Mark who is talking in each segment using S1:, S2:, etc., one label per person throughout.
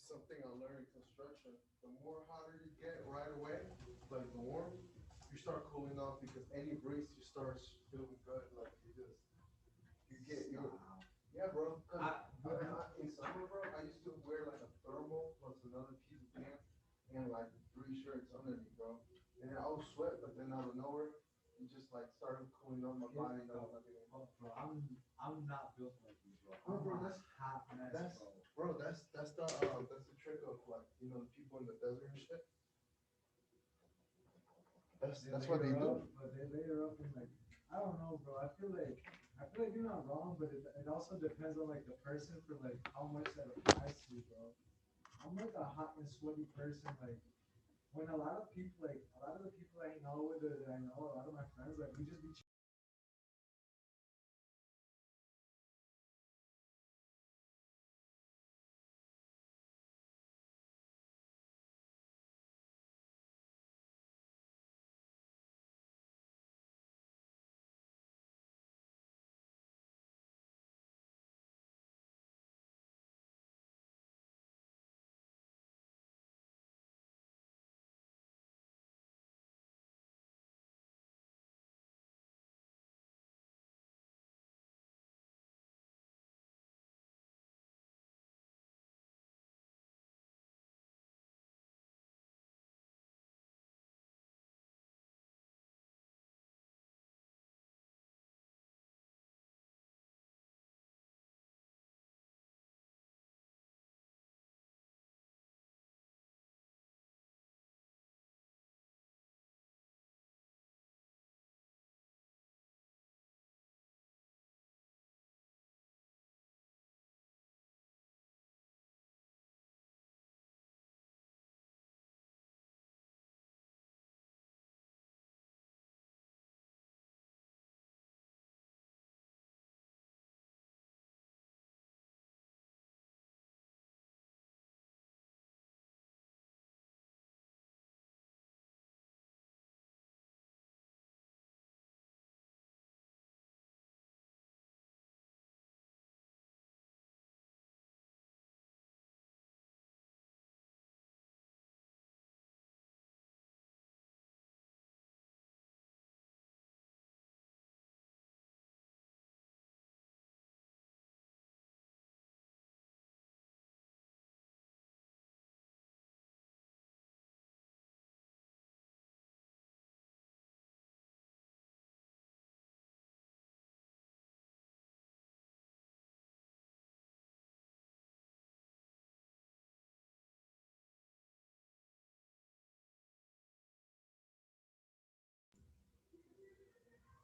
S1: something I learned in construction. The more hotter you get right away, like the warm, you start cooling off because any breeze you start feeling good. Like you get you. Yeah, bro. Cause in summer, bro, I used to wear like a thermal plus another piece of pants and like three shirts underneath, bro. And I would sweat, but then out of nowhere, it just like started cooling off my body and I was like,
S2: Bro, I'm not built like you, bro.
S1: bro, bro,
S2: I'm a
S1: that's
S2: hot mess,
S1: that's
S2: bro.
S1: bro, that's the trick of like the people in the desert and shit. That's what they do.
S2: But they layer up in like I don't know, bro. I feel like you're not wrong, but it also depends on like the person for like how much that applies to you, bro. I'm like a hot and sweaty person. Like when a lot of people, like a lot of the people I hang out with, or that I know, a lot of my friends, like we just be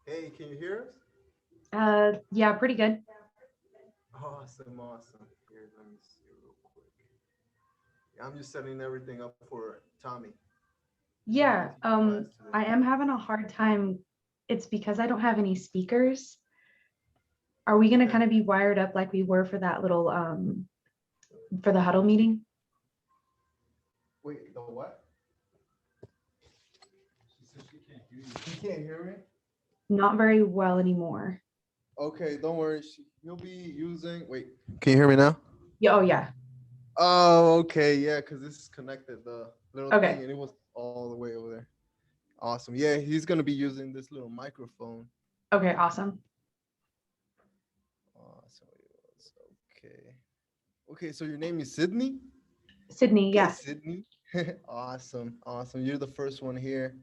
S1: Hey, can you hear us?
S3: Yeah, pretty good.
S1: Awesome, awesome. Here, let me see real quick. Yeah, I'm just setting everything up for Tommy. He's gonna be
S3: Yeah,
S1: teaching class today.
S3: I am having a hard time. It's because I don't have any speakers. Are we gonna
S1: Okay.
S3: kind of be wired up like we were for that little for the huddle meeting?
S1: Wait, the what?
S2: she said she can't hear you.
S1: You can't hear me?
S3: Not very well anymore.
S1: Okay, don't worry. You'll be using. Wait. Can you hear me now?
S3: Yeah, oh yeah.
S1: Oh, okay. Yeah, because this is connected, the little thing,
S3: Okay.
S1: and it was all the way over there. Awesome. Yeah, he's gonna be using this little microphone.
S3: Okay, awesome.
S1: Awesome. Okay. Okay, so your name is Sydney?
S3: Sydney,
S1: Okay,
S3: yeah.
S1: Sydney. Awesome. Awesome. You're the first one here.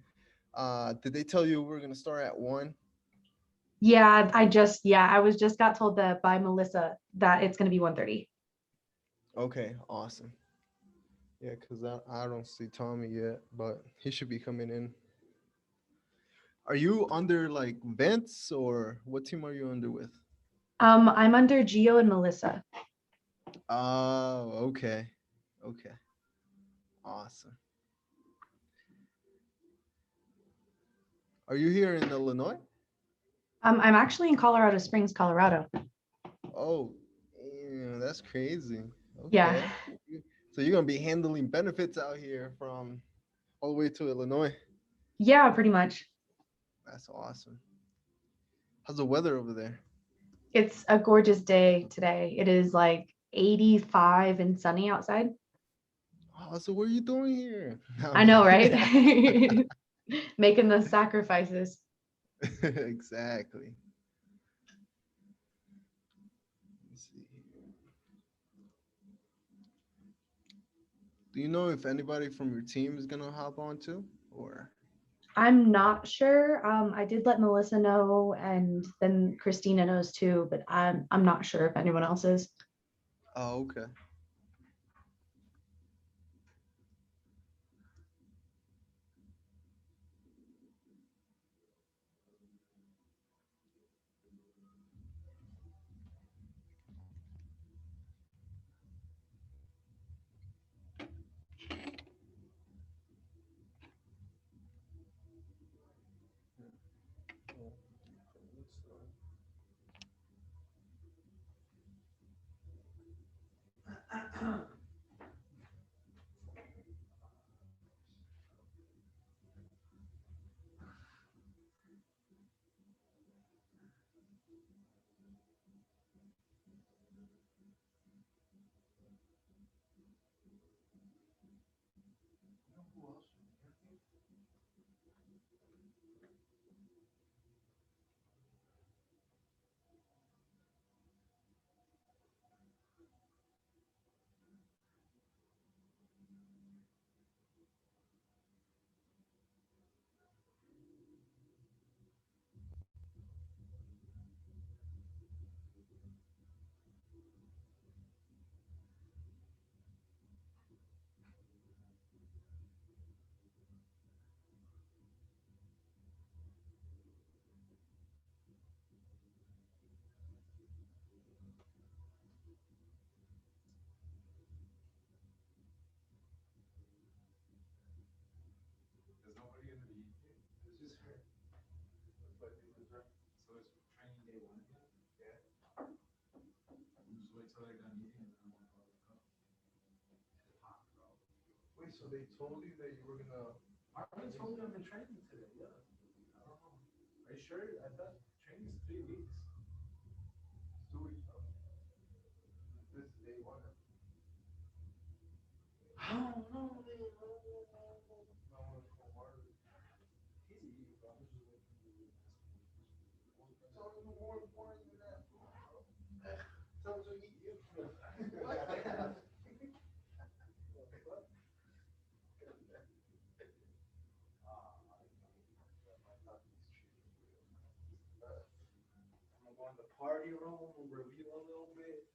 S1: Did they tell you we're gonna start at 1?
S3: Yeah, I was just got told that by Melissa that it's gonna be 1:30.
S1: Okay, awesome. Yeah, because I don't see Tommy yet, but he should be coming in. Are you under like Vents or what team are you under with?
S3: I'm under Geo and Melissa.
S1: Oh, okay. Okay. Awesome. Are you here in Illinois?
S3: I'm actually in Colorado Springs, Colorado.
S1: Oh, yeah, that's crazy.
S3: Yeah.
S1: Okay. So you're gonna be handling benefits out here from all the way to Illinois.
S3: Yeah, pretty much.
S1: That's awesome. How's the weather over there?
S3: It's a gorgeous day today. It is like 85 and sunny outside.
S1: so what are you doing here? No,
S3: I
S1: I'm
S3: know,
S1: kidding.
S3: right? Making the sacrifices.
S1: Exactly. Let's see here. Do you know if anybody from your team is gonna hop on too? Or
S3: I'm not sure. I did let Melissa know, and then Christina knows too, but I'm not sure if anyone else is.
S1: oh, okay. Wait, so they told you that you were gonna?
S2: Marvin told me I'm in training today. Yeah. I don't know. Are you sure? I thought training's 3 weeks.
S1: 2 weeks. This is day one.
S2: I don't know, man.
S1: No one's from Marvin.
S2: Easy, bro. I'm just waiting.
S1: Something more important than that, bro. Something to eat you.
S2: I'm going to party room, review a little bit.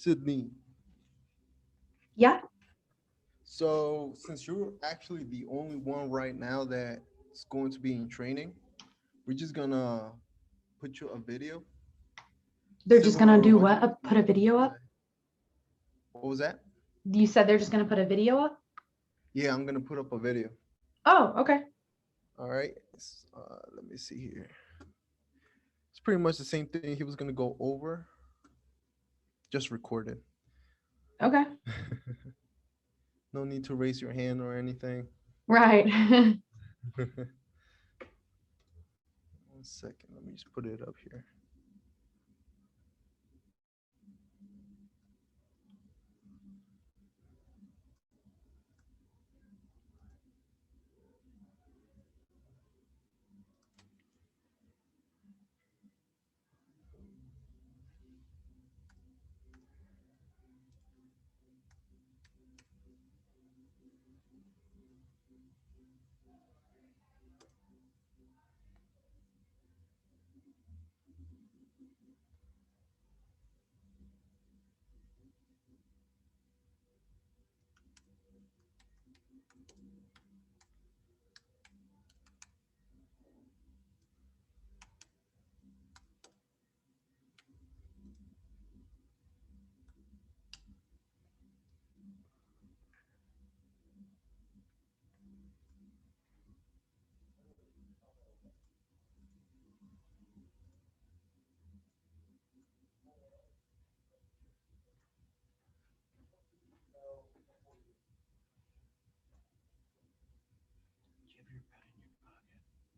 S1: Sydney.
S3: Yeah.
S1: So since you're actually the only one right now that's going to be in training, we're just gonna put you a video.
S3: They're just gonna
S1: Similar
S3: do
S1: what
S3: what?
S1: you
S3: Put a video up?
S1: what was that?
S3: You said they're just gonna put a video up?
S1: Yeah, I'm gonna put up a video.
S3: Oh, okay.
S1: All right. Let me see here. It's pretty much the same thing he was gonna go over, just recorded.
S3: Okay.
S1: No need to raise your hand or anything.
S3: Right.
S1: 1 second. Let me just put it up here.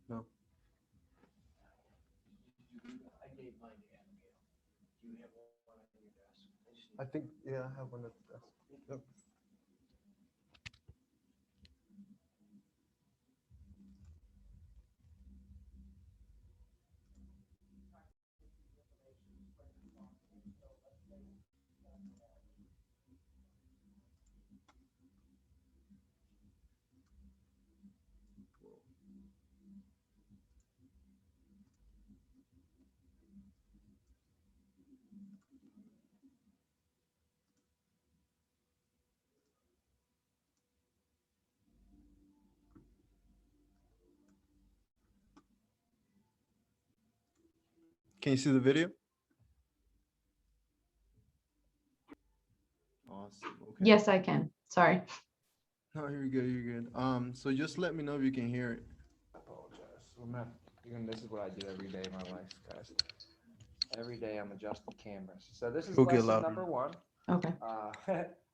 S1: No. I think yeah, I have one at the desk. Yep. Can you see the video? Awesome. Okay.
S3: Yes, I can. Sorry.
S1: No, you're good. You're good. So just let me know if you can hear it.
S4: I apologize. Again, this is what I do every day in my life, guys. Every day I'm adjusting cameras. So this is
S1: We'll get
S4: lesson
S1: louder.
S4: number 1.
S3: Okay.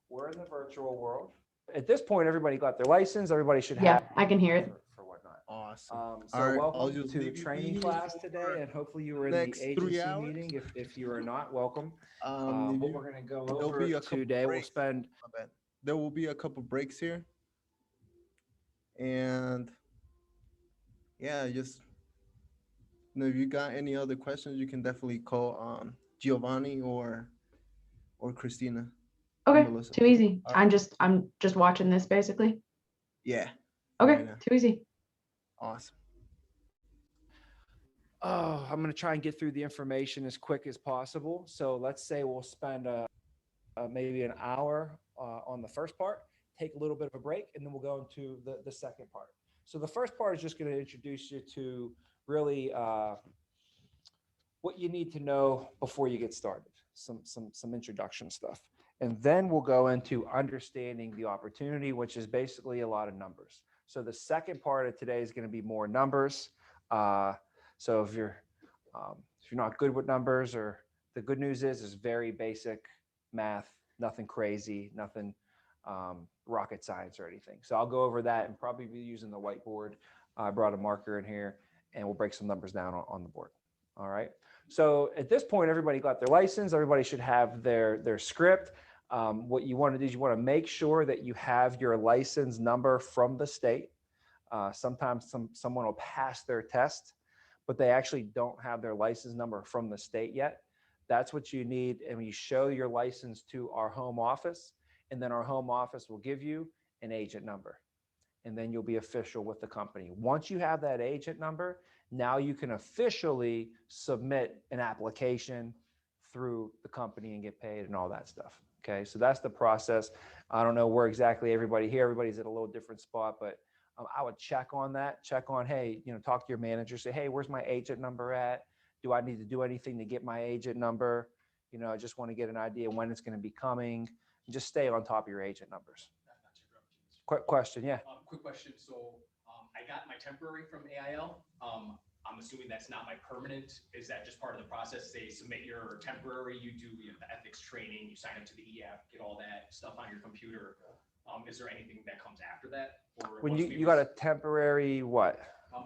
S4: We're in the virtual world. At this point, everybody got their license. Everybody should
S3: Yeah,
S4: have
S3: I can hear it.
S4: for whatnot.
S1: Awesome.
S4: So
S1: All right, I'll
S4: welcome
S1: just
S4: to the
S1: leave you
S4: training
S1: be
S4: class
S1: for
S4: today, and hopefully you were in
S1: next
S4: the
S1: 3
S4: agency
S1: hours.
S4: meeting. If you are not, welcome.
S1: If
S4: What
S1: you-
S4: we're going to go
S1: there'll
S4: over
S1: be a couple
S4: today, we'll
S1: breaks.
S4: spend
S1: My bad. There will be a couple breaks here, and yeah, just if you got any other questions, you can definitely call Giovanni or Christina.
S3: Okay.
S1: Melissa.
S3: Too easy.
S1: All right.
S3: I'm just watching this basically.
S1: Yeah.
S3: Okay.
S1: Right now.
S3: Too easy.
S1: Awesome.
S4: I'm going to try and get through the information as quick as possible. So let's say we'll spend maybe an hour on the first part, take a little bit of a break, and then we'll go into the second part. So the first part is just going to introduce you to really what you need to know before you get started, some introduction stuff. And then we'll go into understanding the opportunity, which is basically a lot of numbers. So the second part of today is going to be more numbers. So if you're not good with numbers, or the good news is it's very basic math, nothing crazy, nothing rocket science or anything. So I'll go over that and probably be using the whiteboard. I brought a marker in here, and we'll break some numbers down on the board. All right. So at this point, everybody got their license. Everybody should have their script. What you want to do is you want to make sure that you have your license number from the state. Sometimes someone will pass their test, but they actually don't have their license number from the state yet. That's what you need. And you show your license to our home office, and then our home office will give you an agent number. And then you'll be official with the company. Once you have that agent number, now you can officially submit an application through the company and get paid and all that stuff. Okay, so that's the process. I don't know where exactly everybody's at a little different spot, but I would check on that, check on, hey, talk to your manager, say, hey, where's my agent number at? Do I need to do anything to get my agent number? I just want to get an idea when it's going to be coming. Just stay on top of your agent numbers.
S5: Not to interrupt you.
S4: Quick question, yeah.
S5: Quick question. So I got my temporary from AIL. I'm assuming that's not my permanent. Is that just part of the process? They submit your temporary, you do the ethics training, you sign up to the EF, get all that stuff on your computer. Is there anything that comes after that? Or
S4: When
S5: once
S4: you
S5: we
S4: got a
S5: res-
S4: temporary what?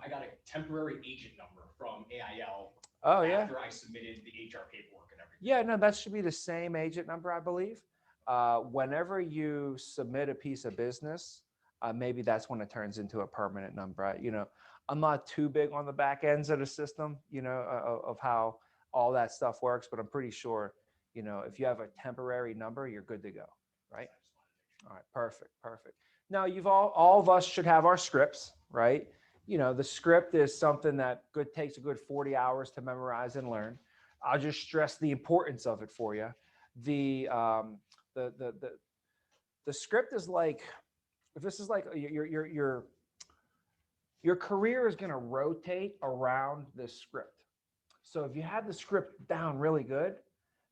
S5: I got a temporary agent number from AIL.
S4: Oh, yeah.
S5: After I submitted the HR paperwork and everything.
S4: Yeah, no, that should be the same agent number, I believe. Whenever you submit a piece of business, maybe that's when it turns into a permanent number. I'm not too big on the back ends of the system, of how all that stuff works, but I'm pretty sure, if you have a temporary number, you're good to go, right? All right, perfect. Now all of us should have our scripts, right? The script is something that takes a good 40 hours to memorize and learn. I'll just stress the importance of it for you. The script is like, if this is like your career is going to rotate around this script. So if you have the script down really good,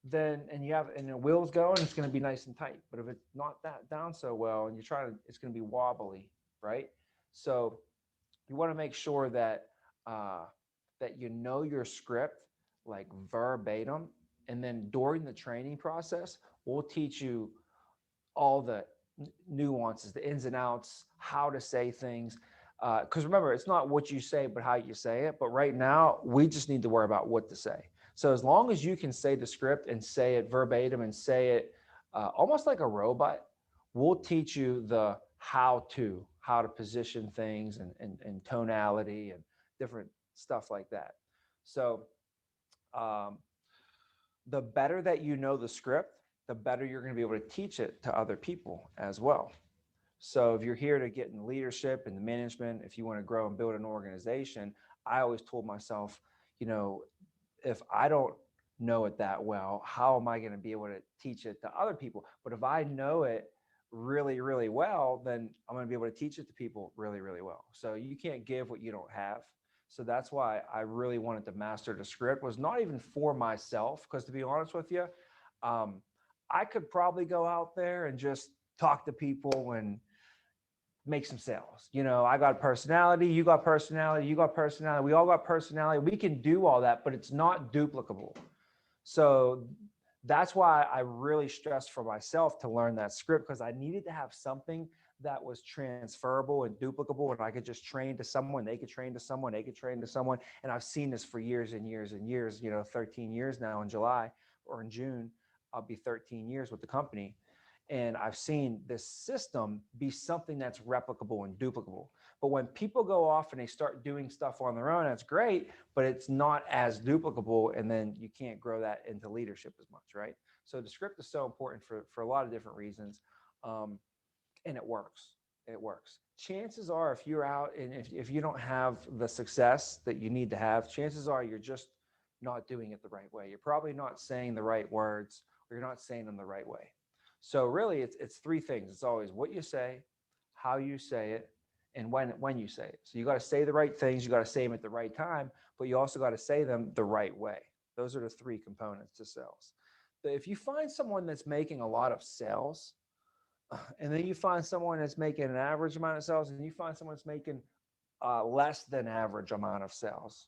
S4: then and the wheels going, it's going to be nice and tight. But if it's not that down so well and it's going to be wobbly, right? So you want to make sure that that your script like verbatim, and then during the training process, we'll teach you all the nuances, the ins and outs, how to say things. Because remember, it's not what you say, but how you say it. But right now, we just need to worry about what to say. So as long as you can say the script and say it verbatim and say it almost like a robot, we'll teach you the how to position things and tonality and different stuff like that. So the better that you know the script, the better you're going to be able to teach it to other people as well. So if you're here to get in leadership and the management, if you want to grow and build an organization, I always told myself, if I don't know it that well, how am I going to be able to teach it to other people? But if I know it really, really well, then I'm going to be able to teach it to people really, really well. So you can't give what you don't have. So that's why I really wanted to master the script. Was not even for myself, because to be honest with you, I could probably go out there and just talk to people and make some sales. I got personality, you got personality, we all got personality. We can do all that, but it's not duplicable. So that's why I really stressed for myself to learn that script, because I needed to have something that was transferable and duplicable, and I could just train to someone, they could train to someone, they could train to someone. And I've seen this for years and years and years, 13 years now in July, or in June, I'll be 13 years with the company. And I've seen this system be something that's replicable and duplicable. But when people go off and they start doing stuff on their own, that's great, but it's not as duplicable. And then you can't grow that into leadership as much, right? So the script is so important for a lot of different reasons. And it works. It works. Chances are, if you're out and if you don't have the success that you need to have, chances are you're just not doing it the right way. You're probably not saying the right words, or you're not saying them the right way. So really, it's three things. It's always what you say, how you say it, and when you say it. So you got to say the right things. You got to say them at the right time, but you also got to say them the right way. Those are the three components to sales. But if you find someone that's making a lot of sales, and then you find someone that's making an average amount of sales, and you find someone that's making less than average amount of sales,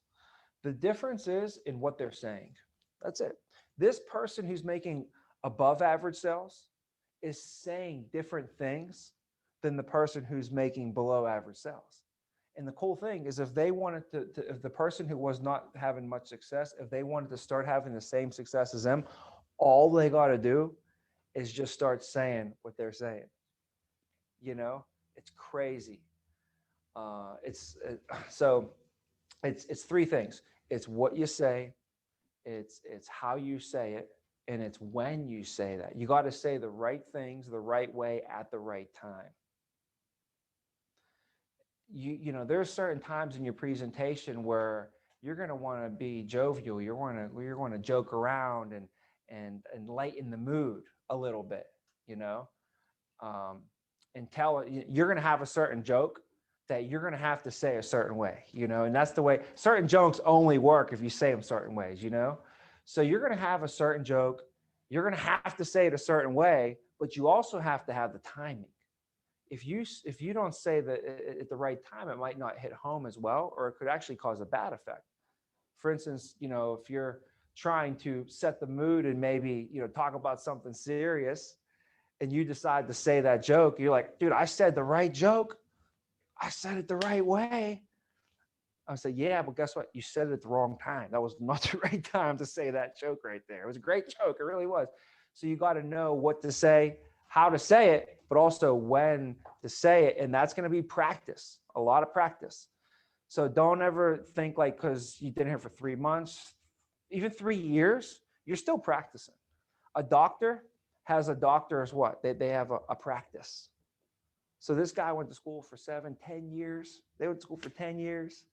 S4: the difference is in what they're saying. That's it. This person who's making above average sales is saying different things than the person who's making below average sales. And the cool thing is, if they wanted if the person who was not having much success, if they wanted to start having the same success as them, all they got to do is just start saying what they're saying. It's crazy. It's three things. It's what you say, it's how you say it, and it's when you say that. You got to say the right things the right way at the right time. There's certain times in your presentation where you're going to want to be jovial. You're going to joke around and lighten the mood a little bit, you know, and you're going to have a certain joke that you're going to have to say a certain way, you know, and that's the way certain jokes only work if you say them certain ways, you know. So you're going to have a certain joke, you're going to have to say it a certain way, but you also have to have the timing. If you don't say that at the right time, it might not hit home as well, or it could actually cause a bad effect. For instance, you know, if you're trying to set the mood and maybe, you know, talk about something serious and you decide to say that joke, you're like, dude, I said the right joke. I said it the right way. I said, yeah, but guess what? You said it at the wrong time. That was not the right time to say that joke right there. It was a great joke. It really was. So you got to know what to say, how to say it, but also when to say it. And that's going to be practice, a lot of practice. So don't ever think like, because you've been here for 3 months, even 3 years, you're still practicing. A doctor has a doctor's what? They have a practice. So this guy went to school for 7, 10 years. They went to school for 10 years.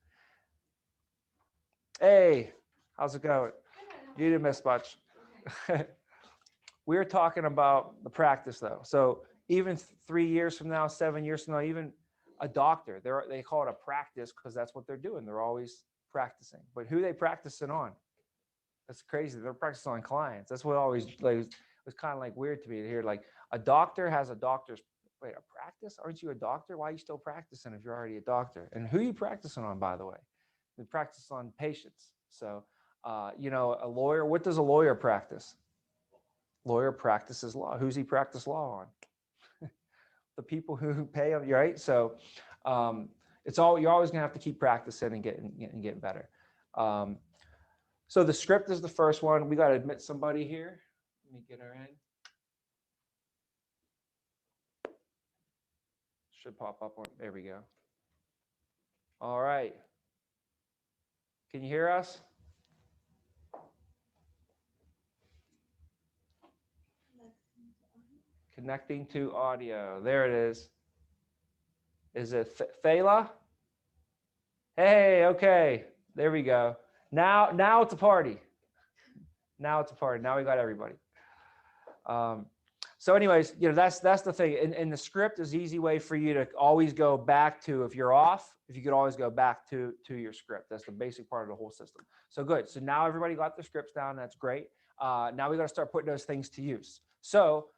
S4: Hey, how's it going? You didn't miss much. We were talking about the practice though. So even 3 years from now, 7 years from now, even a doctor, they call it a practice because that's what they're doing. They're always practicing. But who they practicing on? That's crazy. They're practicing on clients. That's what always like was kind of like weird to me to hear. Like a doctor has a doctor's wait, a practice? Aren't you a doctor? Why are you still practicing if you're already a doctor? And who are you practicing on, by the way? We practice on patients. So, you know, a lawyer, what does a lawyer practice? Lawyer practices law. Who's he practice law on? The people who pay him, right? So it's all, you're always gonna have to keep practicing and getting better. So the script is the first one. We got to admit somebody here. Let me get her in. Should pop up on, there we go. All right. Can you hear us? Connecting to audio. There it is. Is it Thela? Hey, okay. There we go. Now it's a party. Now it's a party. Now we got everybody. So anyways, you know, that's the thing. And the script is an easy way for you to always go back to, if you're off, if you could always go back to your script. That's the basic part of the whole system. So good. So now everybody got their scripts down. That's great. Now we got to start putting those things to use. So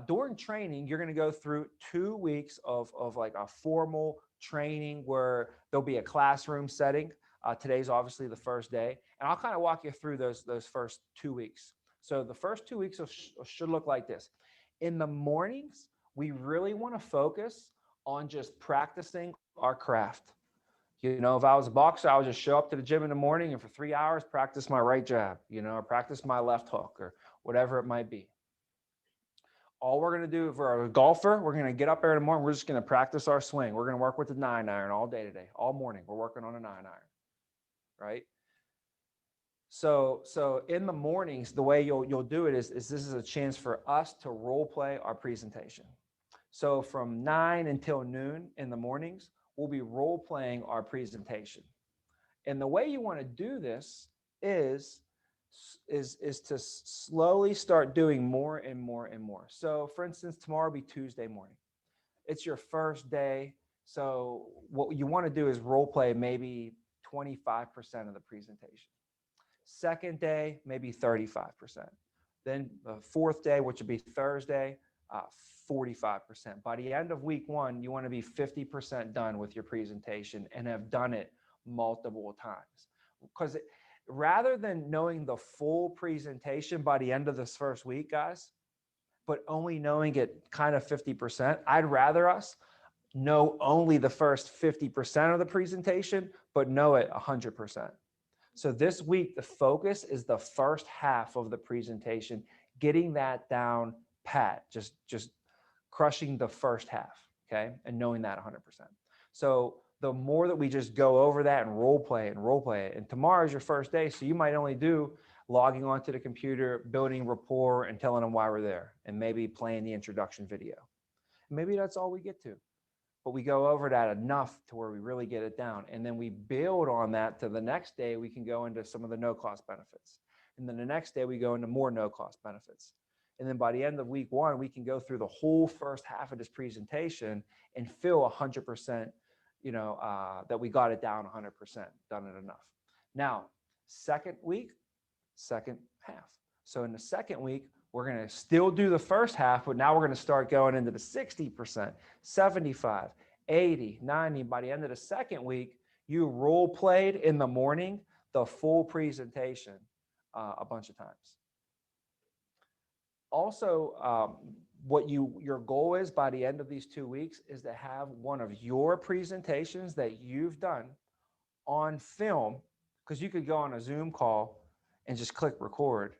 S4: during training, you're going to go through 2 weeks of like a formal training where there'll be a classroom setting. Today's obviously the first day. And I'll kind of walk you through those first 2 weeks. So the first 2 weeks should look like this. In the mornings, we really want to focus on just practicing our craft. You know, if I was a boxer, I would just show up to the gym in the morning and for 3 hours, practice my right jab, you know, or practice my left hook or whatever it might be. All we're going to do for a golfer, we're going to get up there in the morning. We're just going to practice our swing. We're going to work with the 9-iron all day today, all morning. We're working on a 9-iron, right? So in the mornings, the way you'll do it is this is a chance for us to role play our presentation. So from 9 until noon in the mornings, we'll be role playing our presentation. And the way you want to do this is to slowly start doing more and more and more. So for instance, tomorrow will be Tuesday morning. It's your first day. So what you want to do is role play maybe 25% of the presentation. Second day, maybe 35%. Then the fourth day, which would be Thursday, 45%. By the end of week 1, you want to be 50% done with your presentation and have done it multiple times. Because rather than knowing the full presentation by the end of this first week, guys, but only knowing it kind of 50%, I'd rather us know only the first 50% of the presentation, but know it 100%. So this week, the focus is the first half of the presentation, getting that down pat, just crushing the first half, okay? And knowing that 100%. So the more that we just go over that and role play it, and tomorrow is your first day, so you might only do logging onto the computer, building rapport, and telling them why we're there, and maybe playing the introduction video. Maybe that's all we get to. But we go over that enough to where we really get it down. And then we build on that to the next day, we can go into some of the no-cost benefits. And then the next day we go into more no cost benefits. And then by the end of week 1, we can go through the whole first half of this presentation and feel 100%, that we got it down 100%, done it enough. Now, second week, second half. So in the second week, we're going to still do the first half, but now we're going to start going into the 60%, 75, 80, 90. By the end of the second week, you role played in the morning, the full presentation a bunch of times. Also, what your goal is by the end of these 2 weeks is to have one of your presentations that you've done on film, because you could go on a Zoom call and just click record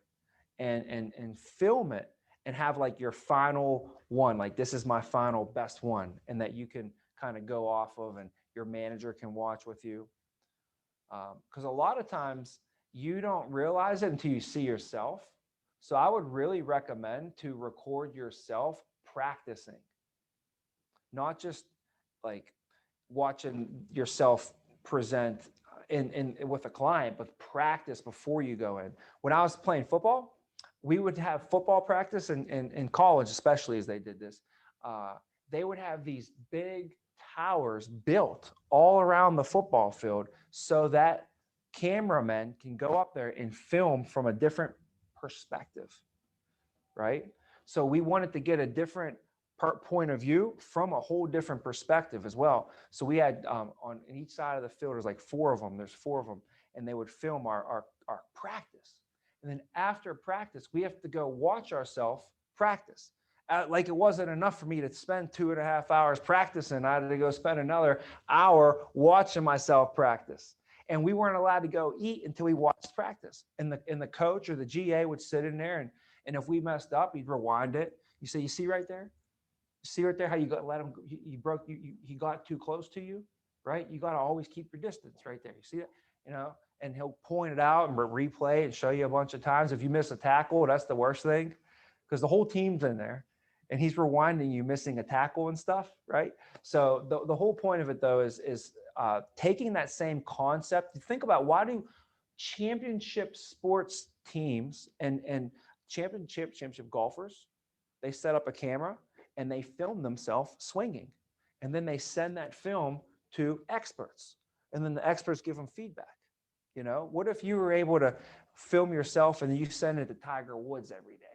S4: and film it and have like your final one, like this is my final best one, and that you can kind of go off of and your manager can watch with you. Because a lot of times you don't realize it until you see yourself. So I would really recommend to record yourself practicing, not just like watching yourself present in with a client, but practice before you go in. When I was playing football, we would have football practice in college, especially as they did this. They would have these big towers built all around the football field so that cameramen can go up there and film from a different perspective, right? So we wanted to get a different point of view from a whole different perspective as well. So we had on each side of the field, there's like 4 of them, there's 4 of them, and they would film our practice. And then after practice, we have to go watch ourselves practice. Like it wasn't enough for me to spend 2.5 hours practicing. I had to go spend another hour watching myself practice. And we weren't allowed to go eat until we watched practice. And the coach or the GA would sit in there, and if we messed up, he'd rewind it. You say, you see right there? See right there how you got let him, he got too close to you, right? You got to always keep your distance right there. You see that? And he'll point it out and replay and show you a bunch of times. If you miss a tackle, that's the worst thing, because the whole team's in there and he's rewinding you missing a tackle and stuff, right? So the whole point of it though is taking that same concept. Think about, why do championship sports teams and championship golfers, they set up a camera and they film themselves swinging, and then they send that film to experts, and then the experts give them feedback. What if you were able to film yourself and you send it to Tiger Woods every day,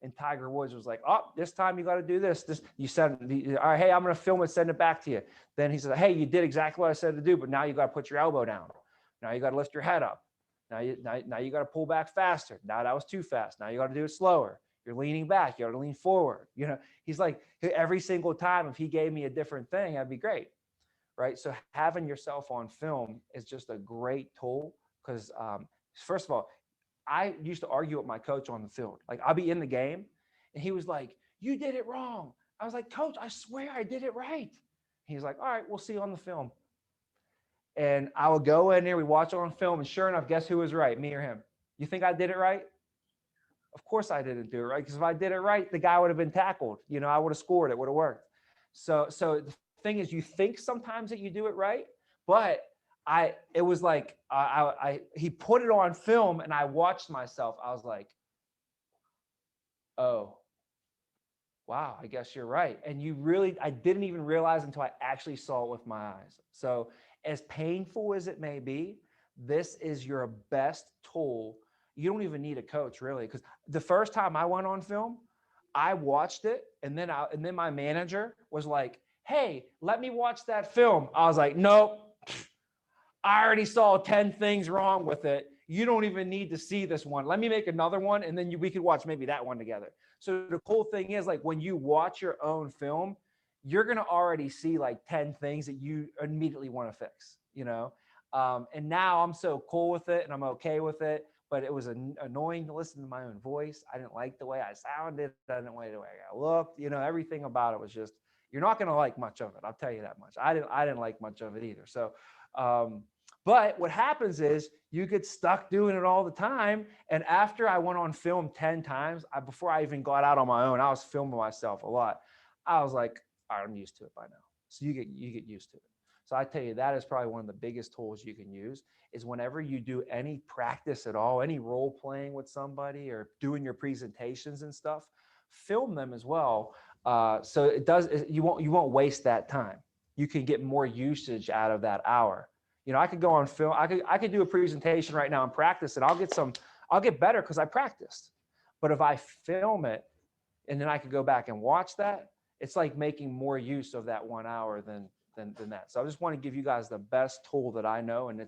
S4: and Tiger Woods was like, oh, this time you got to do this. You send, all right, hey, I'm going to film it, send it back to you. Then he says, hey, you did exactly what I said to do, but now you got to put your elbow down. Now you got to lift your head up. Now you got to pull back faster. Now that was too fast. Now you got to do it slower. You're leaning back. You got to lean forward. He's like, every single time, if he gave me a different thing, that'd be great. Right. So having yourself on film is just a great tool, because first of all, I used to argue with my coach on the field. Like, I'll be in the game and he was like, you did it wrong. I was like, coach, I swear I did it right. He's like, all right, we'll see you on the film. And I would go in there, we watch it on film, and sure enough, guess who was right, me or him? You think I did it right? Of course I didn't do it right, because if I did it right, the guy would have been tackled. I would have scored. It would have worked. So the thing is, you think sometimes that you do it right, but it was like, he put it on film and I watched myself. I was like, oh, wow, I guess you're right. And I didn't even realize until I actually saw it with my eyes. So as painful as it may be, this is your best tool. You don't even need a coach, really, because the first time I went on film, I watched it, and then my manager was like, hey, let me watch that film. I was like, nope, I already saw 10 things wrong with it. You don't even need to see this one. Let me make another one, and then we could watch maybe that one together. So the cool thing is, like, when you watch your own film, you're going to already see like 10 things that you immediately want to fix, and now I'm so cool with it and I'm okay with it. But it was annoying to listen to my own voice. I didn't like the way I sounded. I didn't like the way I looked. Everything about it was just, you're not going to like much of it. I'll tell you that much. I didn't like much of it either. So, but what happens is you get stuck doing it all the time. And after I went on film 10 times, before I even got out on my own, I was filming myself a lot. I was like, all right, I'm used to it by now. So you get used to it. So I tell you, that is probably one of the biggest tools you can use is whenever you do any practice at all, any role playing with somebody or doing your presentations and stuff, film them as well. So you won't waste that time. You can get more usage out of that hour. You know, I could go on film. I could do a presentation right now and practice it. I'll get better because I practiced. But if I film it and then I could go back and watch that, it's like making more use of that 1 hour than that. So I just want to give you guys the best tool that I know, and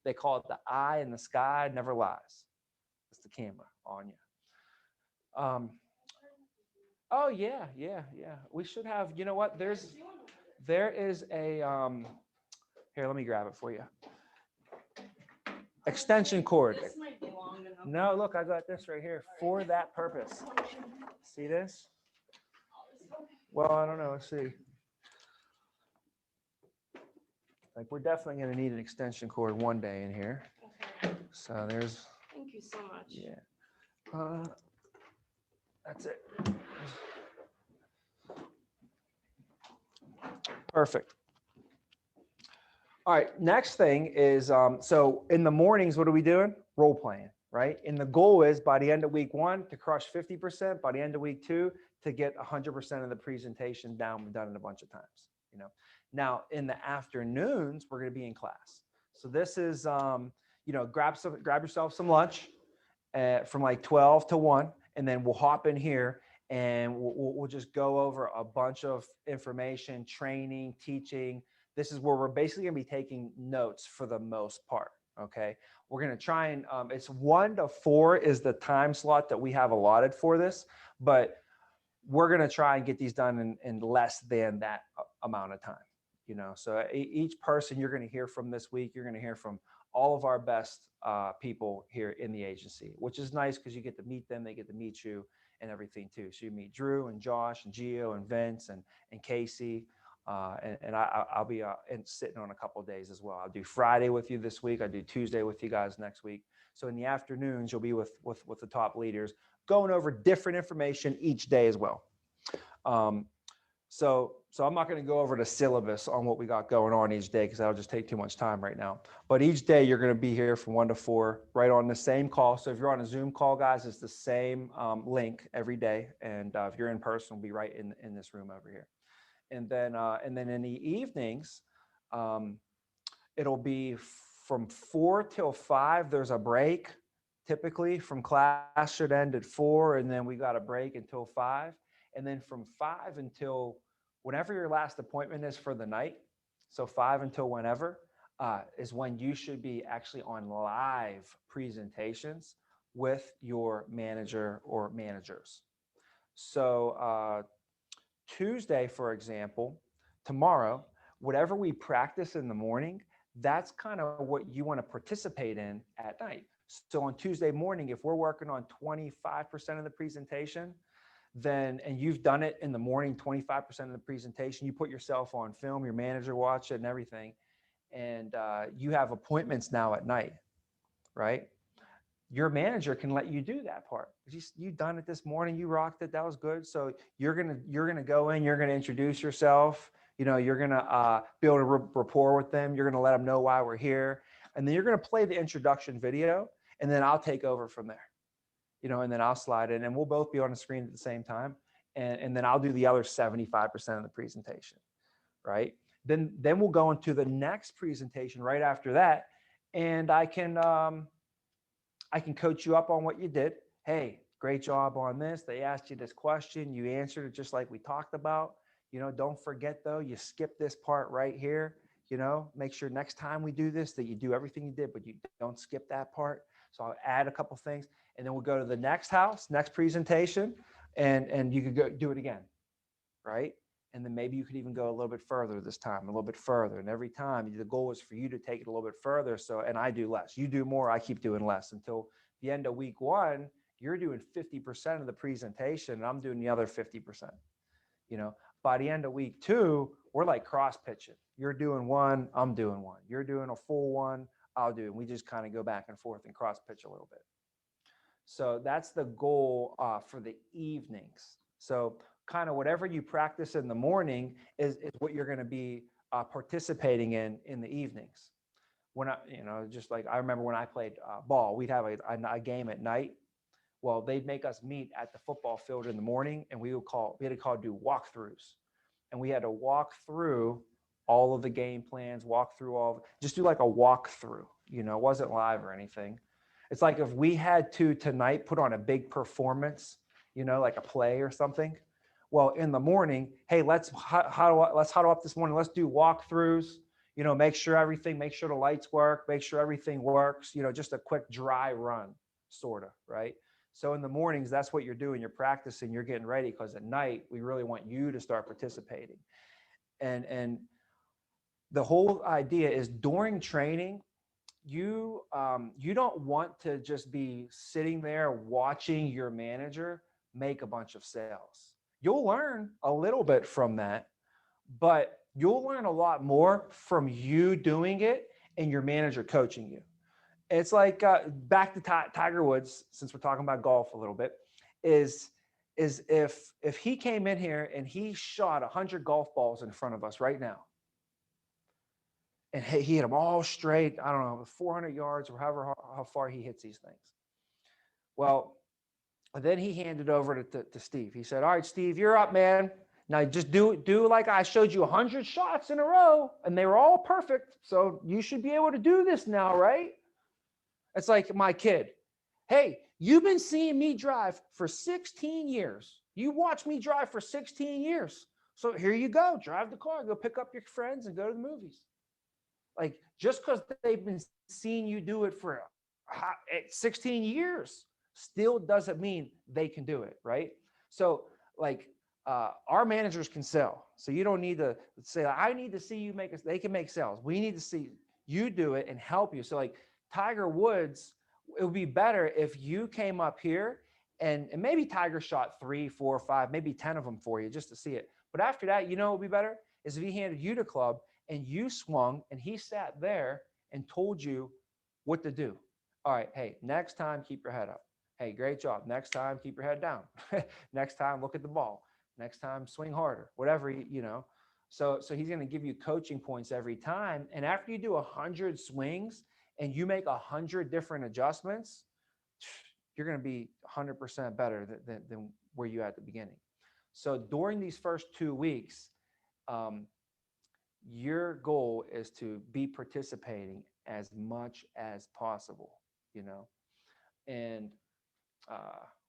S4: they call it the eye in the sky never lies. It's the camera on you. Oh yeah. We should have. You know what? There is a. Here, let me grab it for you. Extension cord.
S6: This might be long enough.
S4: No, look, I got this right here for that purpose. See this? Well, I don't know. Let's see. Like, we're definitely going to need an extension cord one day in here.
S6: Okay.
S4: So there's,
S6: Thank you so much.
S4: yeah. That's it. Perfect. All right, next thing is, so in the mornings, what are we doing? Role playing, right? And the goal is by the end of week 1 to crush 50%, by the end of week 2 to get 100% of the presentation down. We've done it a bunch of times, you know. Now in the afternoons, we're going to be in class. So this is, you know, grab yourself some lunch from like 12 to 1, and then we'll hop in here and we'll just go over a bunch of information, training, teaching. This is where we're basically going to be taking notes for the most part. Okay. We're going to try and it's 1 to 4 is the time slot that we have allotted for this, but we're going to try and get these done in less than that amount of time, you know. So each person you're going to hear from this week, you're going to hear from all of our best people here in the agency, which is nice because you get to meet them, they get to meet you and everything too. So you meet Drew and Josh and Gio and Vince and Casey. And I'll be sitting on a couple of days as well. I'll do Friday with you this week. I do Tuesday with you guys next week. So in the afternoons, you'll be with the top leaders, going over different information each day as well. So I'm not going to go over the syllabus on what we got going on each day because that'll just take too much time right now. But each day you're going to be here from 1 to 4, right on the same call. So if you're on a Zoom call, guys, it's the same link every day. And if you're in person, we'll be right in this room over here. And then in the evenings, it'll be from 4 till 5. There's a break. Typically from class should end at 4, and then we got a break until 5. And then from 5 until whenever your last appointment is for the night, so 5 until whenever, is when you should be actually on live presentations with your manager or managers. So Tuesday, for example, tomorrow, whatever we practice in the morning, that's kind of what you want to participate in at night. So on Tuesday morning, if we're working on 25% of the presentation, then, and you've done it in the morning, 25% of the presentation, you put yourself on film, your manager watch it and everything, and you have appointments now at night, right? Your manager can let you do that part. You done it this morning, you rocked it, that was good. So you're gonna go in, you're gonna introduce yourself, you know, you're gonna build a rapport with them, you're gonna let them know why we're here, and then you're gonna play the introduction video, and then I'll take over from there. You know, and then I'll slide in and we'll both be on the screen at the same time. And then I'll do the other 75% of the presentation, right? Then we'll go into the next presentation right after that. And I can coach you up on what you did. Hey, great job on this. They asked you this question. You answered it just like we talked about. You know, don't forget though, you skip this part right here. You know, make sure next time we do this, that you do everything you did, but you don't skip that part. So I'll add a couple things. And then we'll go to the next house, next presentation, and you could go do it again, right? And then maybe you could even go a little bit further this time, a little bit further. And every time the goal is for you to take it a little bit further. So, and I do less. You do more, I keep doing less until the end of week 1, you're doing 50% of the presentation and I'm doing the other 50%. You know, by the end of week 2, we're like cross pitching. You're doing 1, I'm doing 1. You're doing a full 1, I'll do. And we just kind of go back and forth and cross pitch a little bit. So that's the goal for the evenings. So kind of whatever you practice in the morning is what you're going to be participating in the evenings. When I, just like I remember when I played ball, we'd have a game at night. Well, they'd make us meet at the football field in the morning, and we had to call do walkthroughs, and we had to walk through all of the game plans, walk through just do like a walkthrough. It wasn't live or anything. It's like if we had to tonight put on a big performance, like a play or something. Well, in the morning, hey, let's huddle up this morning. Let's do walkthroughs. Make sure the lights work, make sure everything works. Just a quick dry run, sort of, right? So in the mornings, that's what you're doing. You're practicing. You're getting ready because at night we really want you to start participating. And the whole idea is during training, you don't want to just be sitting there watching your manager make a bunch of sales. You'll learn a little bit from that, but you'll learn a lot more from you doing it and your manager coaching you. It's like back to Tiger Woods, since we're talking about golf a little bit, is if he came in here and he shot 100 golf balls in front of us right now, and he hit them all straight, I don't know, 400 yards or however how far he hits these things. Well, then he handed over to Steve. He said, all right, Steve, you're up, man. Now just do like I showed you 100 shots in a row, and they were all perfect. So you should be able to do this now, right? It's like my kid. Hey, you've been seeing me drive for 16 years. You watched me drive for 16 years. So here you go. Drive the car, go pick up your friends and go to the movies. Like, just because they've been seeing you do it for 16 years still doesn't mean they can do it, right? So like our managers can sell. So you don't need to say, I need to see you make it. They can make sales. We need to see you do it and help you. So like Tiger Woods, it would be better if you came up here and maybe Tiger shot 3, 4, 5, maybe 10 of them for you just to see it. But after that, what would be better is if he handed you the club and you swung and he sat there and told you what to do. All right, hey, next time, keep your head up. Hey, great job. Next time, keep your head down. Next time, look at the ball. Next time, swing harder, whatever, So he's going to give you coaching points every time. And after you do 100 swings and you make 100 different adjustments, you're going to be 100% better than where you at the beginning. So during these first 2 weeks, your goal is to be participating as much as possible, and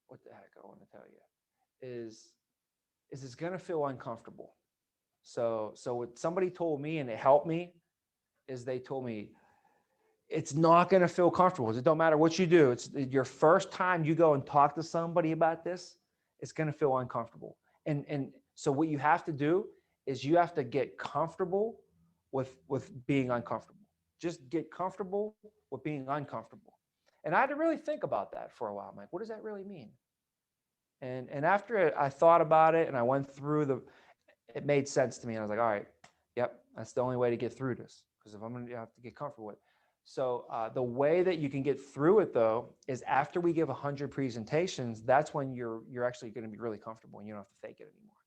S4: what the heck I want to tell you is it's going to feel uncomfortable. So what somebody told me, and it helped me, is they told me it's not going to feel comfortable. It don't matter what you do. It's your first time you go and talk to somebody about this, it's going to feel uncomfortable. And so what you have to do is you have to get comfortable with being uncomfortable. Just get comfortable with being uncomfortable. And I had to really think about that for a while. I'm like, what does that really mean? And after I thought about it and I went through it made sense to me. And I was like, all right, yep, that's the only way to get through this. Because if I'm going to have to get comfortable with it. So the way that you can get through it, though, is after we give 100 presentations, that's when you're actually going to be really comfortable and you don't have to fake it anymore.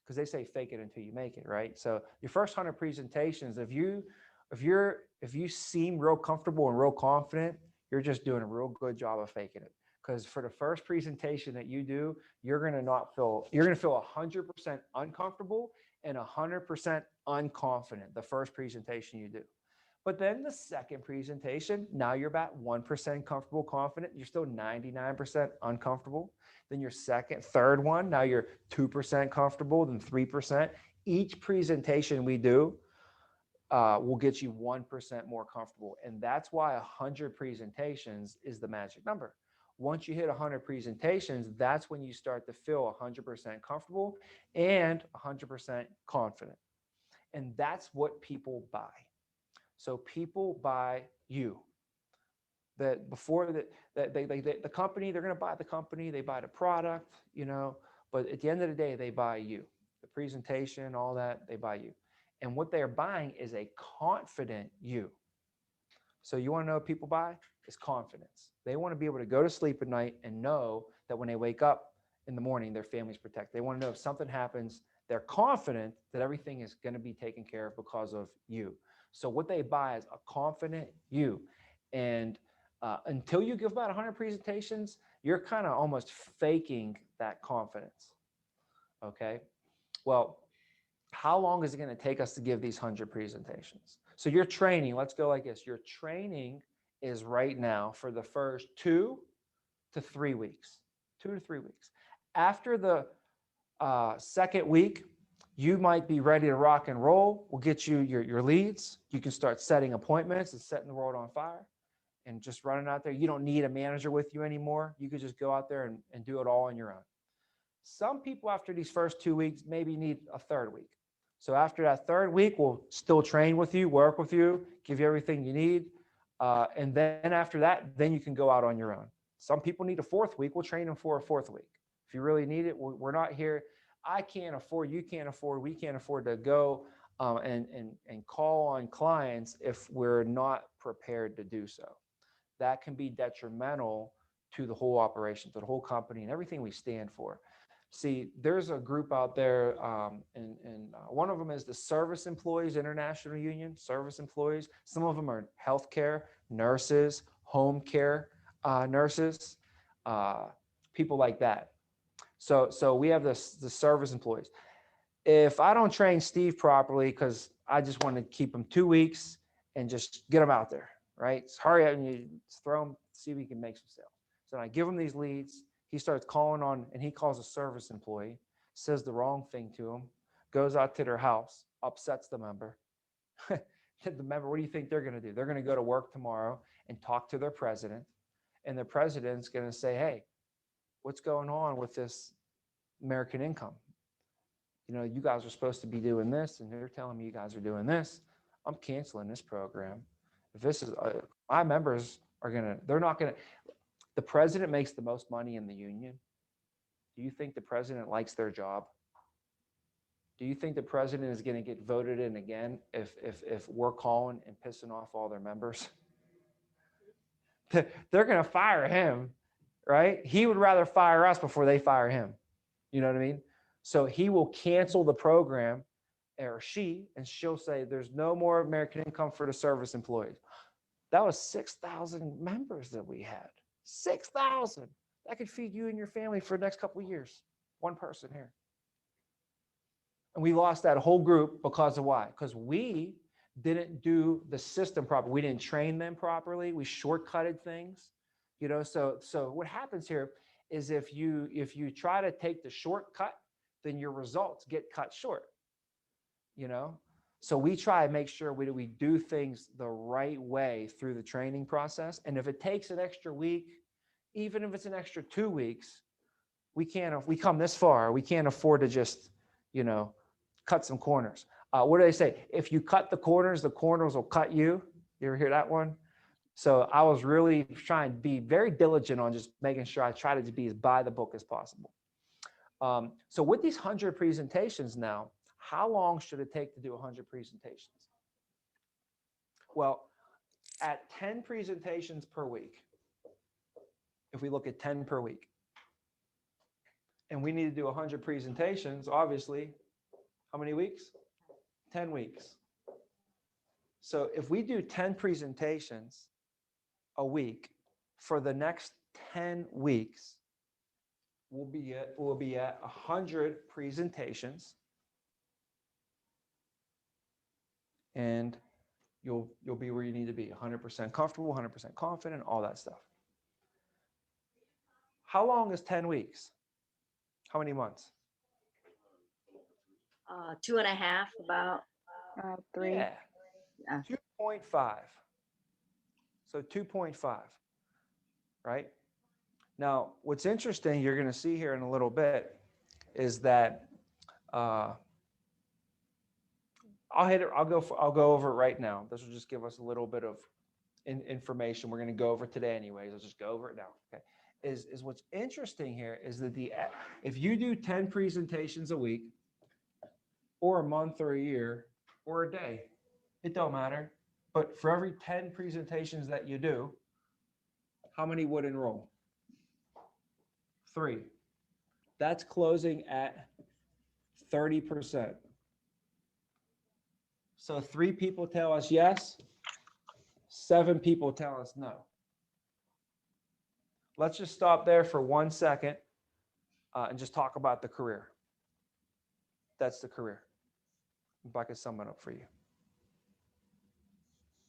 S4: Because they say fake it until you make it, right? So your first 100 presentations, if you seem real comfortable and real confident, you're just doing a real good job of faking it. Because for the first presentation that you do, you're going to feel 100% uncomfortable and 100% unconfident the first presentation you do. But then the second presentation, now you're about 1% comfortable, confident. You're still 99% uncomfortable. Then your third one, now you're 2% comfortable, then 3%. Each presentation we do will get you 1% more comfortable. And that's why 100 presentations is the magic number. Once you hit 100 presentations, that's when you start to feel 100% comfortable and 100% confident. And that's what people buy. So people buy you. That before the company, they're going to buy the company, they buy the product, but at the end of the day, they buy you. The presentation, all that, they buy you. And what they're buying is a confident you. So you want to know what people buy? It's confidence. They want to be able to go to sleep at night and know that when they wake up in the morning, their family's protected. They want to know if something happens, They're confident that everything is going to be taken care of because of you. So what they buy is a confident you. And until you give about 100 presentations, you're kind of almost faking that confidence. Okay. Well, how long is it going to take us to give these 100 presentations? So your training, let's go like this. Your training is right now for the first 2 to 3 weeks. 2 to 3 weeks. After the second week, you might be ready to rock and roll. We'll get you your leads. You can start setting appointments and setting the world on fire and just running out there. You don't need a manager with you anymore. You could just go out there and do it all on your own. Some people after these first 2 weeks maybe need a third week. So after that third week, we'll still train with you, work with you, give you everything you need. And then after that, then you can go out on your own. Some people need a fourth week. We'll train them for a fourth week. If you really need it, we're not here. I can't afford, you can't afford, we can't afford to go and call on clients if we're not prepared to do so. That can be detrimental to the whole operation, to the whole company and everything we stand for. See, there's a group out there, and one of them is the Service Employees International Union, service employees. Some of them are healthcare, nurses, home care nurses, people like that. So we have the service employees. If I don't train Steve properly, because I just want to keep him 2 weeks and just get him out there, right? So hurry up and you throw him, see if he can make some sales. So I give him these leads. He starts calling on, and he calls a service employee, says the wrong thing to him, goes out to their house, upsets the member. The member, what do you think they're going to do? They're going to go to work tomorrow and talk to their president. And the president's going to say, hey, what's going on with this American income? You know, you guys are supposed to be doing this, and they're telling me you guys are doing this. I'm canceling this program. If this is, my members are going to, they're not going to, the president makes the most money in the union. Do you think the president likes their job? Do you think the president is going to get voted in again if we're calling and pissing off all their members? They're going to fire him, right? He would rather fire us before they fire him. You know what I mean? So he will cancel the program, or she, and she'll say, there's no more American income for the service employees. That was 6,000 members that we had. 6,000. That could feed you and your family for the next couple of years. One person here. And we lost that whole group because of why? Because we didn't do the system properly. We didn't train them properly. We shortcutted things. You know, so what happens here is if you try to take the shortcut, then your results get cut short. You know, so we try to make sure we do things the right way through the training process. And if it takes an extra week, even if it's an extra 2 weeks, we come this far, we can't afford to just, you know, cut some corners. What do they say? If you cut the corners will cut you. You ever hear that one? So I was really trying to be very diligent on just making sure I try to be as by the book as possible. So with these 100 presentations now, how long should it take to do 100 presentations? Well, at 10 presentations per week, if we look at 10 per week, and we need to do 100 presentations, obviously, how many weeks? 10 weeks. So if we do 10 presentations a week for the next 10 weeks, we'll be at 100 presentations, and you'll be where you need to be, 100% comfortable, 100% confident, all that stuff. How long is 10 weeks? How many months?
S7: 2.5, about.
S6: 3.
S4: Yeah.
S7: Yeah.
S4: 2.5. So 2.5, right? Now, what's interesting, you're going to see here in a little bit, is that I'll go over it right now. This will just give us a little bit of information we're going to go over today anyways. I'll just go over it now. Okay. Is what's interesting here is that if you do 10 presentations a week or a month or a year or a day, it don't matter. But for every 10 presentations that you do, how many would enroll? 3. That's closing at 30%. So 3 people tell us yes, 7 people tell us no. Let's just stop there for 1 second and just talk about the career. That's the career. If I could sum it up for you.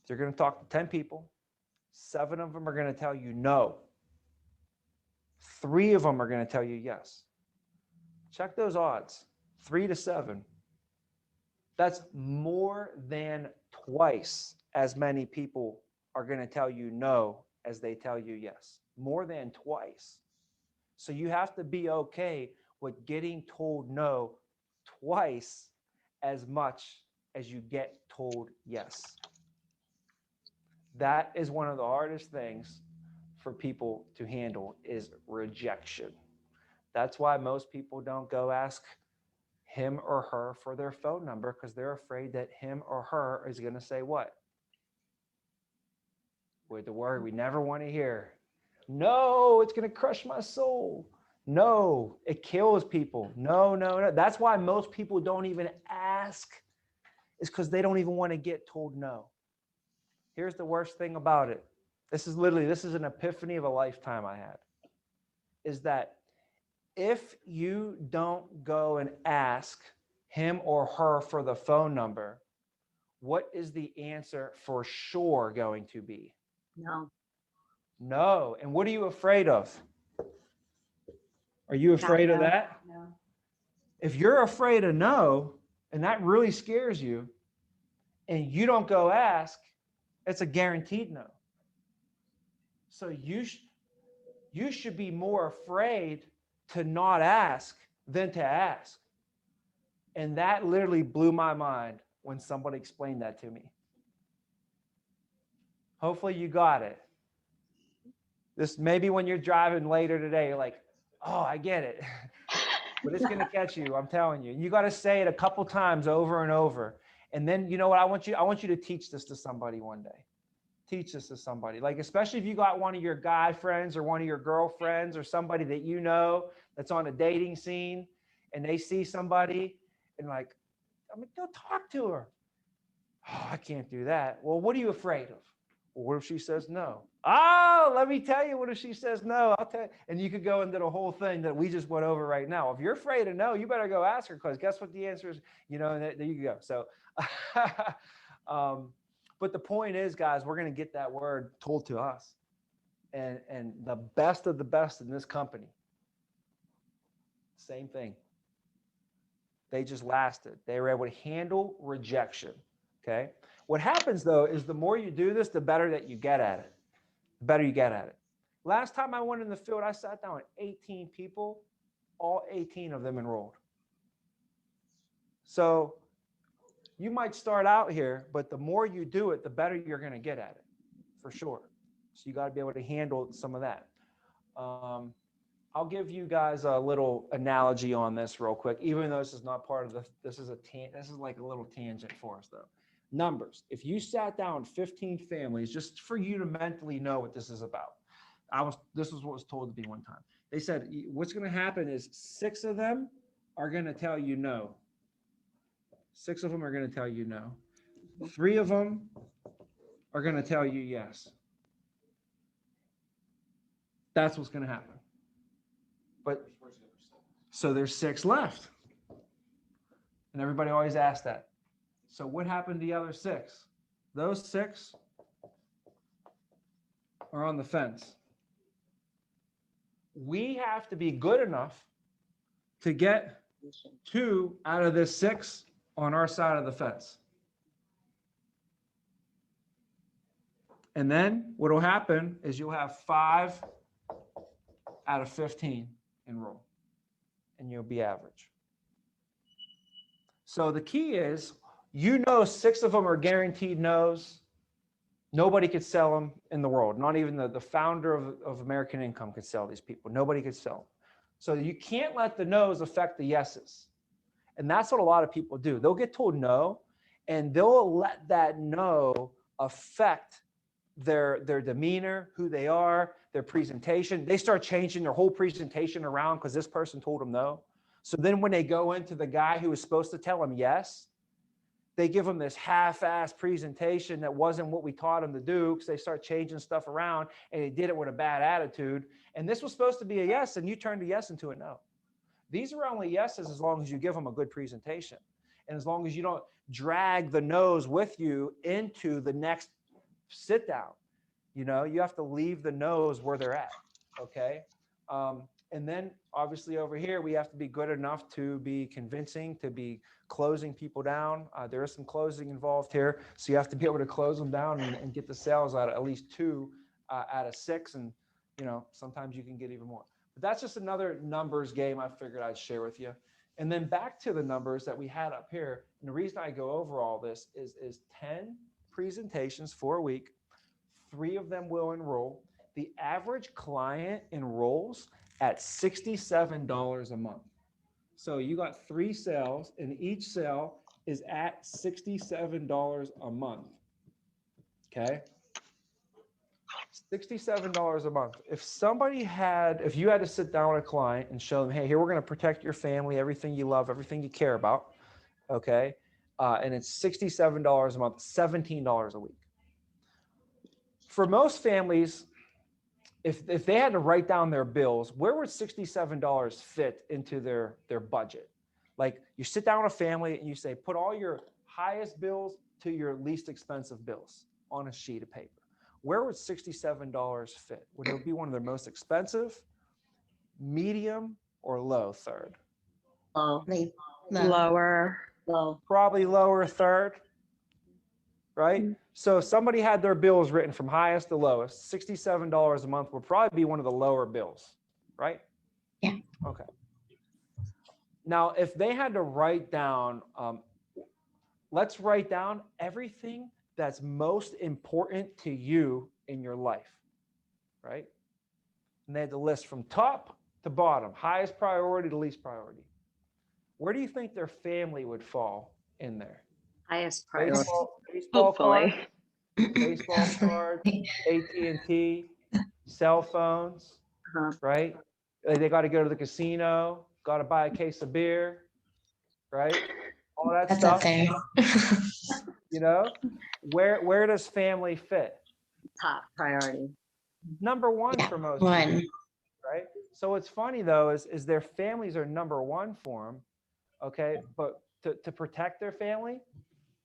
S4: You're going to talk to 10 people. 7 of them are going to tell you no. 3 of them are going to tell you yes. Check those odds. 3 to 7. That's more than twice as many people are going to tell you no as they tell you yes. More than twice. So you have to be okay with getting told no twice as much as you get told yes. That is one of the hardest things for people to handle is rejection. That's why most people don't go ask him or her for their phone number because they're afraid that him or her is going to say what? With the word we never want to hear. No, it's going to crush my soul. No, it kills people. No, no, no. That's why most people don't even ask is because they don't even want to get told no. Here's the worst thing about it. This is an epiphany of a lifetime I had. Is that if you don't go and ask him or her for the phone number, what is the answer for sure going to be?
S7: No.
S4: No. And what are you afraid of? Are you afraid of that?
S3: No.
S4: If you're afraid of no, and that really scares you, and you don't go ask, it's a guaranteed no. So you should be more afraid to not ask than to ask. And that literally blew my mind when somebody explained that to me. Hopefully you got it. This maybe when you're driving later today, you're like, oh, I get it. But it's going to catch you, I'm telling you. You got to say it a couple times over and over. And then, you know what, I want you to teach this to somebody one day. Teach this to somebody. Like, especially if you got one of your guy friends or one of your girlfriends or somebody that you know that's on a dating scene and they see somebody and like, I mean, go talk to her. Oh, I can't do that. Well, what are you afraid of? Well, what if she says no? Oh, let me tell you what if she says no. I'll tell you. And you could go into the whole thing that we just went over right now. If you're afraid of no, you better go ask her because guess what the answer is? You know, and there you go. So, but the point is, guys, we're going to get that word told to us. And the best of the best in this company, same thing. They just lasted. They were able to handle rejection. Okay. What happens though is the more you do this, the better that you get at it. The better you get at it. Last time I went in the field, I sat down with 18 people. All 18 of them enrolled. So you might start out here, but the more you do it, the better you're going to get at it, for sure. So you got to be able to handle some of that. I'll give you guys a little analogy on this real quick, even though this is not part of the. This is like a little tangent for us though. Numbers. If you sat down 15 families, just for you to mentally know what this is about. This is what was told to me one time. They said what's going to happen is 6 of them are going to tell you no. 6 of them are going to tell you no. 3 of them are going to tell you yes. That's what's going to happen. But so there's 6 left. And everybody always asks that. So what happened to the other 6? Those 6 are on the fence. We have to be good enough to get 2 out of this 6 on our side of the fence. And then what will happen is you'll have 5 out of 15 enroll, and you'll be average. So the key is, 6 of them are guaranteed no's. Nobody could sell them in the world. Not even the founder of American Income could sell these people. Nobody could sell them. So you can't let the no's affect the yeses. And that's what a lot of people do. They'll get told no, and they'll let that no affect their demeanor, who they are, their presentation. They start changing their whole presentation around because this person told them no. So then when they go into the guy who was supposed to tell them yes, they give them this half-ass presentation that wasn't what we taught them to do, because they start changing stuff around, and they did it with a bad attitude. And this was supposed to be a yes, and you turned a yes into a no. These are only yeses as long as you give them a good presentation, and as long as you don't drag the no's with you into the next sit down. You know, you have to leave the no's where they're at. Okay. And then obviously over here, we have to be good enough to be convincing, to be closing people down. There is some closing involved here. So you have to be able to close them down and get the sales out of at least 2 out of 6. And, you know, sometimes you can get even more. But that's just another numbers game I figured I'd share with you. And then back to the numbers that we had up here. And the reason I go over all this is 10 presentations for a week. 3 of them will enroll. The average client enrolls at $67 a month. So you got 3 sales, and each sale is at $67 a month. Okay. $67 a month. If you had to sit down with a client and show them, hey, here, we're going to protect your family, everything you love, everything you care about. Okay. And it's $67 a month, $17 a week. For most families, if they had to write down their bills, where would $67 fit into their budget? Like, you sit down with a family and you say, put all your highest bills to your least expensive bills on a sheet of paper. Where would $67 fit? Would it be one of their most expensive, medium, or low third?
S7: Low.
S6: Lower.
S7: Low.
S4: Probably lower third, right? So if somebody had their bills written from highest to lowest, $67 a month would probably be one of the lower bills, right?
S3: Yeah.
S4: Okay. Now, if they had to write down, let's write down everything that's most important to you in your life, right? And they had to list from top to bottom, highest priority to least priority. Where do you think their family would fall in there?
S7: Highest priority.
S4: Baseball card,
S6: Hopefully.
S4: baseball card, AT&T, cell phones,
S7: Uh-huh.
S4: right? They got to go to the casino, got to buy a case of beer, right? All that
S3: That's
S4: stuff.
S3: up there.
S4: You know, where does family fit?
S7: Top priority.
S4: Number 1
S3: Yeah,
S4: for most
S3: one.
S4: people, right? So what's funny though is their families are number 1 for them, okay? But to protect their family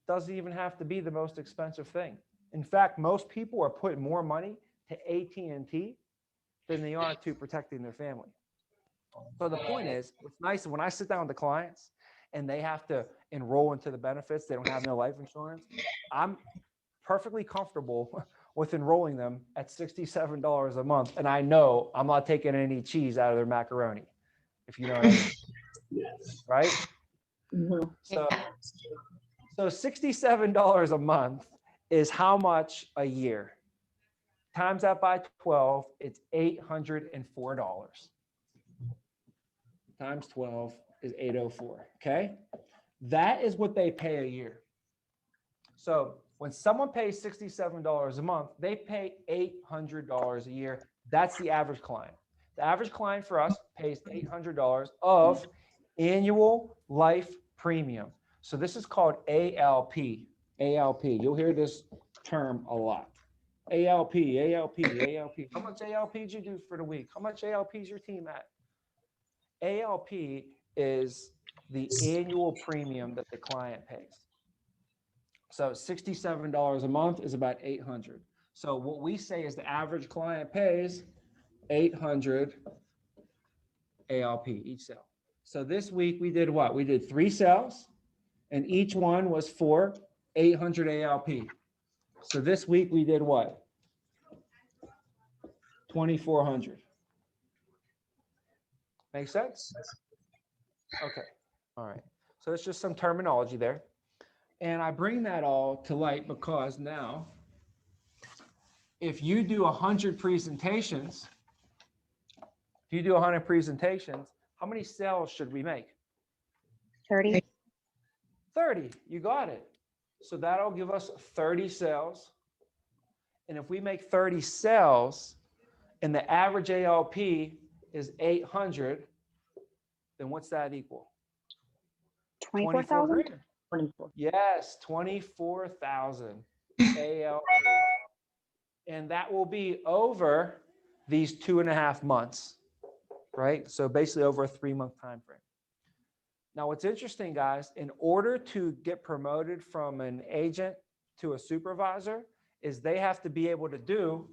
S4: doesn't even have to be the most expensive thing. In fact, most people are putting more money to AT&T than they are to protecting their family. So the point is, what's nice when I sit down with the clients and they have to enroll into the benefits, they don't have no life insurance, I'm perfectly comfortable with enrolling them at $67 a month. And I know I'm not taking any cheese out of their macaroni, if you know what I mean. Right?
S7: Mhm.
S4: So $67 a month is how much a year? Times that by 12, it's $804. Times 12 is 804, okay? That is what they pay a year. So when someone pays $67 a month, they pay $800 a year. That's the average client. The average client for us pays $800 of annual life premium. So this is called ALP. ALP. You'll hear this term a lot. ALP, ALP, ALP. How much ALP did you do for the week? How much ALP is your team at? ALP is the annual premium that the client pays. So $67 a month is about $800. So what we say is the average client pays $800 ALP each sale. So this week we did what? We did 3 sales, and each one was for $800 ALP. So this week we did what? $2,400. Make sense? Okay. All right. So it's just some terminology there. And I bring that all to light because now, if you do 100 presentations, how many sales should we make?
S6: 30.
S4: 30. You got it. So that'll give us 30 sales. And if we make 30 sales and the average ALP is 800, then what's that equal?
S6: 24,000?
S4: grand.
S7: 24.
S4: Yes, 24,000 ALP. And that will be over these 2.5 months, right? So basically over a 3-month time frame. Now, what's interesting, guys, in order to get promoted from an agent to a supervisor, is they have to be able to do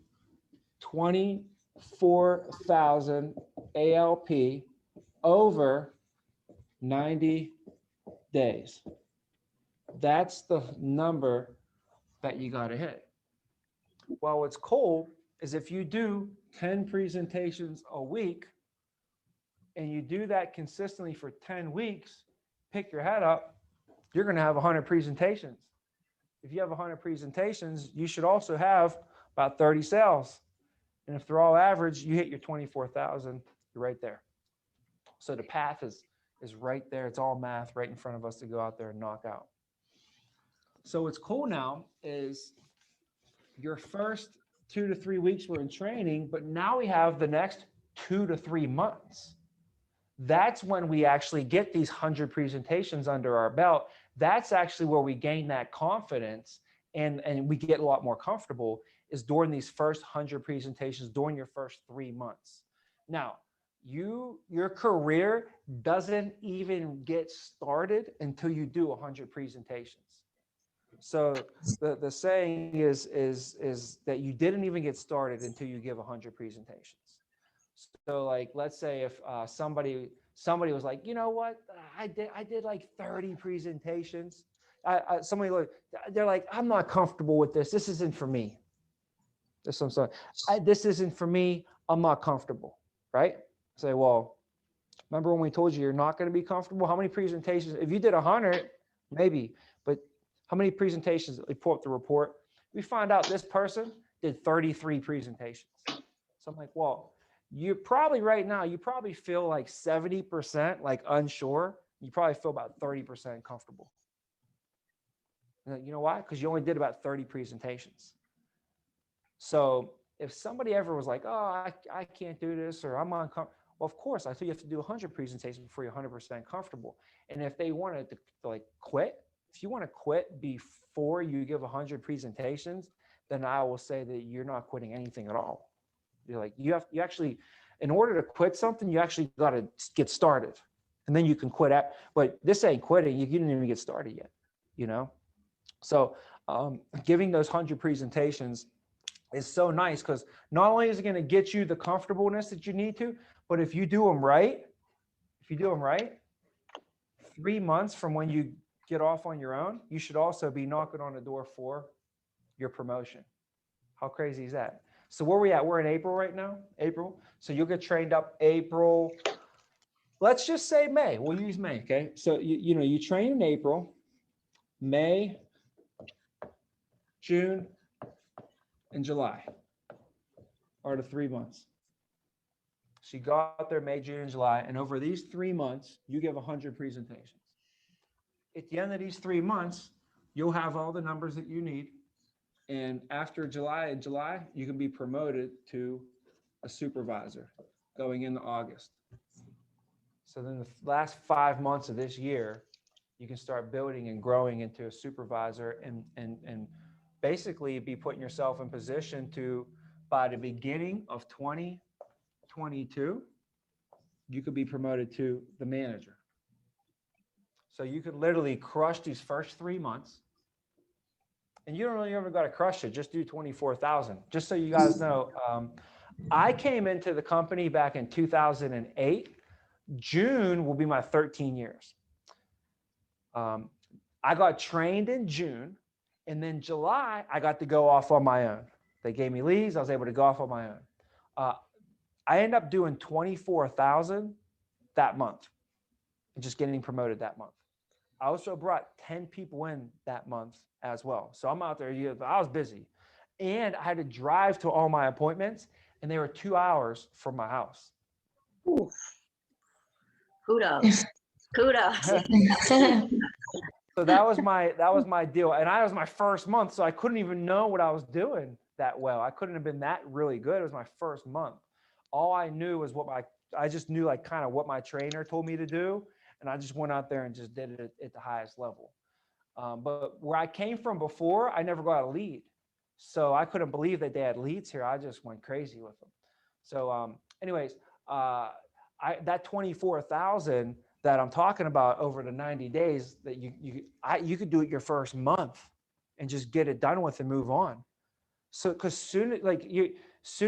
S4: 24,000 ALP over 90 days. That's the number that you got to hit. Well, what's cool is if you do 10 presentations a week and you do that consistently for 10 weeks, pick your head up, you're going to have 100 presentations. If you have 100 presentations, you should also have about 30 sales. And if they're all average, you hit your 24,000, you're right there. So the path is right there. It's all math right in front of us to go out there and knock out. So what's cool now is your first 2 to 3 weeks were in training, but now we have the next 2 to 3 months. That's when we actually get these 100 presentations under our belt. That's actually where we gain that confidence and we get a lot more comfortable, is during these first 100 presentations, during your first 3 months. Now, your career doesn't even get started until you do 100 presentations. So the saying is that you didn't even get started until you give 100 presentations. So like, let's say if somebody was like, you know what, I did like 30 presentations. They're like, I'm not comfortable with this. This isn't for me. This isn't for me. I'm not comfortable, right? Say, well, remember when we told you you're not going to be comfortable? How many presentations? If you did 100, maybe, but how many presentations? We pull up the report. We find out this person did 33 presentations. So I'm like, well, you probably right now, you probably feel like 70% like unsure. You probably feel about 30% comfortable. You know why? Because you only did about 30 presentations. So if somebody ever was like, oh, I can't do this, or I'm uncomfortable, well, of course, I think you have to do 100 presentations before you're 100% comfortable. And if they wanted to like quit, if you want to quit before you give 100 presentations, then I will say that you're not quitting anything at all. You're like, you actually, in order to quit something, you actually got to get started, and then you can quit at, but this ain't quitting. You didn't even get started yet, you know? So giving those 100 presentations is so nice, because not only is it going to get you the comfortableness that you need to, but if you do them right, 3 months from when you get off on your own, you should also be knocking on the door for your promotion. How crazy is that? So where are we at? We're in April right now, April. So you'll get trained up April. Let's just say May. We'll use May, okay? So you train in April, May, June, and July are the 3 months. So you go out there May, June, and July, and over these 3 months, you give 100 presentations. At the end of these 3 months, you'll have all the numbers that you need. And after July, you can be promoted to a supervisor going into August. So then the last 5 months of this year, you can start building and growing into a supervisor and basically be putting yourself in position to, by the beginning of 2022, you could be promoted to the manager. So you could literally crush these first 3 months. And you don't really ever got to crush it. Just do 24,000. Just so you guys know, I came into the company back in 2008. June will be my 13 years. I got trained in June, and then July, I got to go off on my own. They gave me leaves. I was able to go off on my own. I ended up doing 24,000 that month and just getting promoted that month. I also brought 10 people in that month as well. So I'm out there, I was busy. And I had to drive to all my appointments, and they were 2 hours from my house.
S7: Ooh. Kudos. Kudos.
S4: So that was my deal. And I was my first month, so I couldn't even know what I was doing that well. I couldn't have been that really good. It was my first month. All I knew was what my I just knew like kind of what my trainer told me to do. And I just went out there and just did it at the highest level. But where I came from before, I never got a lead. So I couldn't believe that they had leads here. I just went crazy with them. So anyways, that 24,000 that I'm talking about over the 90 days that you could do it your first month and just get it done with and move on. So, cause soon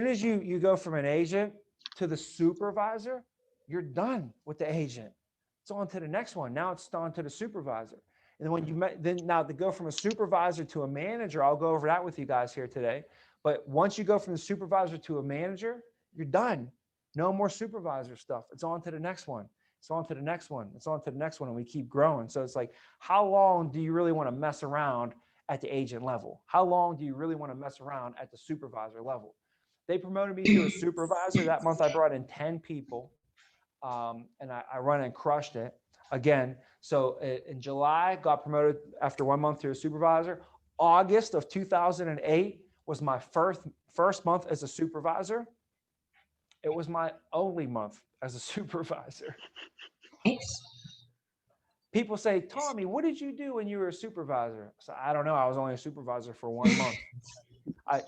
S4: as you go from an agent to the supervisor, you're done with the agent. It's on to the next one. Now it's on to the supervisor. And then when now to go from a supervisor to a manager, I'll go over that with you guys here today. But once you go from the supervisor to a manager, you're done. No more supervisor stuff. It's on to the next one. It's on to the next one. It's on to the next one. And we keep growing. So it's like, how long do you really want to mess around at the agent level? How long do you really want to mess around at the supervisor level? They promoted me to a supervisor. That month I brought in 10 people. And I run and crushed it again. So in July, got promoted after 1 month to a supervisor. August of 2008 was my first month as a supervisor. It was my only month as a supervisor. People say, Tommy, what did you do when you were a supervisor? So I don't know. I was only a supervisor for 1 month.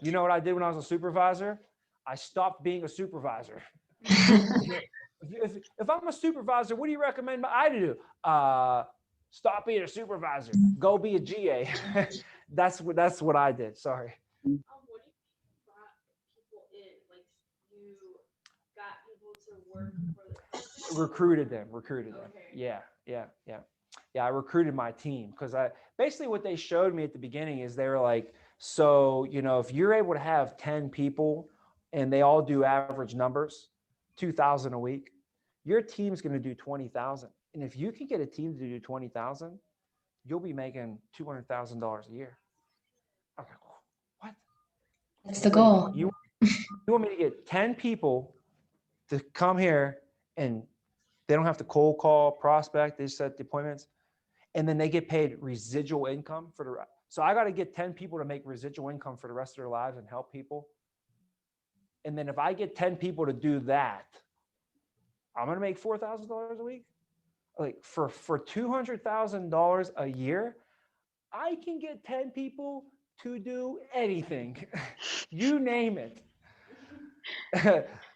S4: You know what I did when I was a supervisor? I stopped being a supervisor. If I'm a supervisor, what do you recommend I do? Stop being a supervisor. Go be a GA. That's what I did. Sorry.
S8: What do you brought people in? Like you got people to work for the company?
S4: Recruited them.
S8: Okay.
S4: Yeah. I recruited my team because basically what they showed me at the beginning is they were like, so, if you're able to have 10 people and they all do average numbers, 2,000 a week, your team's going to do 20,000. And if you can get a team to do 20,000, you'll be making $200,000 a year. I'm like, what?
S9: That's the goal.
S4: You want me to get 10 people to come here and they don't have to cold call, prospect, they set the appointments, and then they get paid residual income for the rest. So I got to get 10 people to make residual income for the rest of their lives and help people. And then if I get 10 people to do that, I'm going to make $4,000 a week. Like for $200,000 a year, I can get 10 people to do anything. You name it.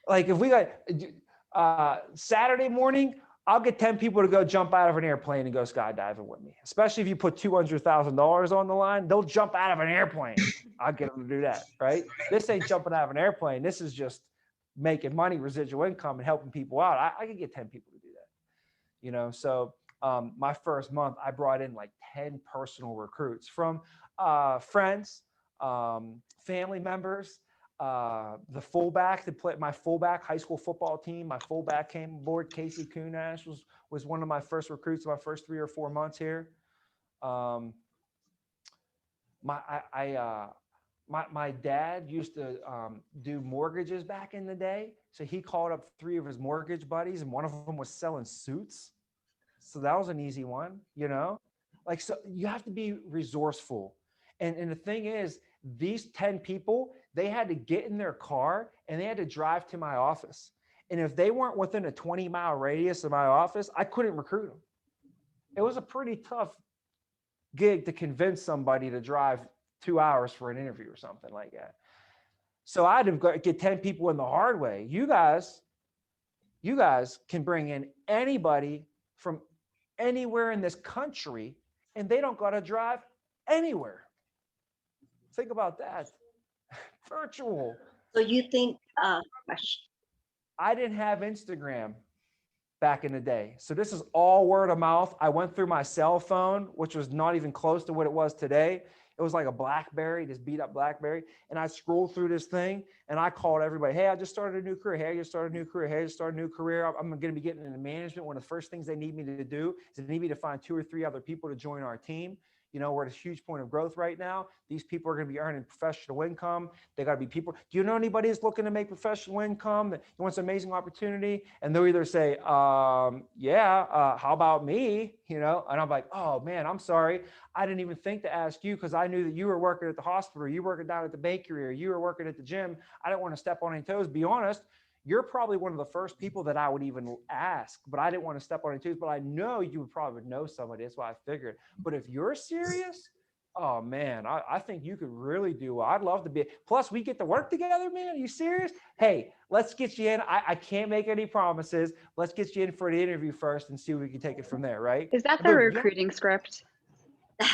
S4: Like if we got Saturday morning, I'll get 10 people to go jump out of an airplane and go skydiving with me. Especially if you put $200,000 on the line, they'll jump out of an airplane. I'll get them to do that, right? This ain't jumping out of an airplane. This is just making money, residual income, and helping people out. I can get 10 people to do that, So my first month, I brought in like 10 personal recruits from friends, family members, the fullback that played my fullback high school football team. My fullback came aboard. Casey Kunash was one of my first recruits in my first 3 or 4 months here. My dad used to do mortgages back in the day. So he called up 3 of his mortgage buddies and one of them was selling suits. So that was an easy one, like, so you have to be resourceful. And the thing is, these 10 people, they had to get in their car and they had to drive to my office. And if they weren't within a 20-mile radius of my office, I couldn't recruit them. It was a pretty tough gig to convince somebody to drive 2 hours for an interview or something like that. So I had to get 10 people in the hard way. You guys can bring in anybody from anywhere in this country and they don't got to drive anywhere. Think about that. Virtual.
S7: So you think,
S4: I didn't have Instagram back in the day. So this is all word of mouth. I went through my cell phone, which was not even close to what it was today. It was like a BlackBerry, this beat up BlackBerry. And I scrolled through this thing and I called everybody. Hey, I just started a new career. Hey, I just started a new career. Hey, I just started a new career. I'm going to be getting into management. One of the first things they need me to do is they need me to find 2 or 3 other people to join our team. We're at a huge point of growth right now. These people are going to be earning professional income. They got to be people. Do you know anybody who's looking to make professional income that wants an amazing opportunity? And they'll either say, how about me? And I'm like, oh man, I'm sorry. I didn't even think to ask you because I knew that you were working at the hospital, you were working down at the bakery, or you were working at the gym. I didn't want to step on any toes. Be honest, you're probably one of the first people that I would even ask, but I didn't want to step on any toes, but I know you would probably know somebody. That's why I figured. But if you're serious, oh man, I think you could really do well. I'd love to be. Plus, we get to work together, man. Are you serious? Hey, let's get you in. I can't make any promises. Let's get you in for the interview first and see if we can take it from there, right?
S6: Is that
S4: And
S6: the
S4: boom, you don't-
S6: recruiting script?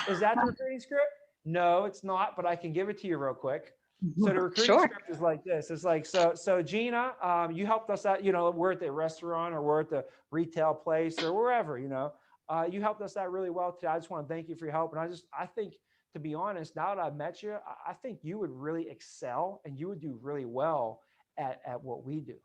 S4: Is that the recruiting script? No, it's not, but I can give it to you real quick. So the recruiting
S6: Sure.
S4: script is like this. It's like, so Gina, you helped us out, we're at the restaurant or we're at the retail place or wherever, you helped us out really well today. I just want to thank you for your help. And I think, to be honest, now that I've met you, I think you would really excel and you would do really well at what we do.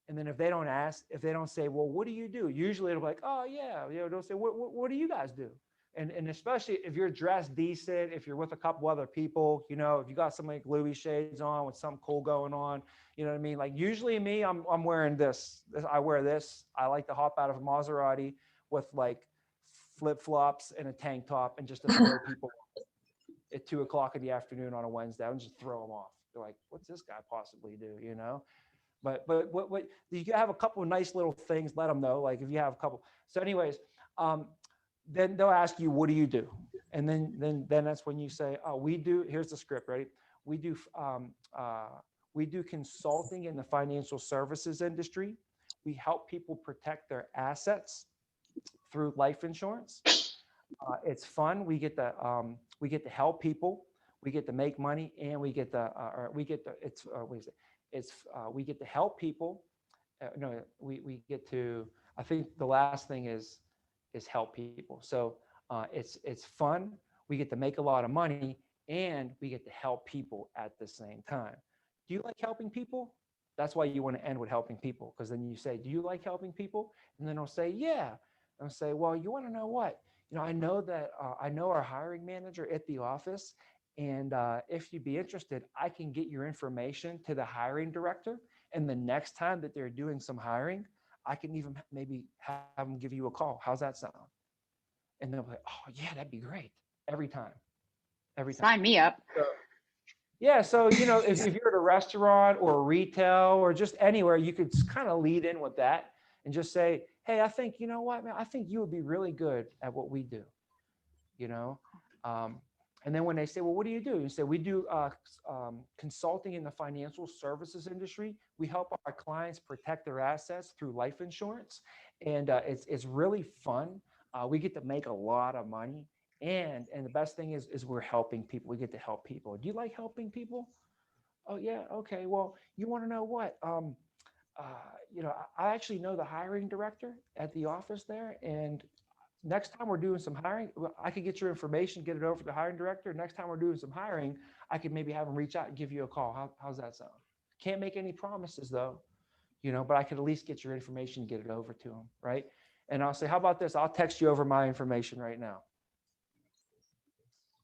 S4: And then if they don't say, well, what do you do? Usually it'll be like, oh yeah, they'll say, what do you guys do? And especially if you're dressed decent, if you're with a couple other people, if you got some like Louis shades on with something cool going on, you know what I mean? Like usually me, I'm wearing this. I wear this. I like to hop out of a Maserati with like flip-flops and a tank top and just to throw people at 2:00 in the afternoon on a Wednesday. I'm just throw them off. They're like, what's this guy possibly do? But what you have a couple of nice little things, let them know. Like if you have a couple. So anyways, then they'll ask you, what do you do? And then that's when you say, oh, here's the script, right? We do consulting in the financial services industry. We help people protect their assets through life insurance. It's fun. We get to help people. We get to make money, and we get to help people. We get to. I think the last thing is help people. So it's fun. We get to make a lot of money, and we get to help people at the same time. Do you like helping people? That's why you want to end with helping people, because then you say, do you like helping people? And then they'll say, yeah. And I'll say, well, you want to know what? I know that I know our hiring manager at the office, and if you'd be interested, I can get your information to the hiring director. And the next time that they're doing some hiring, I can even maybe have them give you a call. How's that sound? And they'll be like, oh yeah, that'd be great. Every time.
S6: Sign me up.
S4: Yeah. So, if you're at a restaurant or a retail or just anywhere, you could kind of lead in with that and just say, hey, I think, you know what, man, I think you would be really good at what we do, and then when they say, well, what do? You say, we do consulting in the financial services industry. We help our clients protect their assets through life insurance. And it's really fun. We get to make a lot of money. And the best thing is we're helping people. We get to help people. Do you like helping people? Oh, yeah. Okay. Well, you want to know what? I actually know the hiring director at the office there. And next time we're doing some hiring, I could get your information, get it over to the hiring director. Next time we're doing some hiring, I could maybe have them reach out and give you a call. How's that sound? Can't make any promises though, but I could at least get your information, get it over to them, right? And I'll say, how about this? I'll text you over my information right now.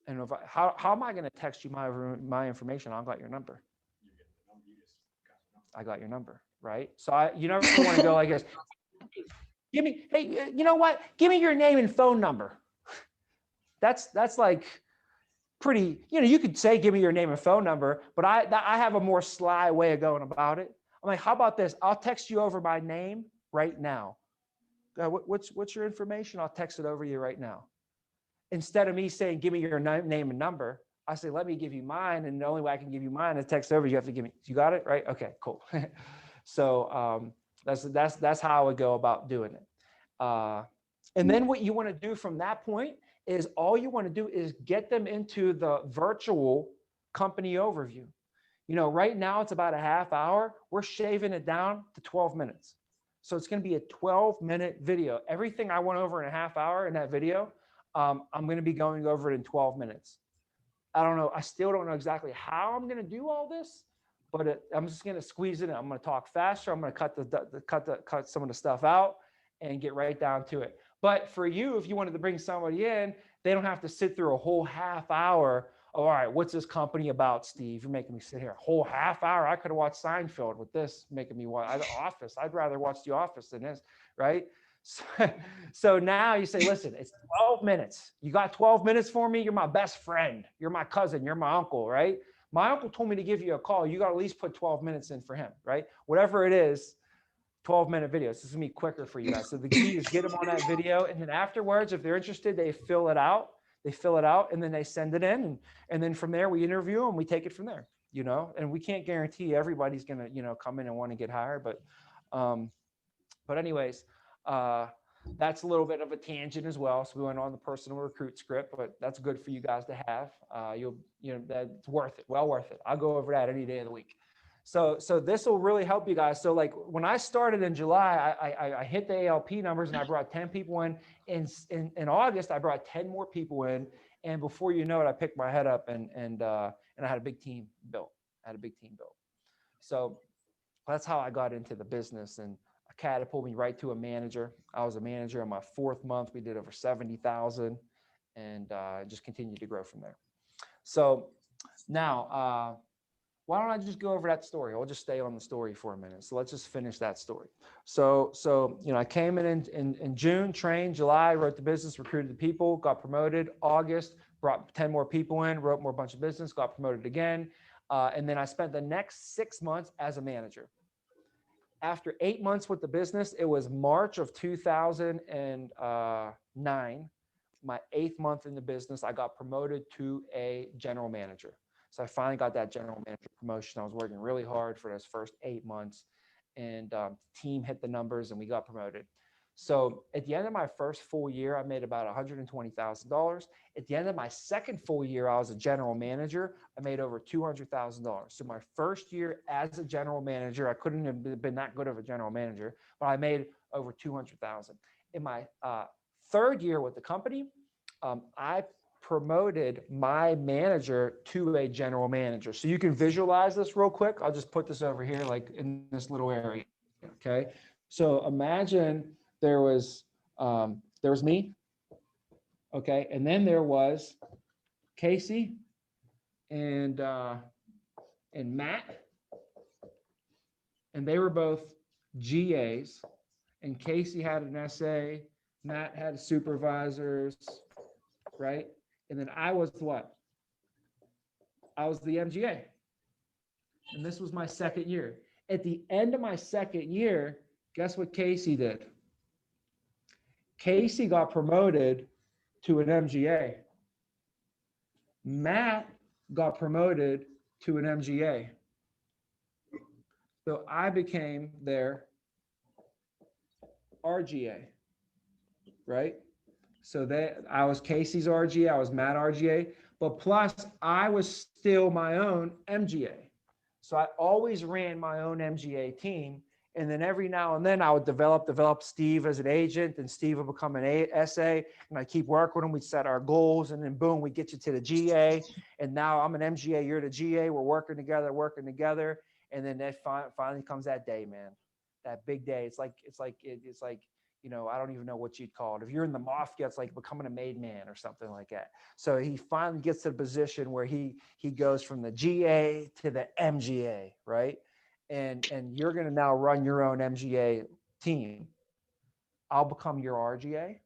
S4: And how am I going to text you my information? I got your number. I got your number, right? So you never want to go like this. Hey, you know what? Give me your name and phone number. That's like pretty, you could say, give me your name and phone number, but I have a more sly way of going about it. I'm like, how about this? I'll text you over my name right now. What's your information? I'll text it over to you right now. Instead of me saying, give me your name and number, I say, let me give you mine. And the only way I can give you mine is text over. You have to give me, you got it? Right? Okay, cool. So that's how I would go about doing it. And then what you want to do from that point is all you want to do is get them into the virtual company overview. Right now it's about a half hour. We're shaving it down to 12 minutes. So it's going to be a 12-minute video. Everything I went over in a half hour in that video, I'm going to be going over it in 12 minutes. I don't know. I still don't know exactly how I'm going to do all this, but I'm just going to squeeze it in. I'm going to talk faster. I'm going to cut some of the stuff out and get right down to it. But for you, if you wanted to bring somebody in, they don't have to sit through a whole half hour. Oh, all right, what's this company about, Steve? You're making me sit here a whole half hour. I could have watched Seinfeld with this making me watch The Office. I'd rather watch The Office than this, right? So now you say, listen, it's 12 minutes. You got 12 minutes for me? You're my best friend. You're my cousin. You're my uncle, right? My uncle told me to give you a call. You got to at least put 12 minutes in for him, right? Whatever it is, 12-minute videos. This is gonna be quicker for you guys. So the key is get them on that video. And then afterwards, if they're interested, they fill it out. And then they send it in. And then from there, we interview them. We take it from there, you know, and we can't guarantee everybody's going to, you know, come in and want to get hired. But anyways, that's a little bit of a tangent as well. So we went on the personal recruit script, but that's good for you guys to have. You know, that's worth it. Well worth it. I'll go over that any day of the week. So this will really help you guys. So like when I started in July, I hit the ALP numbers and I brought 10 people in. In August, I brought 10 more people in. And before you know it, I picked my head up and I had a big team built. So that's how I got into the business, and catapulted me right to a manager. I was a manager in my 4th month. We did over 70,000 and just continued to grow from there. So now, why don't I just go over that story? I'll just stay on the story for a minute. So let's just finish that story. So you know, I came in June, trained, July, wrote the business, recruited the people, got promoted. August, brought 10 more people in, wrote more bunch of business, got promoted again. And then I spent the next 6 months as a manager. After 8 months with the business, it was March of 2009, my 8th month in the business, I got promoted to a general manager. So I finally got that general manager promotion. I was working really hard for those first 8 months, and team hit the numbers and we got promoted. So at the end of my first full year, I made about $120,000. At the end of my second full year, I was a general manager. I made over $200,000. So my first year as a general manager, I couldn't have been that good of a general manager, but I made over $200,000. In my 3rd year with the company, I promoted my manager to a general manager. So you can visualize this real quick. I'll just put this over here, like in this little area. Okay. So imagine there was me. Okay. And then there was Casey and Matt, and they were both GAs, and Casey had an SA, Matt had supervisors, right? And then I was what? I was the MGA. And this was my 2nd year. At the end of my 2nd year, guess what Casey did? Casey got promoted to an MGA. Matt got promoted to an MGA. So I became their RGA, right? So I was Casey's RGA, I was Matt RGA, but plus I was still my own MGA. So I always ran my own MGA team. And then every now and then I would develop Steve as an agent, and Steve would become an SA, and I keep working with him. We'd set our goals, and then boom, we get you to the GA. And now I'm an MGA, you're the GA. We're working together. And then that finally comes that day, man, that big day. It's like, you know, I don't even know what you'd call it. If you're in the mafia, it's like becoming a made man or something like that. So he finally gets to the position where he goes from the GA to the MGA, right? And you're going to now run your own MGA team. I'll become your RGA,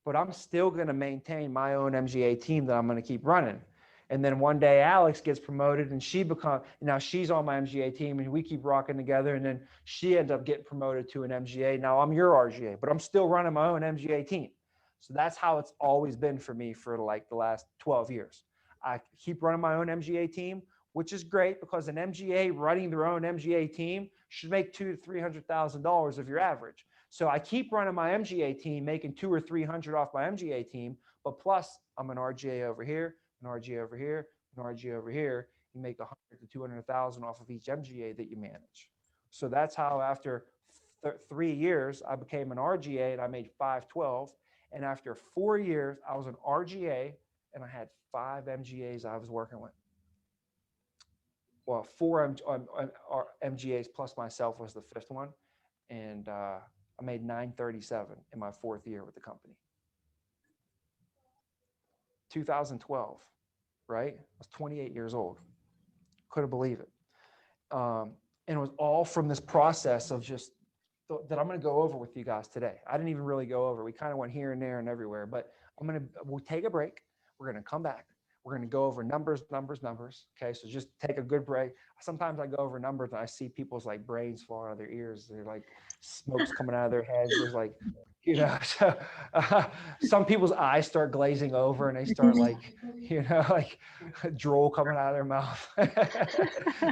S4: but I'm still going to maintain my own MGA team that I'm going to keep running. And then one day Alex gets promoted and now she's on my MGA team, and we keep rocking together. And then she ends up getting promoted to an MGA. Now I'm your RGA, but I'm still running my own MGA team. So that's how it's always been for me for like the last 12 years. I keep running my own MGA team, which is great because an MGA running their own MGA team should make $200,000 to $300,000 if you're average. So I keep running my MGA team, making $200,000 or $300,000 off my MGA team, but plus I'm an RGA over here, an RGA over here, an RGA over here. You make $100,000 to $200,000 off of each MGA that you manage. So that's how after 3 years, I became an RGA and I made $512,000. And after 4 years, I was an RGA and I had 5 MGAs I was working with. Well, 4 MGAs plus myself was the 5th one. And I made $937,000 in my 4th year with the company. 2012, right? I was 28 years old. Couldn't believe it. And it was all from this process of just that I'm going to go over with you guys today. I didn't even really go over. We kind of went here and there and everywhere, but we'll take a break. We're going to come back. We're going to go over numbers. Okay. So just take a good break. Sometimes I go over numbers and I see people's like brains falling out of their ears. They're like smoke's coming out of their heads. There's like, so, some people's eyes start glazing over and they start like, like drool coming out of their mouth.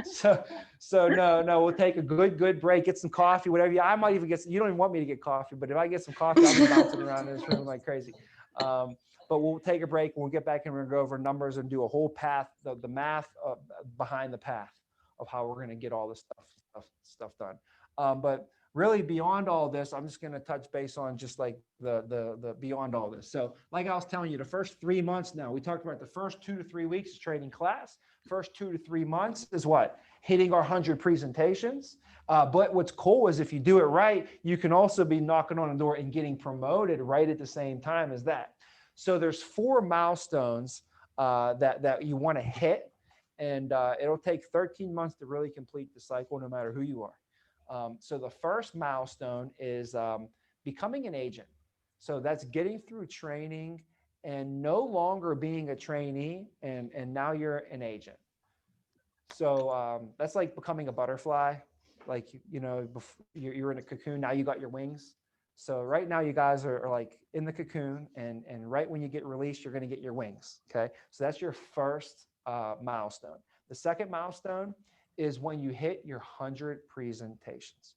S4: so no, we'll take a good break, get some coffee, whatever. I might even get, you don't even want me to get coffee, but if I get some coffee, I'll be bouncing around in this room like crazy. But we'll take a break. We'll get back and we're gonna go over numbers and do a whole path, the math behind the path of how we're going to get all this stuff done. But really beyond all this, I'm just going to touch base on just like the beyond all this. So like I was telling you, the first 3 months now, we talked about the first 2 to 3 weeks is training class. First 2 to 3 months is what? Hitting our 100 presentations. But what's cool is if you do it right, you can also be knocking on the door and getting promoted right at the same time as that. So there's 4 milestones that you want to hit. And it'll take 13 months to really complete the cycle, no matter who you are. So the first milestone is becoming an agent. So that's getting through training and no longer being a trainee, and now you're an agent. So that's like becoming a butterfly. Like, you're in a cocoon, now you got your wings. So right now you guys are like in the cocoon, and right when you get released, you're going to get your wings. Okay. So that's your first milestone. The second milestone is when you hit your 100 presentations.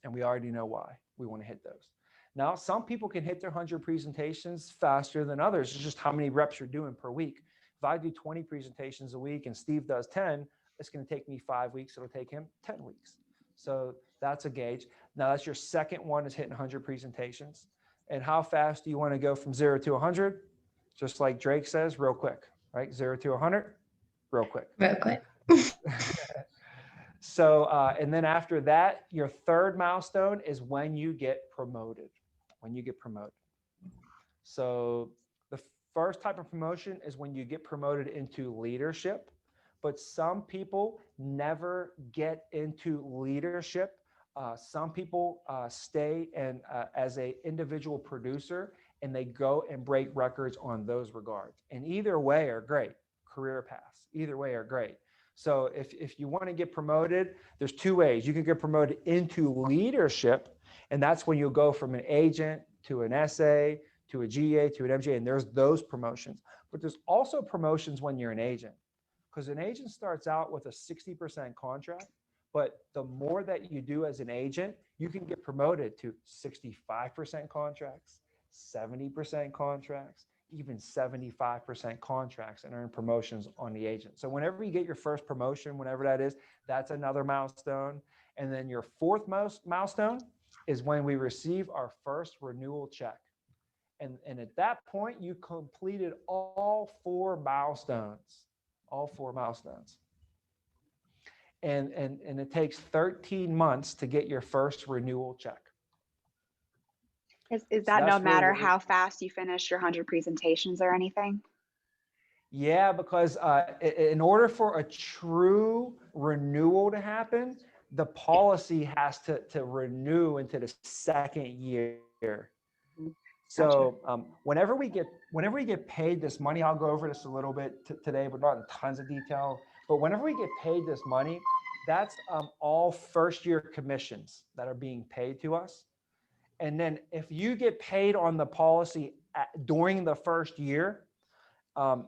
S4: And we already know why we want to hit those. Now, some people can hit their 100 presentations faster than others. It's just how many reps you're doing per week. If I do 20 presentations a week and Steve does 10, it's going to take me 5 weeks. It'll take him 10 weeks. So that's a gauge. Now that's your second one, is hitting 100 presentations. And how fast do you want to go from 0 to 100? Just like Drake says, real quick, right? 0 to 100, real quick.
S9: Real quick.
S4: So, and then after that, your third milestone is when you get promoted. So the first type of promotion is when you get promoted into leadership, but some people never get into leadership. Some people stay and as an individual producer, and they go and break records on those regards. And either way are great. Career paths, either way are great. So if you want to get promoted, there's 2 ways. You can get promoted into leadership, and that's when you'll go from an agent to an SA to a GA to an MGA, and there's those promotions. But there's also promotions when you're an agent, because an agent starts out with a 60% contract, but the more that you do as an agent, you can get promoted to 65% contracts, 70% contracts, even 75% contracts, and earn promotions on the agent. So whenever you get your first promotion, whenever that is, that's another milestone. And then your fourth milestone is when we receive our first renewal check. And at that point, you completed all 4 milestones, And it takes 13 months to get your first renewal check.
S6: Is that no matter how fast you finish your 100 presentations or anything?
S4: Yeah, because in order for a true renewal to happen, the policy has to renew into the second year. So whenever we get paid this money, I'll go over this a little bit today, but not in tons of detail. But whenever we get paid this money, that's all first year commissions that are being paid to us. And then if you get paid on the policy during the first year,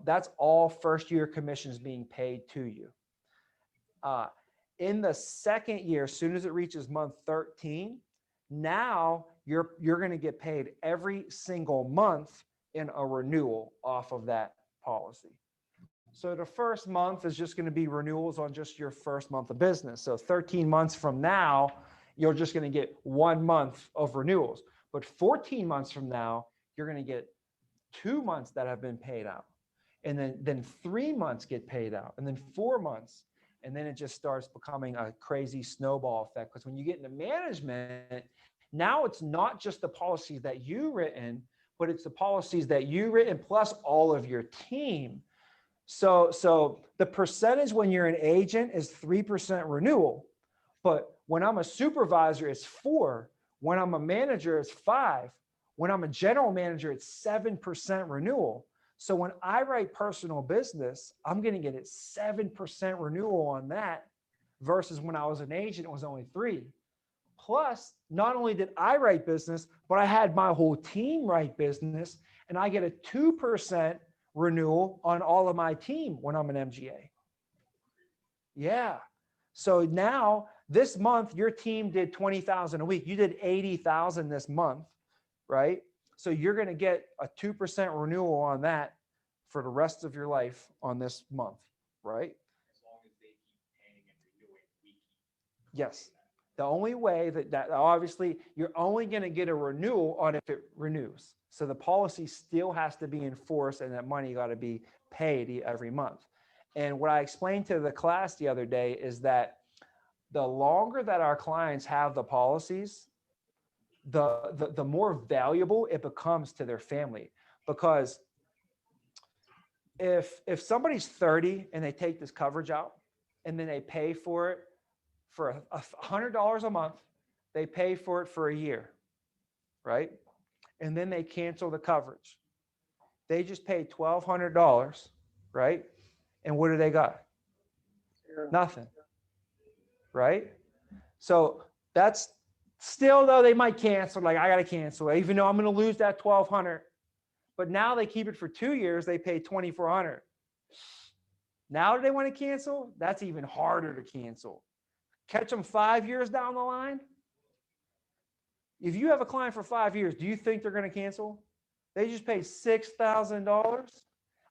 S4: that's all first year commissions being paid to you. In the second year, as soon as it reaches month 13, now you're going to get paid every single month in a renewal off of that policy. So the first month is just going to be renewals on just your first month of business. So 13 months from now, you're just going to get 1 month of renewals. But 14 months from now, you're going to get 2 months that have been paid out. And then 3 months get paid out, and then 4 months. And then it just starts becoming a crazy snowball effect. Because when you get into management, now it's not just the policies that you written, but it's the policies that you written plus all of your team. So the percentage when you're an agent is 3% renewal. But when I'm a supervisor, it's 4. When I'm a manager, it's 5. When I'm a general manager, it's 7% renewal. So when I write personal business, I'm going to get a 7% renewal on that versus when I was an agent, it was only 3. Plus, not only did I write business, but I had my whole team write business, and I get a 2% renewal on all of my team when I'm an MGA. Yeah. So now this month, your team did 20,000 a week. You did 80,000 this month, right? So you're going to get a 2% renewal on that for the rest of your life on this month, right?
S5: As long as they keep paying and renewing, we keep.
S4: Yes. The only way that obviously you're only going to get a renewal on if it renews. So the policy still has to be enforced and that money got to be paid every month. And what I explained to the class the other day is that the longer that our clients have the policies, the more valuable it becomes to their family. Because if somebody's 30 and they take this coverage out and then they pay for it for $100 a month, they pay for it for a year, right? And then they cancel the coverage. They just paid $1,200, right? And what do they got? Nothing, right? So that's still, though, they might cancel, like I got to cancel it, even though I'm going to lose that $1,200. But now they keep it for 2 years, they pay $2,400. Now do they want to cancel? That's even harder to cancel. Catch them 5 years down the line. If you have a client for 5 years, do you think they're going to cancel? They just paid $6,000.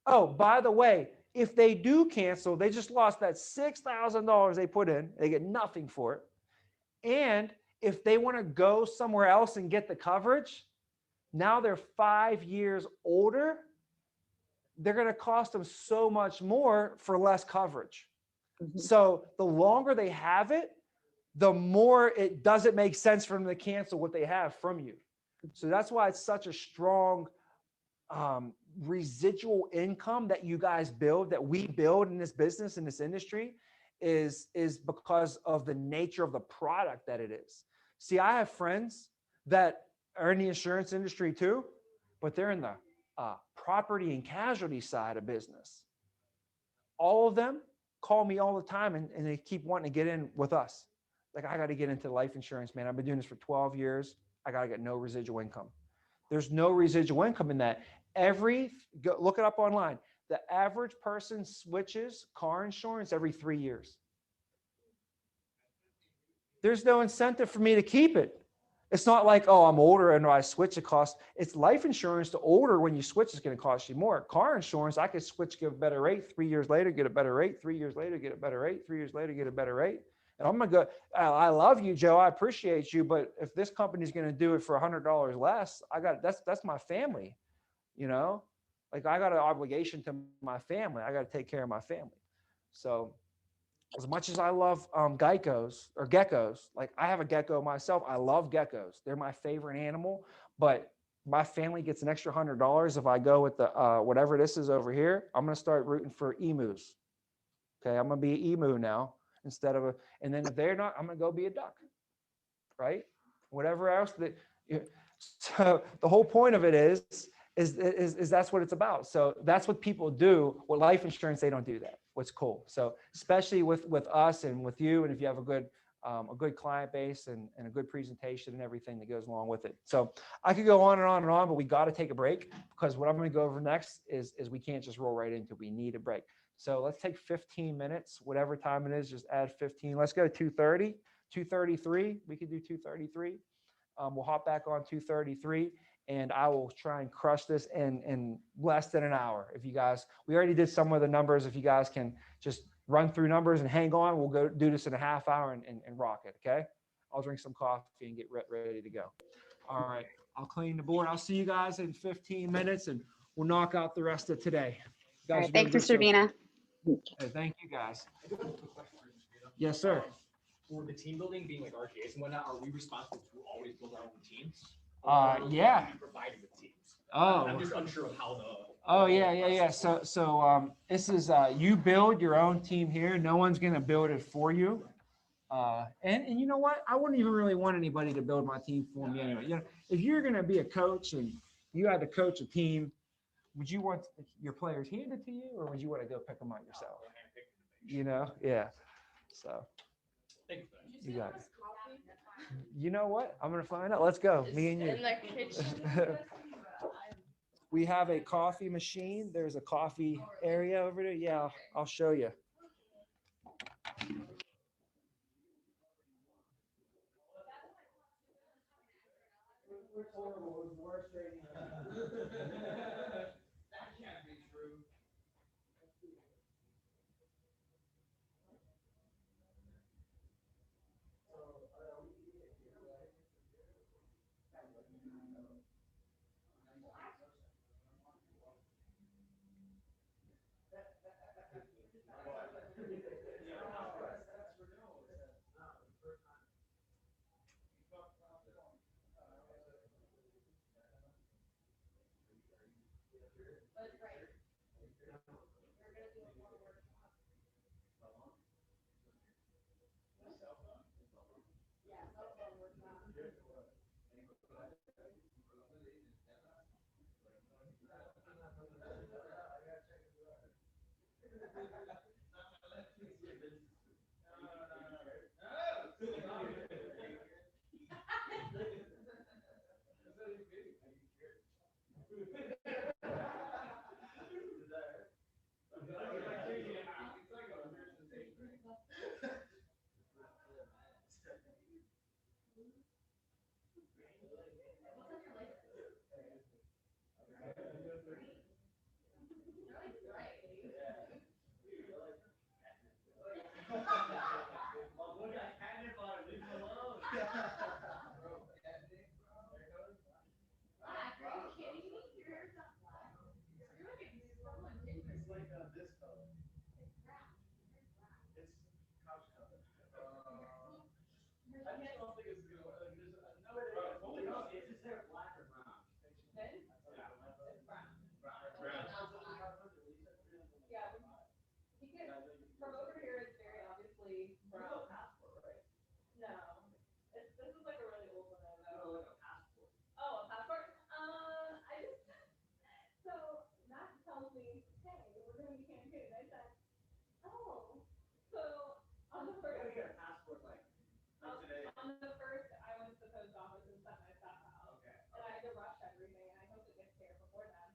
S4: Oh, by the way, if they do cancel, they just lost that $6,000 they put in. They get nothing for it. And if they want to go somewhere else and get the coverage, now they're 5 years older. They're going to cost them so much more for less coverage. So the longer they have it, the more it doesn't make sense for them to cancel what they have from you. So that's why it's such a strong residual income that you guys build, that we build in this business, in this industry, is because of the nature of the product that it is. See, I have friends that are in the insurance industry too, but they're in the property and casualty side of business. All of them call me all the time and they keep wanting to get in with us. Like, I got to get into life insurance, man. I've been doing this for 12 years. I got to get no residual income. There's no residual income in that. Look it up online. The average person switches car insurance every 3 years. There's no incentive for me to keep it. It's not like, oh, I'm older and I switch, it costs. It's life insurance. The older when you switch, it's going to cost you more. Car insurance, I could switch, get a better rate. 3 years later, get a better rate. 3 years later, get a better rate. 3 years later, get a better rate. And I'm going to go, I love you, Joe. I appreciate you. But if this company's going to do it for $100 less, that's my family. You know, like, I got an obligation to my family. I got to take care of my family. So as much as I love geckos, like, I have a gecko myself. I love geckos. They're my favorite animal, but my family gets an extra $100 if I go with the whatever this is over here. I'm going to start rooting for emus. Okay, I'm going to be an emu now instead of and then if they're not, I'm going to go be a duck, right? Whatever else that. So the whole point of it is that's what it's about. So that's what people do. With life insurance, they don't do that. What's cool. So especially with us and with you, and if you have a good client base and a good presentation and everything that goes along with it. So I could go on and on and on, but we got to take a break, because what I'm going to go over next is we can't just roll right into it. We need a break. So let's take 15 minutes, whatever time it is, just add 15. Let's go 2:30, 2:33. We could do 2:33. We'll hop back on 2:33. And I will try and crush this in less than an hour. If you guys, we already did some of the numbers. If you guys can just run through numbers and hang on, we'll go do this in a half hour and rock it. Okay. I'll drink some coffee and get ready to go. All right. I'll clean the board. I'll see you guys in 15 minutes and we'll knock out the rest of today.
S6: All right, thanks, Mr. Vina.
S4: Hey, thank you guys.
S5: I do have a quick question for you, Mr. Vina.
S4: Yes, sir.
S5: For the team building being like RGAs and whatnot, are we responsible to always build our own teams?
S4: Yeah.
S5: Provided with teams.
S4: Oh.
S5: I'm just unsure of how the.
S4: Oh, yeah. So this is, you build your own team here. No one's going to build it for you. And you know what? I wouldn't even really want anybody to build my team for me anyway. You know, if you're going to be a coach and you had to coach a team, would you want your players handed to you, or would you want to go pick them out yourself?
S5: I'll handpick it.
S4: You know, yeah. So
S5: Thank you for that.
S4: you got it. You know what? I'm gonna find out. Let's go. Me and you.
S8: In the kitchen.
S4: We have a coffee machine. There's a coffee area over there. Yeah, I'll show you.
S8: From over here, it's very obviously brown. No, this is like a really old one. Oh, a passport? I just, so Matt tells me, hey, we're gonna be campaigning. I said, oh, so on the first. On the first, I went to the post office and sent my stuff out. Okay. And I had to rush everything, and I hope it gets here before then.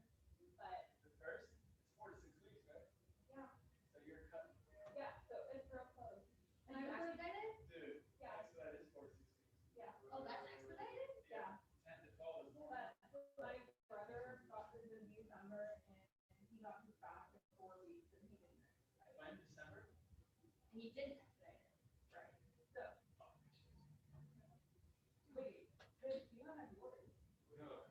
S8: But
S5: The first, it's 4 to 6 weeks, right?
S8: yeah,
S5: So you're cutting.
S8: yeah, so it's real close. And I was like,
S5: Dude,
S8: yeah,
S5: that is 4 to 6 weeks.
S8: yeah. Oh, that's expedited? Yeah.
S5: 10 to 12 is normal.
S8: But my brother got his in December and he got his back in 4 weeks and he didn't.
S5: When, December?
S8: And he didn't expedite it. Right. So. Wait, do you have yours?
S5: No.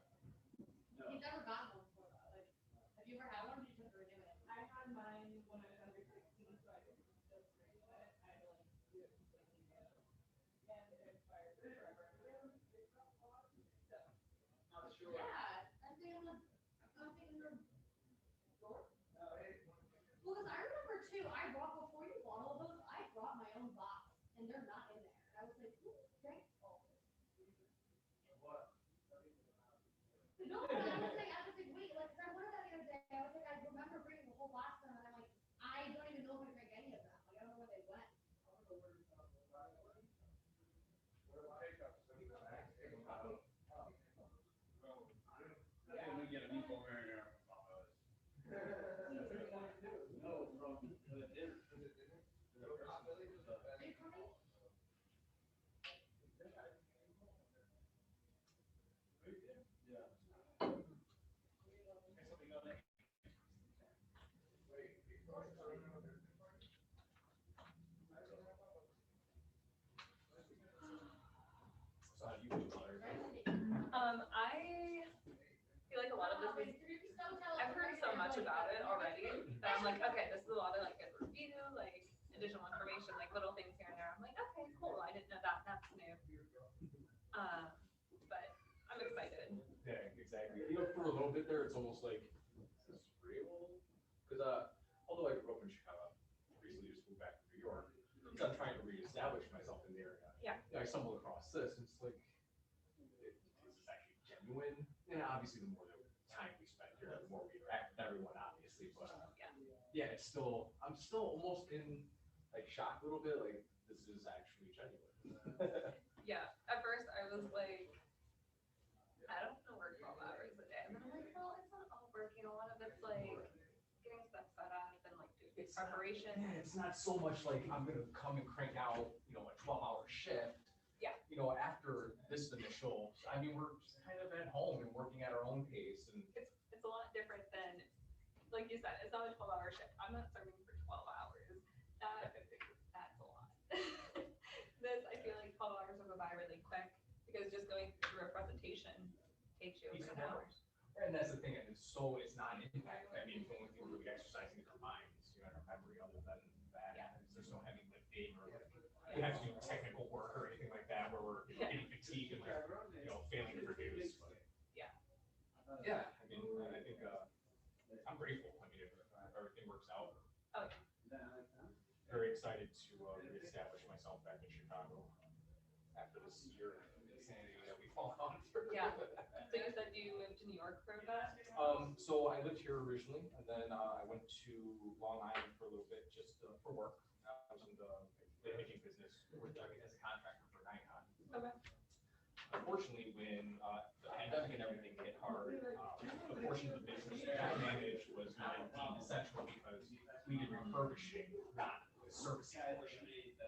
S8: He's never gotten one before though. Like, have you ever had one? Or did you have to renew it? I had mine when I was under 16, so I didn't just renew it. I had to like do it completely new. And it expired forever. So.
S5: Not sure.
S8: Yeah, I think I'm thinking they're yours. Well, because I remember too, I brought, before you bought all those, I brought my own box and they're not in there. And I was like, who drank all this?
S5: What?
S8: No, but I was like, wait, like, 'cause I wondered that the other day. I was like, I remember bringing the whole box and I'm like, I don't even know if I drank any of them. Like, I don't know where they went.
S5: We get a meatball marinara. No, from the dinner.
S8: I feel like a lot of this is, I've heard so much about it already that I'm like, okay, this is a lot of like good review, like additional information, like little things here and there. I'm like, okay, cool. I didn't know that. That's new. But I'm excited.
S5: Yeah, exactly. You know, for a little bit there, it's almost like, is this real? Because although I grew up in Chicago, recently just moved back to New York, I'm trying to reestablish myself in the area.
S8: Yeah.
S5: I stumbled across this, and it's like, is this actually genuine? And obviously, the more time we spend here, the more we interact everyone, obviously, but yeah, it's still, I'm still almost in like shock a little bit, like this is actually genuine.
S8: Yeah, at first I was like, I don't want to work 12 hours a day. And then I'm like, well, it's not all work, you know, a lot of it's like getting stuff set up and like doing
S5: It's not-
S8: preparation.
S5: Yeah, it's not so much like I'm gonna come and crank out, you know, a 12-hour shift.
S8: Yeah.
S5: You know, after this initial, I mean, we're just kind of at home and working at our own pace and.
S8: It's a lot different than, like you said, it's not a 12-hour shift. I'm not serving for 12 hours. That's a lot. This, I feel like 12 hours will go by really quick because just going through a presentation takes you over 10 hours.
S5: And that's the thing, and it's not an impact. I mean, the only thing we're really exercising is our minds, you know, our memory other than that.
S8: Yeah.
S5: There's no heavy lifting or we have to do technical work or anything like that where we're getting fatigued and like, you know, failing to produce. But
S8: Yeah.
S5: yeah, I mean, I think I'm grateful. I mean, if everything works out.
S8: Oh,
S5: Very excited to reestablish myself back in Chicago after this year of insanity that we've all gone through.
S8: Yeah. So you said you moved to New York for a bit?
S5: So I lived here originally, and then I went to Long Island for a little bit just for work. I was in the imaging business, worked as a contractor for Nikon.
S8: Okay.
S5: Unfortunately, when the pandemic and everything hit hard, the portion of the business that I managed was not deemed essential because we did refurbishing, not the servicing portion.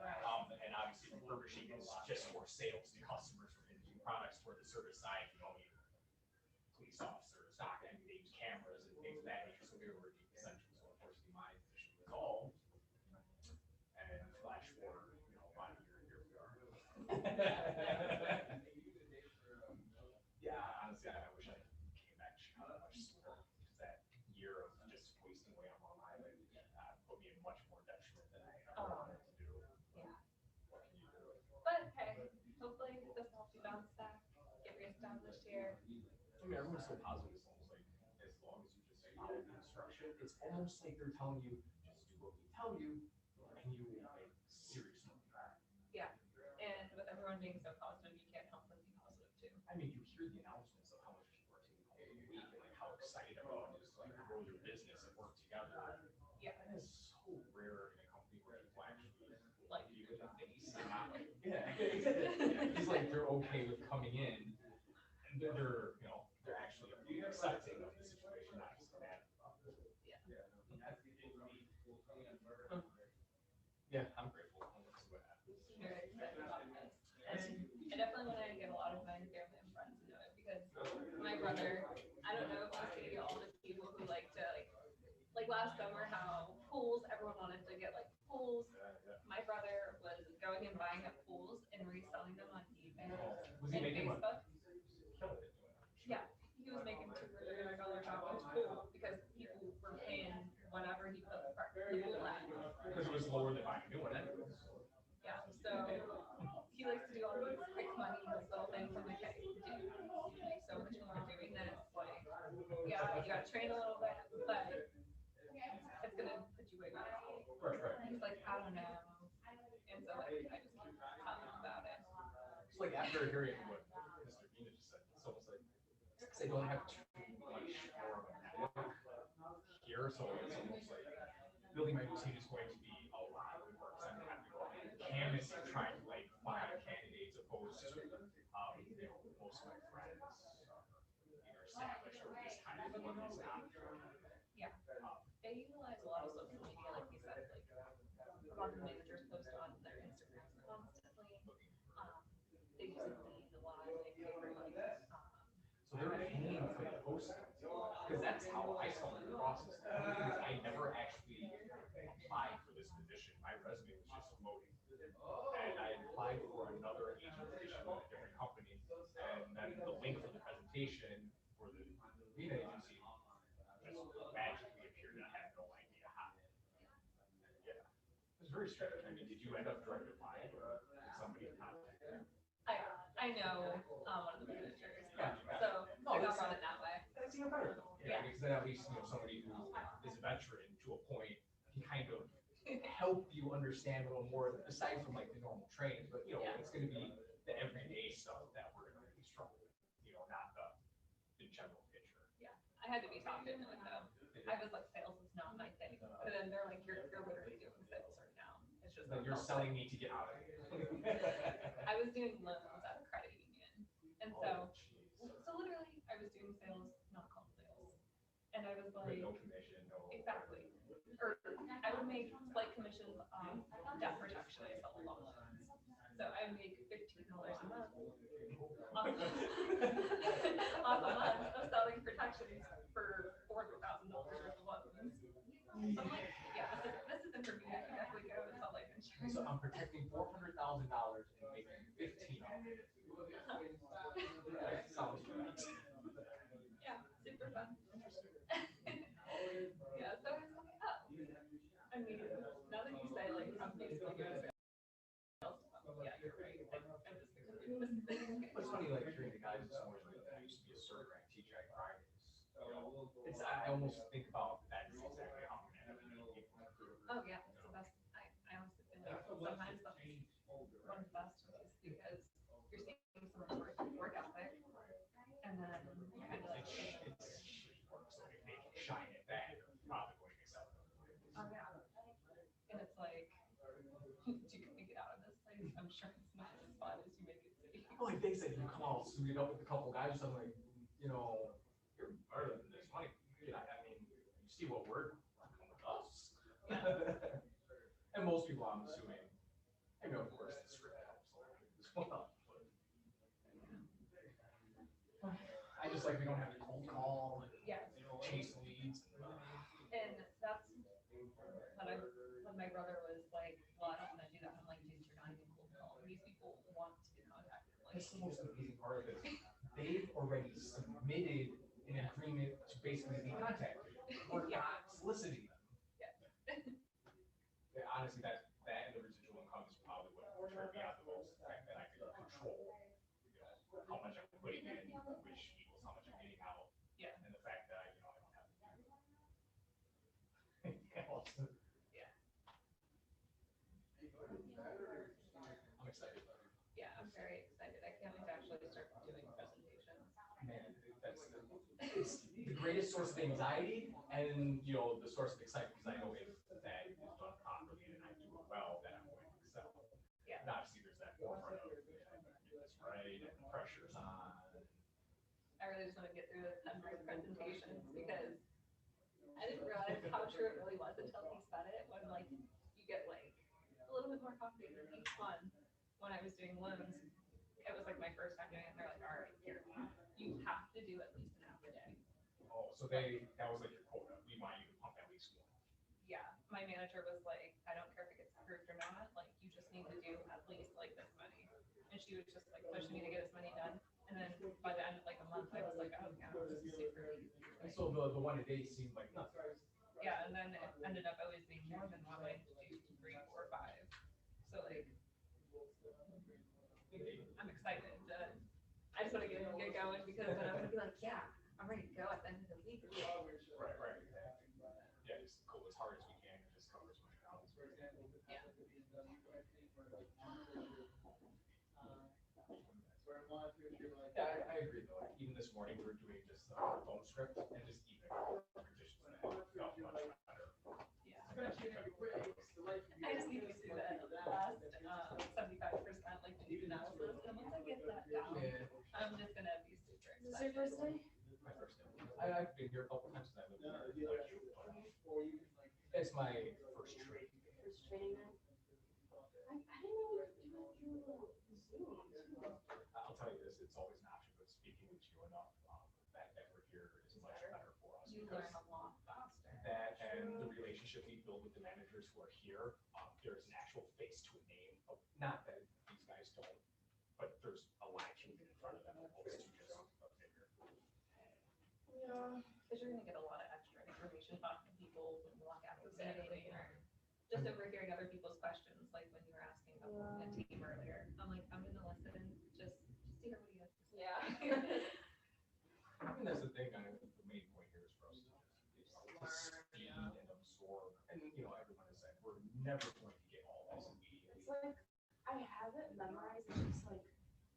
S5: And obviously refurbishing is just for sales to customers for imaging products, where the service side, you know, you police officers, stock entities, cameras, and things of that nature. So we were deemed essential. So unfortunately, my position dissolved. And flash forward, you know, about a year, here we are. Yeah, honestly, I wish I came back to Chicago much sooner, because that year of just wasting away on Long Island put me in much more detriment than I ever wanted to do.
S8: Yeah.
S5: What can you do?
S8: But hey, hopefully this helps you bounce back, get reestablished here.
S5: I mean, everyone's so positive. It's almost like as long as you just follow the instruction, it's almost like they're telling you, just do what we tell you, and you will make serious money.
S8: Yeah. And with everyone being so positive, you can't help but be positive too.
S5: I mean, you hear the announcements of how much people are taking home a week and like how excited everyone is to like grow their business and work together.
S8: Yeah.
S5: That is so rare in a company where people actually
S8: Like
S5: you in the face and not like, yeah. It's like they're okay with coming in and they're, you know, they're actually accepting of the situation, not just mad about it.
S8: Yeah.
S5: Yeah, I'm grateful. Let's see what happens.
S8: Very excited about this. And I definitely want to get a lot of my family and friends to know it because my brother, I don't know if you see all the people who like to like last summer how pools, everyone wanted to get like pools. My brother was going and buying up pools and reselling them on eBay
S5: Was he
S8: and
S5: making money?
S8: Facebook.
S5: Killing it doing it.
S8: Yeah, he was making $200 or $300 off his pool because people were paying whatever he put the pool at.
S5: Because it was lower than buying a new one anyways.
S8: Yeah, so he likes to do all these quick money, like little things. I'm like, hey, dude, you make so much more doing this. Like, yeah, you gotta train a little bit, but it's gonna put you way better.
S5: Right.
S8: He's like, I don't know. And so like, I just keep telling him about it.
S5: It's like after hearing what Mr. Vina just said, it's almost like, because I don't have too much more of a network here, so it's almost like building my new team is going to be a lot of work. So I'm gonna have to go out and canvas and try to like find candidates opposed to, you know, most of my friends either established or just kind of one that's not.
S8: Yeah. They utilize a lot of social media, like you said, like a lot of managers post on their Instagrams constantly. They use Indeed a lot, they pay for like,
S5: So they're paying for the posting, because that's how I started the process. Because I never actually applied for this position. My resume was just floating. And I applied for another agent position at a different company. And then the link for the presentation for the Vina agency just magically appeared, and I had no idea how. Yeah. It was very strange. I mean, did you end up directly applying, or did somebody contact you?
S8: I know one of the managers,
S5: Gotcha.
S8: so
S5: No,
S8: I got
S5: that's-
S8: on it that way.
S5: That's even better. Yeah, because then at least, you know, somebody who is a veteran to a point can kind of help you understand a little more, aside from like the normal training, but you know,
S8: Yeah.
S5: it's gonna be the everyday stuff that we're gonna be struggling with, you know, not the general picture.
S8: I had to be talked into it though. I was like, sales is not my thing. And then they're like, you're literally doing sales right now. It's just.
S5: Like you're selling me to get out of here.
S8: I was doing loans at a credit union. And so literally I was doing sales, not called sales. And I was
S5: With
S8: like,
S5: no commission, no.
S8: exactly. Or I would make slight commissions on debt protection. I sell a lot of loans. So I would make $15 a month off off a month of selling protections for $400,000 worth of loans. So I'm like, yeah, this isn't for me. I can definitely go and sell life insurance.
S5: So I'm protecting $400,000 and making 15 off it. That sounds right.
S8: Yeah, super fun. Yeah, so I was like, oh. I mean, now that you say like I'm basically doing sales, yeah, you're right. I'm just
S5: It's funny, like hearing the guys this morning, like, I used to be a certified teacher at Fridays. You know, it's, I almost think about that is exactly how I'm gonna have people improve.
S8: Oh yeah, it's the best. I honestly feel like sometimes that's one of the best ways because you're seeing someone's work ethic, and then you kind of like.
S5: It's works like if they can shine it back, they're probably going to excel.
S8: Oh yeah, and it's like, you can get out of this place. I'm sure it's not as fun as you make it seem.
S5: Like they said, you come out suited up with a couple guys or something like, you know, you're better than this. Money, I mean, you see what we're come with us. And most people, I'm assuming, I mean, of course, the script helps a little bit as well. I just like we don't have to cold call and
S8: Yeah.
S5: chase leads.
S8: And that's when my brother was like, well, I don't want to do that. I'm like, dude, you're not even cool at all. These people want to be contacted. Like,
S5: That's the most amazing part of it. They've already submitted an agreement to basically be contacted. We're not soliciting them.
S8: Yeah.
S5: Yeah, honestly, that and the residual income is probably what turned me out the most. The fact that I could control, you know, how much I'm putting in, which equals how much I'm getting out.
S8: Yeah.
S5: And the fact that I don't have to do anything else.
S8: Yeah.
S5: I'm excited.
S8: Yeah, I'm very excited. I can't wait to actually start doing presentations.
S5: Man, it's the greatest source of anxiety and, you know, the source of excitement because I know if that is done properly and I do it well, then I'm going to excel.
S8: Yeah.
S5: And obviously, there's that forefront of, yeah, I gotta get this right and the pressure's on.
S8: I really just want to get through the 100 presentations because I didn't realize how true it really was until he said it. When like you get like a little bit more confident in each one. When I was doing loans, it was like my first time doing it. And they're like, all right, here, you have to do at least an half a day.
S5: Oh, so that was like your quota. We want you to pump at least one.
S8: Yeah, my manager was like, I don't care if it gets approved or not. Like, you just need to do at least like this many. And she was just like pushing me to get as many done. And then by the end of like a month, I was like, oh yeah, this is super easy.
S5: And so the one a day seemed like nothing.
S8: Yeah, and then it ended up always being more than one. I do 3, 4, 5. So like, I'm excited. I just want to get going because then I'm gonna be like, yeah, I'm ready to go at the end of the week.
S5: Right, exactly. Yeah, just go as hard as we can and just cover as much ground as we can.
S8: Yeah.
S5: Yeah, I agree though. Like, even this morning, we were doing just phone script and just even repetitions that felt much better.
S8: Yeah. I just need to do that last 75% like deep analysis. And once I get that down,
S5: Yeah.
S8: I'm just gonna be super
S7: Is this your
S8: excited.
S7: first day?
S5: My first day. I've been here a couple times since I lived here, like you, but it's my first training.
S7: First training night? I didn't know you could do Zoom too.
S5: I'll tell you this, it's always an option, but speaking with you enough, the fact that we're here is much better for us.
S8: You
S5: because
S8: learn a lot faster.
S5: that and the relationship we build with the managers who are here, there's an actual face to a name. Not that these guys don't, but there's a line in front of them opposed to just a figure.
S8: Yeah, because you're gonna get a lot of extra information talking to people when you walk out of the meeting or just overhearing other people's questions, like when you were asking about a team earlier. I'm like, I'm gonna listen, just hear what he has to say. Yeah.
S5: I mean, that's the thing, the main point here is for us to see and absorb, and you know, everyone has said, we're never going to get all this immediately.
S7: It's like, I have it memorized, it's just like,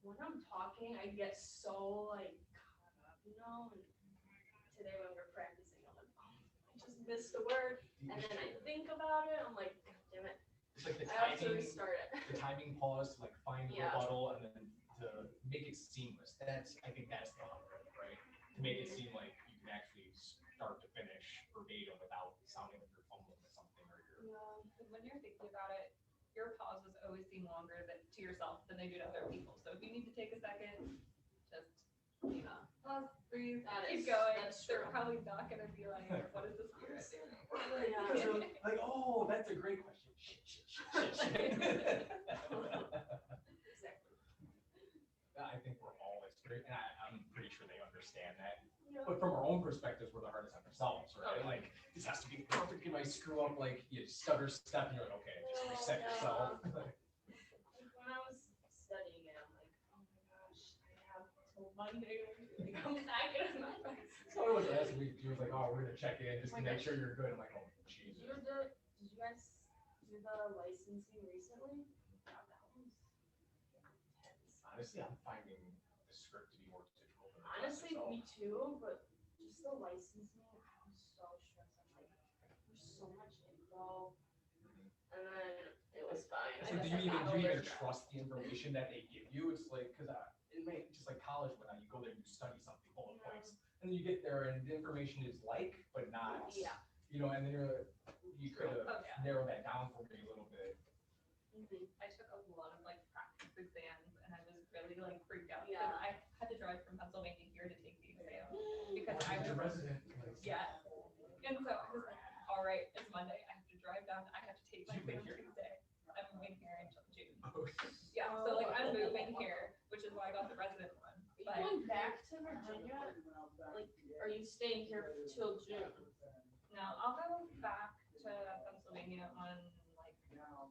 S7: when I'm talking, I get so like caught up, you know? And today when we were practicing, I'm like, oh my missed a word, and then I think about it, I'm like, God damn it,
S5: It's like the
S7: I have to
S5: timing,
S7: restart it.
S5: the timing pause to like find the
S7: Yeah.
S5: rebuttal and then to make it seamless. I think that's the hard part, right? To make it seem like you can actually start to finish verbatim without sounding like you're fumbling with something or you're.
S8: When you're thinking about it, your pauses always seem longer to yourself than they do to other people. So if you need to take a second, just, pause, breathe, keep going. They're probably not gonna be like, what is this spirit doing?
S5: So, like, oh, that's a great question. Shit. I think we're all straight, and I'm pretty sure they understand that. But from our own perspectives, we're the hardest on ourselves, right? Like, this has to be perfect. If I screw up, like, you stutter step, and you're like, okay, just reset yourself.
S7: When I was studying it, I'm like, oh my gosh, I have till Monday to come back and I'm not.
S5: So it was last week. He was like, oh, we're gonna check in just to make sure you're good. I'm like, oh, Jesus.
S7: Did you guys do the licensing recently? God, that was intense.
S5: Honestly, I'm finding the script to be more difficult than the class
S7: Honestly,
S5: itself.
S7: me too, but just the licensing, I was so stressed. I'm like, there's so much info. And then it was fine.
S5: So do you even trust the information that they give you? It's like, because it may, just like college, when you go there, you study something, bullet points, and then you get there and the information is like, but not,
S7: Yeah.
S5: and then you could have narrowed that down for me a little bit.
S8: I took a lot of like practice exams and I was really like freaked out.
S7: Yeah.
S8: I had to drive from Pennsylvania here to take the exam because I
S5: You're a
S8: was,
S5: resident.
S8: yeah. And so I was like, all right, it's Monday. I have to drive down. I have to take my exam Tuesday. I'm moving here until June. Yeah, so like I'm moving here, which is why I got the resident one.
S7: Are you
S8: But
S7: going back to Virginia? Like, are you staying here till June?
S8: no, I'll go back to Pennsylvania on like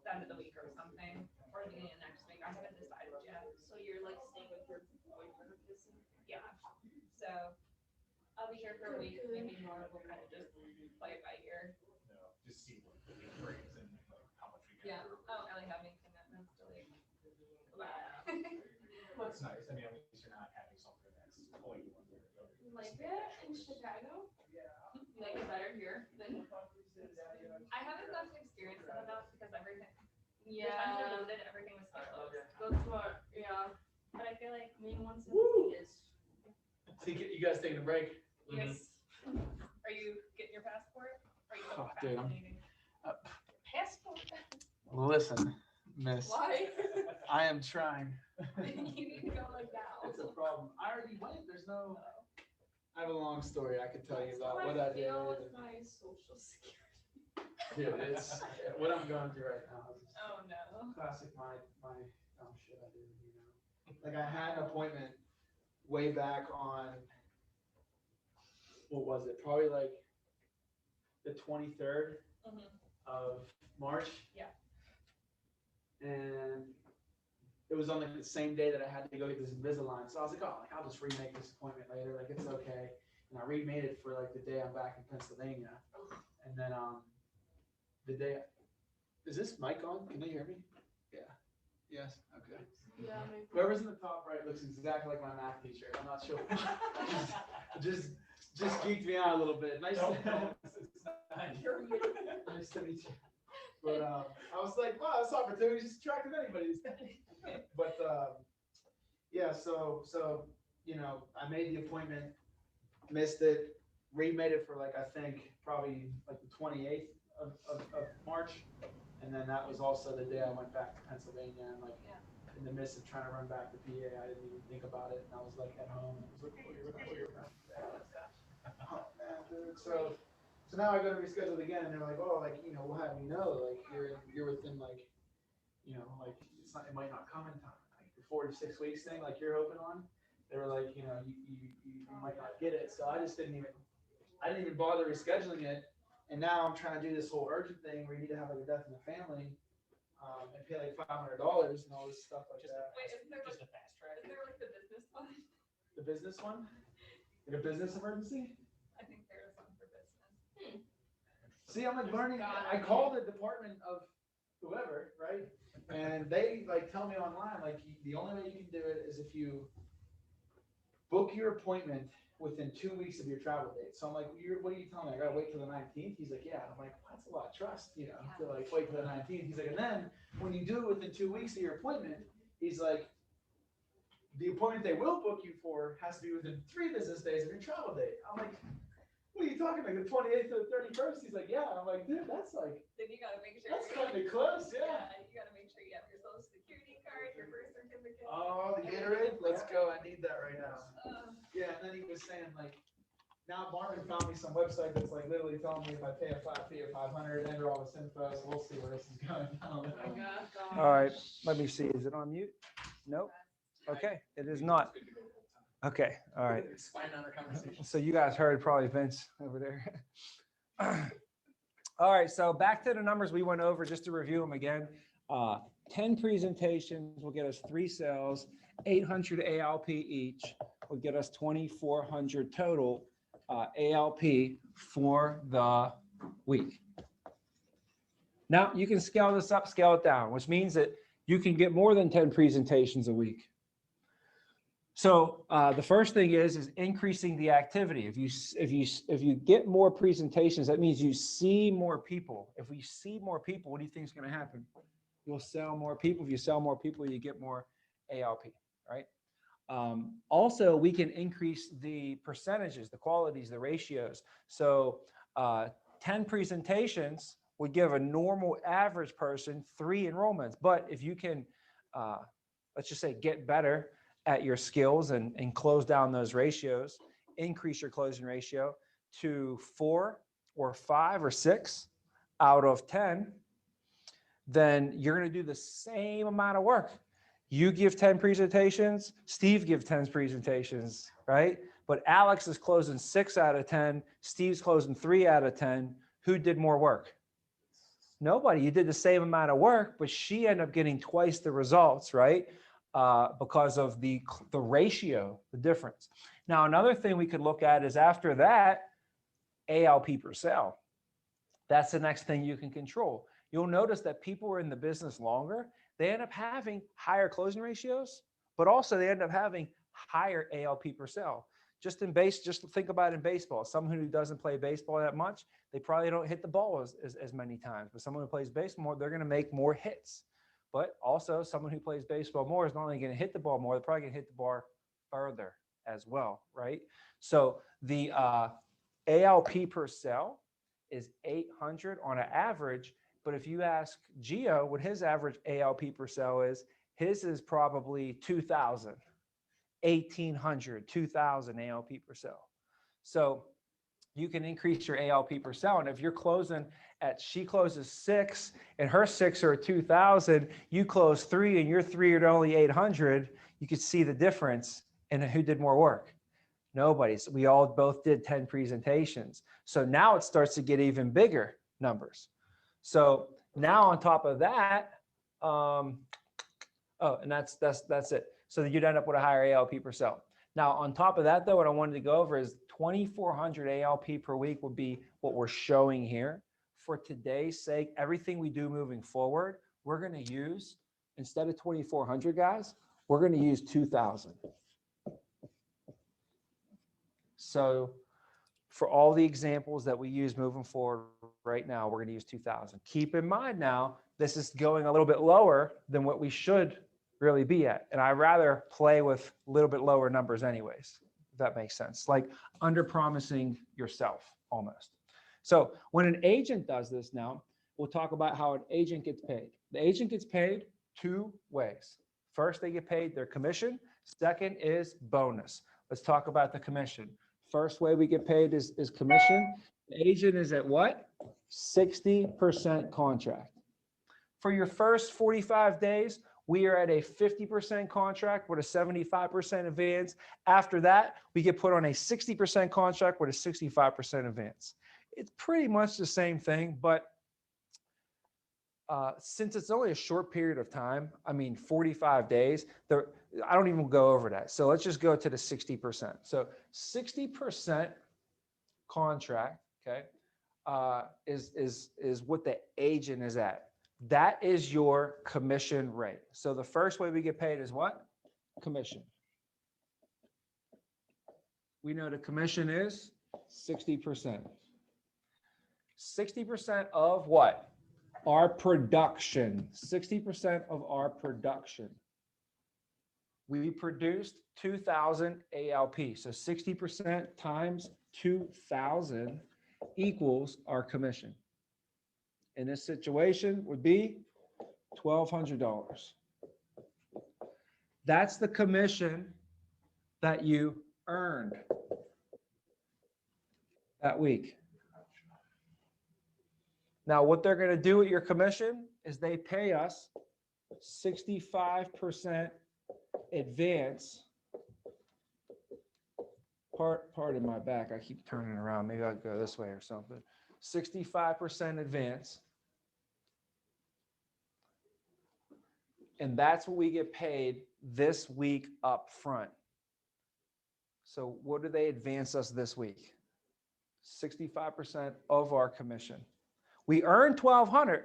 S8: the end of the week or something, or the beginning of next week. I haven't decided yet.
S7: So you're like staying with your boyfriend or kissing?
S8: Yeah, so I'll be here for a week, maybe more. We'll kind of just play it by ear.
S5: Just see what the week brings and like, how much we
S8: Yeah,
S5: get
S8: I don't really have any commitments to like.
S5: Well, that's nice. I mean, at least you're not having something that's pulling you under.
S7: You like it in Chicago?
S8: You like it better here than. I haven't got to experience it enough because everything. The times I
S7: Yeah.
S8: visited, everything was so close.
S7: That's what, yeah.
S8: But I feel like
S7: Main one seventeen is.
S10: You guys taking a break?
S8: you guys, are you getting your passport? Are you
S10: Oh, dude, I'm-
S8: vaccinating? Passport?
S10: Listen, miss,
S8: Why?
S10: I am trying.
S8: You need to go like now.
S10: It's a problem. I already went. There's no. I have a long story I could tell you about
S7: How
S10: what I did.
S7: feel with my social security.
S10: Dude, it's what I'm going through right now. Is
S8: Oh, no.
S10: classic my dumb shit I do. Like I had an appointment way back on. What was it? Probably like the 23rd
S8: Mhm.
S10: of March.
S8: Yeah.
S10: And it was on like the same day that I had to go get this Invisalign. So I was like, oh, like I'll just remake this appointment later. Like it's okay. And I remade it for like the day I'm back in Pennsylvania. And then the day, is this mic on? Can they hear me? Yeah. Yes. Okay.
S7: Yeah, maybe.
S10: Whoever's in the top right looks exactly like my math teacher. I'm not sure. just geeked me out a little bit. Nice to nice to meet you. But I was like, wow, this opportunity is attractive to anybody. But yeah, so I made the appointment, missed it, remade it for like I think probably like the 28th of March, and then that was also the day I went back to Pennsylvania and like in the midst of trying to run back to PA, I didn't even think about it, and I was like at home. I was like, oh man, dude. So now I got to reschedule again, and they're like, oh, like we'll have you know, like you're within like, like it might not come in time, like the 4 to 6 weeks thing, like you're hoping on. They were like, you might not get it, so I didn't even bother rescheduling it, and now I'm trying to do this whole urgent thing where you need to have like a death in the family, and pay like $500 and all this stuff like that.
S8: Wait, isn't there
S5: Just
S8: like,
S5: a fast track.
S8: isn't there like the business one?
S10: The business one, like a business emergency.
S8: I think there is one for business.
S10: See, I'm like learning. I called the department of whoever, right? And they like tell me online, like the only way you can do it is if you book your appointment within 2 weeks of your travel date. So I'm like, what are you telling me? I gotta wait till the 19th? He's like, yeah. I'm like, well, that's a lot of trust, you know, to like wait till the 19th. He's like, and then when you do it within 2 weeks of your appointment, he's like, the appointment they will book you for has to be within 3 business days of your travel date. I'm like, what are you talking about? The 28th to the 31st? He's like, yeah. I'm like, dude, that's like,
S8: Then you gotta make sure.
S10: that's kind of close, yeah.
S8: You gotta make sure you have your social security card, your birth certificate.
S10: Oh, the Gatorade? Let's go. I need that right now.
S8: Uh,
S10: Yeah, and then he was saying like, now Marvin found me some website that's like literally telling me if I pay a flat fee of 500, enter all this info, so we'll see where this is going down.
S8: Oh my gosh.
S4: All right, let me see. Is it on mute? Nope. Okay, it is not. Okay, all right.
S5: It's fine on our conversation.
S4: So you guys heard probably Vince over there. All right, so back to the numbers we went over, just to review them again. 10 presentations will get us 3 sales, 800 ALP each will get us 2,400 total ALP for the week. Now you can scale this up, scale it down, which means that you can get more than 10 presentations a week. So the first thing is increasing the activity. If you get more presentations, that means you see more people. If we see more people, what do you think is going to happen? You'll sell more people. If you sell more people, you get more ALP, right? Also, we can increase the percentages, the qualities, the ratios. So 10 presentations would give a normal average person 3 enrollments. But if you can, let's just say, get better at your skills and close down those ratios, increase your closing ratio to 4 or 5 or 6 out of 10, then you're going to do the same amount of work. You give 10 presentations, Steve gives 10 presentations, right? But Alex is closing 6 out of 10, Steve's closing 3 out of 10. Who did more work? Nobody. You did the same amount of work, but she ended up getting twice the results, right? Because of the ratio, the difference. Now, another thing we could look at is after that, ALP per sale. That's the next thing you can control. You'll notice that people who are in the business longer, they end up having higher closing ratios, but also they end up having higher ALP per sale. Just think about it in baseball. Someone who doesn't play baseball that much, they probably don't hit the ball as many times. But someone who plays baseball, they're going to make more hits. But also someone who plays baseball more is not only going to hit the ball more, they're probably going to hit the bar further as well, right? So the ALP per sale is 800 on an average. But if you ask Gio what his average ALP per sale is, his is probably 2,000, 1,800, 2,000 ALP per sale. So you can increase your ALP per sale. And if you're closing she closes 6 and her 6 are 2,000, you close 3 and your 3 are only 800, you could see the difference in who did more work. Nobody's. We all both did 10 presentations. So now it starts to get even bigger numbers. So now on top of that, and that's it. So you'd end up with a higher ALP per sale. Now, on top of that, though, what I wanted to go over is 2,400 ALP per week would be what we're showing here. For today's sake, everything we do moving forward, we're going to use, instead of 2,400 guys, we're going to use 2,000. So for all the examples that we use moving forward right now, we're going to use 2,000. Keep in mind now, this is going a little bit lower than what we should really be at. And I'd rather play with a little bit lower numbers anyways, if that makes sense. Like under promising yourself almost. So when an agent does this now, we'll talk about how an agent gets paid. The agent gets paid 2 ways. First, they get paid their commission. Second is bonus. Let's talk about the commission. First way we get paid is commission. The agent is at what? 60% contract. For your first 45 days, we are at a 50% contract with a 75% advance. After that, we get put on a 60% contract with a 65% advance. It's pretty much the same thing, but since it's only a short period of time, I mean, 45 days, I don't even go over that. So let's just go to the 60%. So 60% contract, okay, is what the agent is at. That is your commission rate. So the first way we get paid is what? Commission. we know the commission is 60%. 60% of what? Our production. 60% of our production. We produced 2,000 ALP. So 60% times 2,000 equals our commission. In this situation would be $1,200. That's the commission that you earned that week. Now, what they're going to do with your commission is they pay us 65% advance. Pardon my back. I keep turning around. Maybe I'll go this way or something. 65% advance. And that's what we get paid this week up front. So what do they advance us this week? 65% of our commission. We earn 1,200.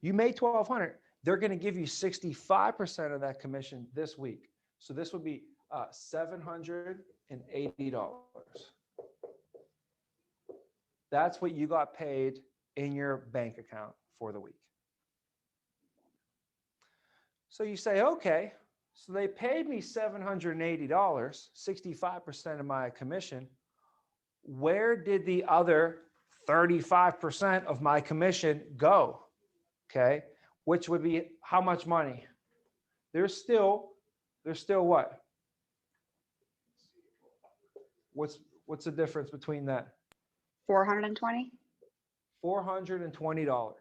S4: You made 1,200. They're going to give you 65% of that commission this week. So this would be $780. That's what you got paid in your bank account for the week. So you say, okay, so they paid me $780, 65% of my commission. Where did the other 35% of my commission go? Okay, which would be how much money? There's still what? What's the difference between that?
S6: 420.
S4: $420.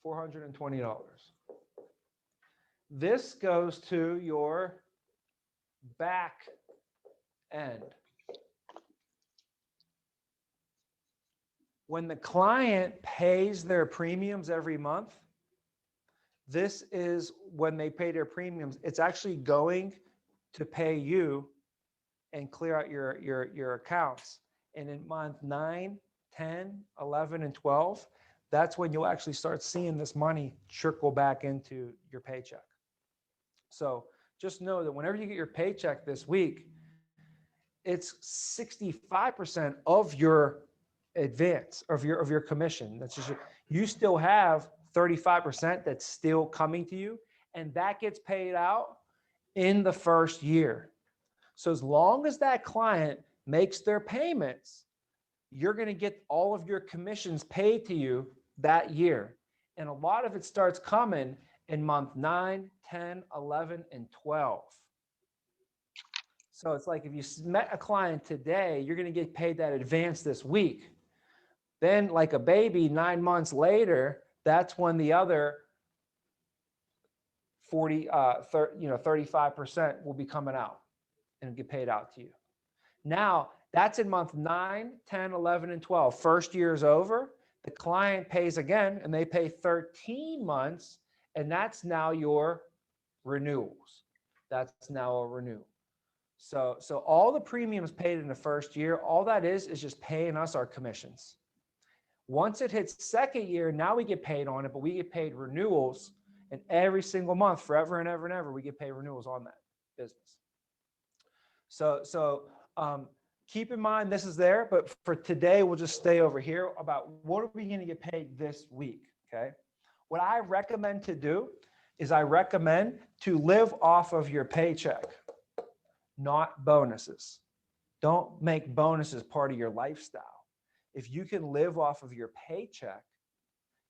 S4: $420. This goes to your back end. When the client pays their premiums every month, this is when they pay their premiums. It's actually going to pay you and clear out your accounts. And in month 9, 10, 11, and 12, that's when you'll actually start seeing this money trickle back into your paycheck. So just know that whenever you get your paycheck this week, it's 65% of your advance of your commission. That's just, you still have 35% that's still coming to you, and that gets paid out in the first year. So as long as that client makes their payments, you're going to get all of your commissions paid to you that year. And a lot of it starts coming in month 9, 10, 11, and 12. So it's like if you met a client today, you're going to get paid that advance this week. Then like a baby, 9 months later, that's when the other 35% will be coming out and get paid out to you. Now, that's in month 9, 10, 11, and 12. First year is over. The client pays again, and they pay 13 months, and that's now your renewals. That's now a renewal. So all the premiums paid in the first year, all that is just paying us our commissions. Once it hits second year, now we get paid on it, but we get paid renewals, and every single month, forever and ever and ever, we get paid renewals on that business. So keep in mind this is there, but for today, we'll just stay over here about what are we going to get paid this week, okay? What I recommend to do is I recommend to live off of your paycheck, not bonuses. Don't make bonuses part of your lifestyle. If you can live off of your paycheck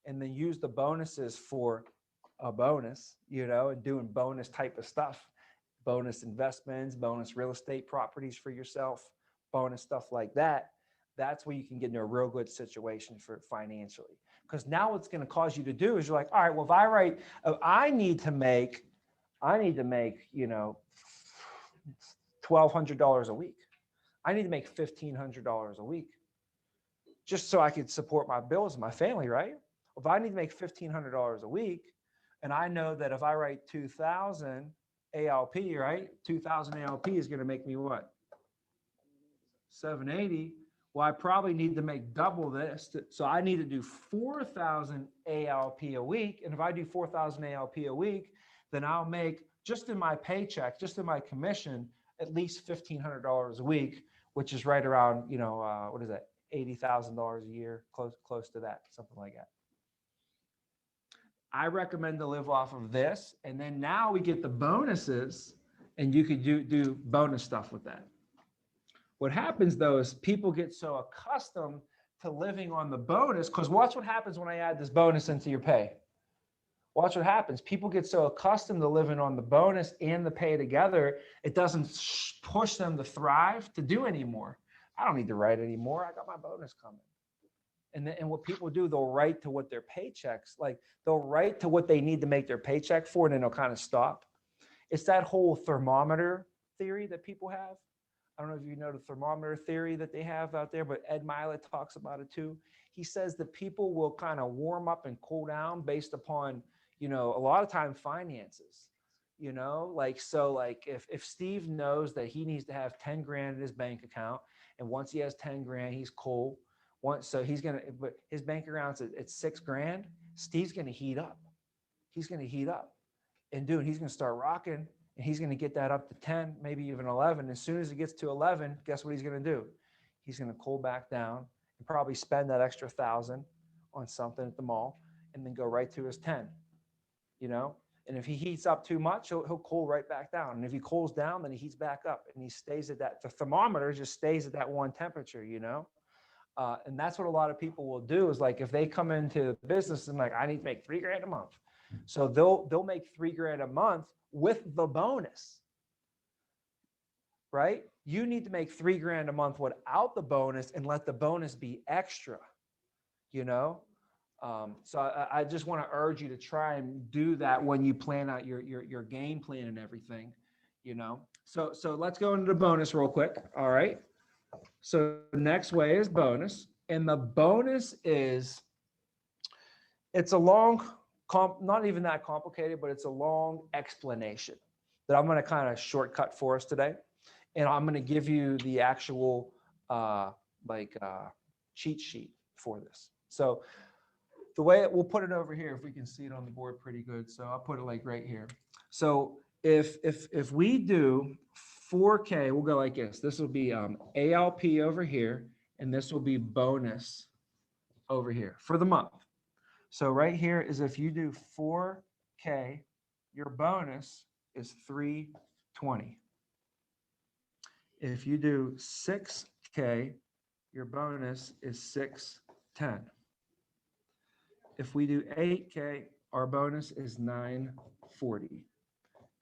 S4: and then use the bonuses for a bonus, and doing bonus type of stuff, bonus investments, bonus real estate properties for yourself, bonus stuff like that, that's where you can get into a real good situation for financially. Because now what's going to cause you to do is you're like, all right, well, if I need to make, $1,200 a week. I need to make $1,500 a week just so I could support my bills and my family, right? If I need to make $1,500 a week, and I know that if I write 2,000 ALP, right? 2,000 ALP is going to make me what? 780. Well, I probably need to make double this. So I need to do 4,000 ALP a week. And if I do 4,000 ALP a week, then I'll make just in my paycheck, just in my commission, at least $1,500 a week, which is right around, what is that? $80,000 a year, close to that, something like that. I recommend to live off of this. And then now we get the bonuses and you could do bonus stuff with that. What happens though is people get so accustomed to living on the bonus, because watch what happens when I add this bonus into your pay. Watch what happens. People get so accustomed to living on the bonus and the pay together, it doesn't push them to thrive to do anymore. I don't need to write anymore. I got my bonus coming. And what people do, they'll write to what their paychecks, like they'll write to what they need to make their paycheck for, and then they'll kind of stop. It's that whole thermometer theory that people have. I don't know if you know the thermometer theory that they have out there, but Ed Mylett talks about it too. He says that people will kind of warm up and cool down based upon, a lot of time finances, like if Steve knows that he needs to have 10 grand in his bank account, and once he has 10 grand, he's cool. So but his bank account's at 6 grand, Steve's going to heat up. He's going to heat up and he's going to start rocking. And he's going to get that up to 10, maybe even 11. As soon as it gets to 11, guess what he's going to do? He's going to cool back down and probably spend that extra 1,000 on something at the mall and then go right to his 10, And if he heats up too much, he'll cool right back down. And if he cools down, then he heats back up and he stays at that. The thermometer just stays at that one temperature, And that's what a lot of people will do is like, if they come into the business and like, I need to make 3 grand a month. So they'll make 3 grand a month with the bonus, right? You need to make 3 grand a month without the bonus and let the bonus be extra, So I just want to urge you to try and do that when you plan out your game plan and everything, So let's go into the bonus real quick. All right. So the next way is bonus, and the bonus is, it's a long, not even that complicated, but it's a long explanation that I'm going to kind of shortcut for us today. And I'm going to give you the actual cheat sheet for this. So the way we'll put it over here, if we can see it on the board pretty good. So I'll put it like right here. So if we do 4K, we'll go like this. This will be ALP over here, and this will be bonus over here for the month. So right here is if you do 4K, your bonus is $320. If you do 6K, your bonus is $610. If we do 8K, our bonus is $940.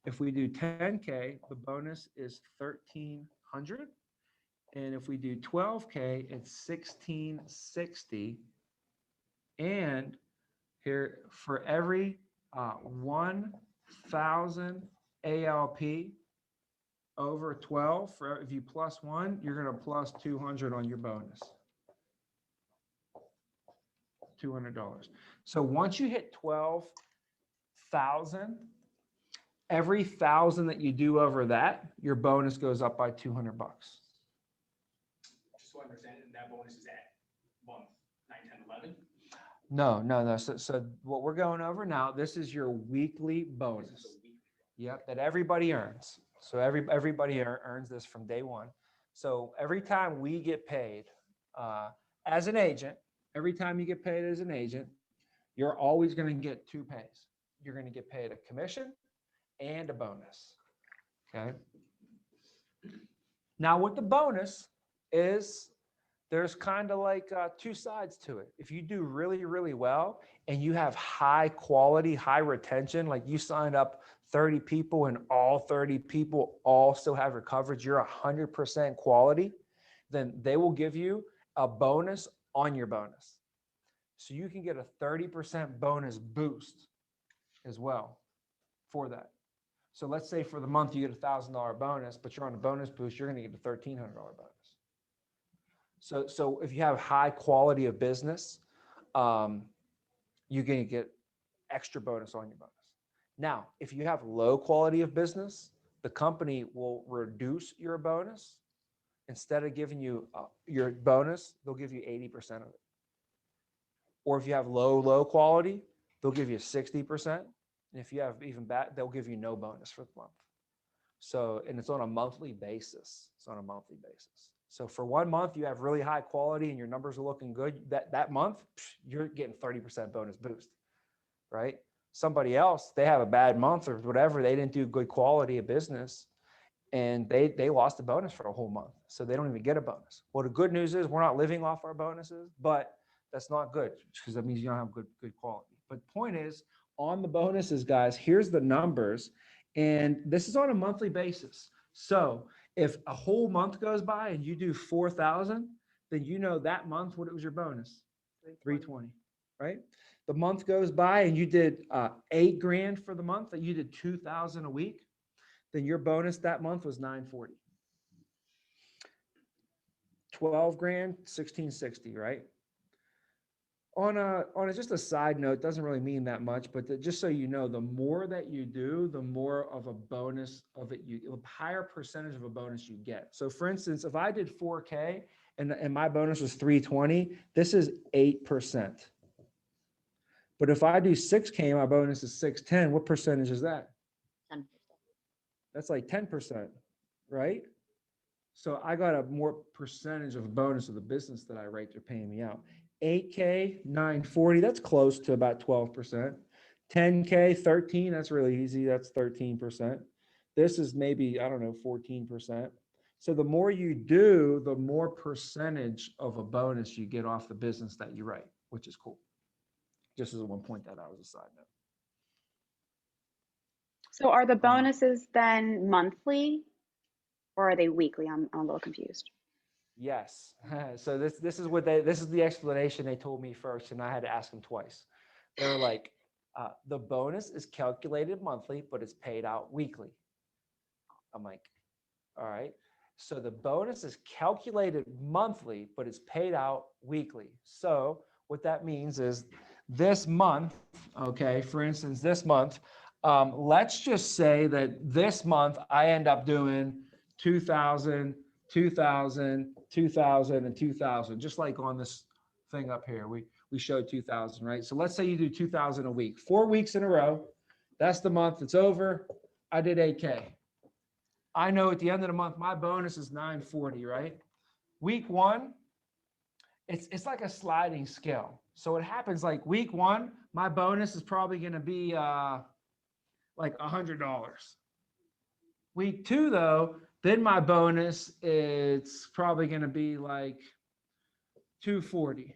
S4: If we do 10K, the bonus is $1,300. And if we do 12K, it's $1,660. And here, for every 1,000 ALP over 12, if you plus 1, you're going to plus 200 on your bonus. $200. So once you hit 12,000, every 1,000 that you do over that, your bonus goes up by $200.
S5: Just so I understand, and that bonus is at month 9, 10, 11?
S4: No. So what we're going over now, this is your weekly bonus. Yep, that everybody earns. So everybody earns this from day one. So every time we get paid as an agent, every time you get paid as an agent, you're always going to get 2 pays. You're going to get paid a commission and a bonus. Okay. Now with the bonus is, there's kind of like 2 sides to it. If you do really, really well and you have high quality, high retention, like you signed up 30 people and all 30 people all still have your coverage, you're 100% quality, then they will give you a bonus on your bonus. So you can get a 30% bonus boost as well for that. So let's say for the month you get $1,000 bonus, but you're on a bonus boost, you're going to get a $1,300 bonus. So if you have high quality of business, you're going to get extra bonus on your bonus. Now, if you have low quality of business, the company will reduce your bonus. Instead of giving you your bonus, they'll give you 80% of it. Or if you have low quality, they'll give you 60%. And if you have even bad, they'll give you no bonus for the month. So, and it's on a monthly basis. It's on a monthly basis. So for 1 month, you have really high quality and your numbers are looking good. That month, you're getting 30% bonus boost, right? Somebody else, they have a bad month or whatever. They didn't do good quality of business and they lost a bonus for a whole month. So they don't even get a bonus. Well, the good news is we're not living off our bonuses, but that's not good because that means you don't have good quality. But the point is, on the bonuses, guys, here's the numbers. And this is on a monthly basis. So if a whole month goes by and you do 4,000, then you know that month what it was your bonus, 320, right? The month goes by and you did 8 grand for the month, that you did 2,000 a week, then your bonus that month was 940. 12 grand, 1660, right? On a just a side note, doesn't really mean that much, but just so you know, the more that you do, the more of a bonus of it, a higher percentage of a bonus you get. So for instance, if I did 4K and my bonus was 320, this is 8%. But if I do 6K, my bonus is 610, what percentage is that?
S9: 10%.
S4: That's like 10%, right? So I got a more percentage of a bonus of the business that I write, they're paying me out. 8K, 940, that's close to about 12%. 10K, 13, that's really easy, that's 13%. This is maybe, I don't know, 14%. So the more you do, the more percentage of a bonus you get off the business that you write, which is cool. Just as I want to point that out as a side note.
S6: So are the bonuses then monthly or are they weekly? I'm a little confused.
S4: Yes. So this is the explanation they told me first, and I had to ask them twice. They're like, the bonus is calculated monthly, but it's paid out weekly. I'm like, all right. So the bonus is calculated monthly, but it's paid out weekly. So what that means is this month, okay, for instance, this month, let's just say that this month I end up doing 2,000, 2,000, 2,000, and 2,000, just like on this thing up here. We showed 2,000, right? So let's say you do 2,000 a week, 4 weeks in a row. That's the month. It's over. I did 8K. I know at the end of the month, my bonus is 940, right? Week 1, it's like a sliding scale. So it happens like week 1, my bonus is probably going to be like $100. Week 2, though, then my bonus, it's probably going to be like 240,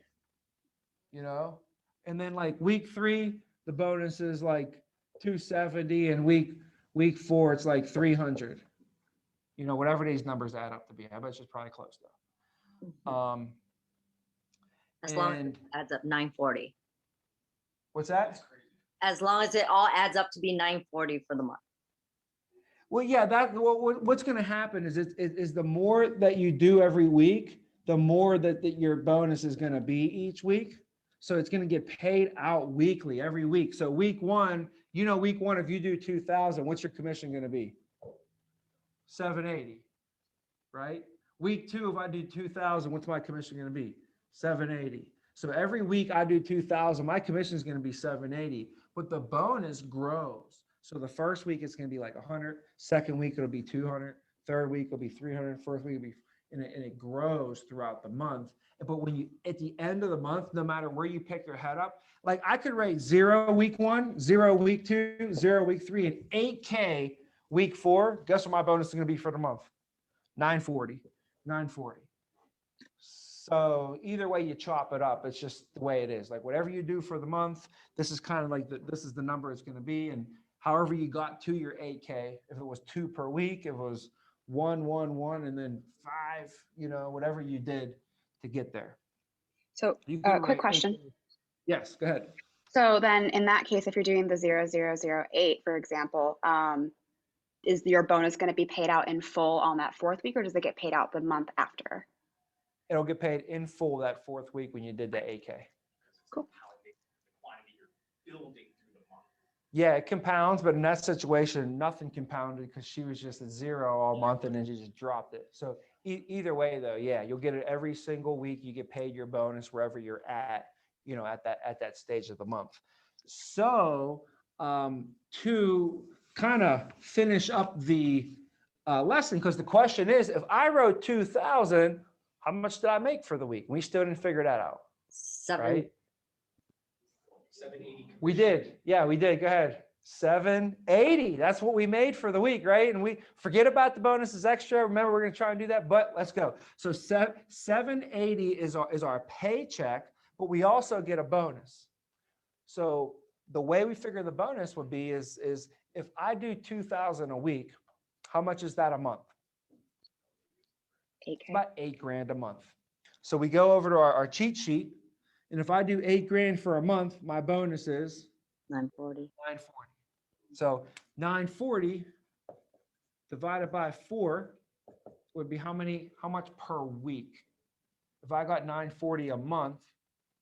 S4: you know? And then like week 3, the bonus is like 270, and week 4, it's like 300. You know, whatever these numbers add up to be. I bet it's just probably close though.
S9: As long as it adds up 940.
S4: What's that?
S9: As long as it all adds up to be 940 for the month.
S4: Well, yeah, what's going to happen is the more that you do every week, the more that your bonus is going to be each week. So it's going to get paid out weekly, every week. So week 1, you know, week 1, if you do 2,000, what's your commission going to be? 780, right? Week 2, if I do 2,000, what's my commission going to be? 780. So every week I do 2,000, my commission is going to be 780, but the bonus grows. So the first week it's going to be like 100, second week it'll be 200, third week it'll be 300, fourth week it'll be, and it grows throughout the month. But when you, at the end of the month, no matter where you pick your head up, like I could rate 0 week 1, 0 week 2, 0 week 3, and 8K week 4. Guess what my bonus is going to be for the month? 940, 940. So either way you chop it up, it's just the way it is. Like whatever you do for the month, this is kind of like this is the number it's going to be. And however you got to your 8K, if it was 2 per week, if it was 1, 1, 1, and then 5, you know, whatever you did to get there.
S6: So quick question.
S4: 8K. Yes, go ahead.
S6: So then in that case, if you're doing the 0008, for example, is your bonus going to be paid out in full on that 4th week, or does it get paid out the month after?
S4: It'll get paid in full that 4th week when you did the 8K.
S6: Cool.
S5: The quantity you're building through the month.
S4: Yeah, it compounds, but in that situation, nothing compounded because she was just at 0 all month and then she just dropped it. So either way though, yeah, you'll get it every single week. You get paid your bonus wherever you're at, you know, at that stage of the month. So to kind of finish up the lesson, because the question is, if I wrote 2,000, how much did I make for the week? We still didn't figure that out, right?
S5: 780.
S4: We did. Yeah, we did. Go ahead. 780. That's what we made for the week, right? And we forget about the bonuses extra. Remember, we're going to try and do that, but let's go. So 780 is our paycheck, but we also get a bonus. So the way we figure the bonus would be is if I do 2,000 a week, how much is that a month?
S6: 8K.
S4: About $8,000 a month. So we go over to our cheat sheet. And if I do $8,000 for a month, my bonus is
S9: 940.
S4: 940. So 940 divided by 4 would be how much per week? If I got 940 a month,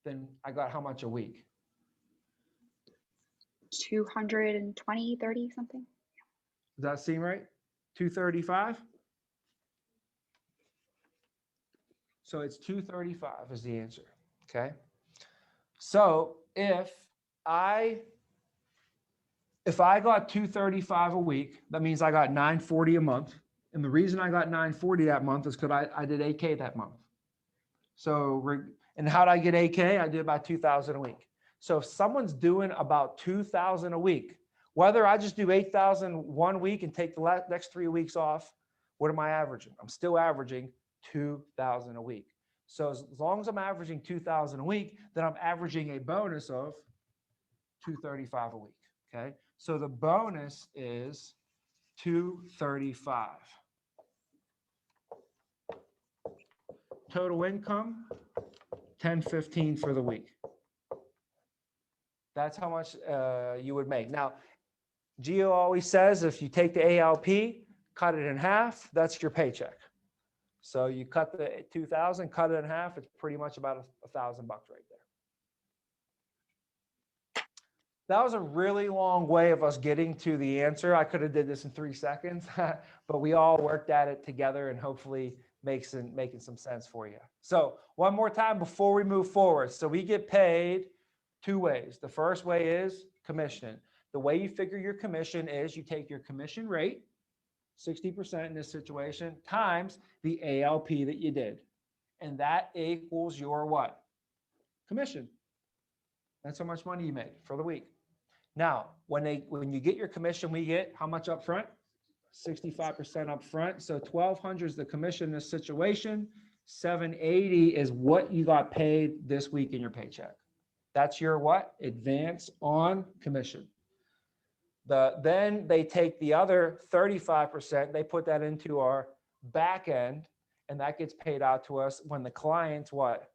S4: then I got how much a week?
S6: 220, 30 something.
S4: Does that seem right? 235? So it's 235 is the answer, okay? So if I got 235 a week, that means I got 940 a month. And the reason I got 940 that month is because I did 8K that month. So, and how did I get 8K? I did about 2,000 a week. So if someone's doing about 2,000 a week, whether I just do 8,000 one week and take the next 3 weeks off, what am I averaging? I'm still averaging 2,000 a week. So as long as I'm averaging 2,000 a week, then I'm averaging a bonus of 235 a week, okay? So the bonus is 235. Total income, 1015 for the week. That's how much you would make. Now, Gio always says if you take the ALP, cut it in half, that's your paycheck. So you cut the 2,000, cut it in half, it's pretty much about $1,000 right there. That was a really long way of us getting to the answer. I could have did this in 3 seconds, but we all worked at it together and hopefully making some sense for you. So one more time before we move forward. So we get paid 2 ways. The first way is commission. The way you figure your commission is you take your commission rate, 60% in this situation, times the ALP that you did. And that equals your what? Commission. That's how much money you made for the week. Now, when you get your commission, we get how much up front? 65% up front. So 1,200 is the commission in this situation. 780 is what you got paid this week in your paycheck. That's your what? Advance on commission. Then they take the other 35%, they put that into our back end, and that gets paid out to us when the clients what?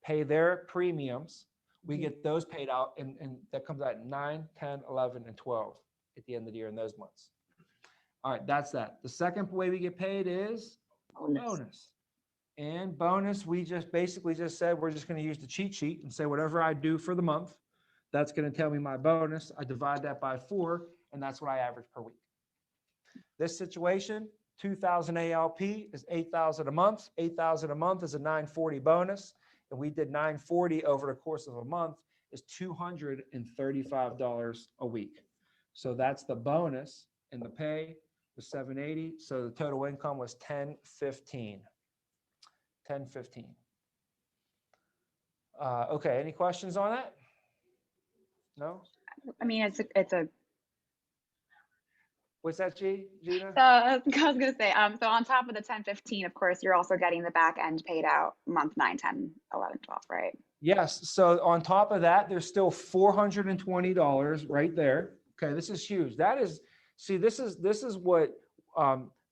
S4: Pay their premiums. We get those paid out, and that comes out 9, 10, 11, and 12 at the end of the year in those months. All right, that's that. The second way we get paid is bonus. And bonus, we just basically just said we're just going to use the cheat sheet and say whatever I do for the month, that's going to tell me my bonus. I divide that by 4, and that's what I average per week. This situation, 2,000 ALP is 8,000 a month. 8,000 a month is a 940 bonus. And we did 940 over the course of a month is $235 a week. So that's the bonus, and the pay was 780. So the total income was 1015. 1015. Okay, any questions on that? No?
S6: I mean, it's a.
S4: What's that, Gina?
S6: I was gonna say, so on top of the 1015, of course, you're also getting the back end paid out month 9, 10, 11, 12, right?
S4: Yes. So on top of that, there's still $420 right there. Okay, this is huge. That is, see, this is what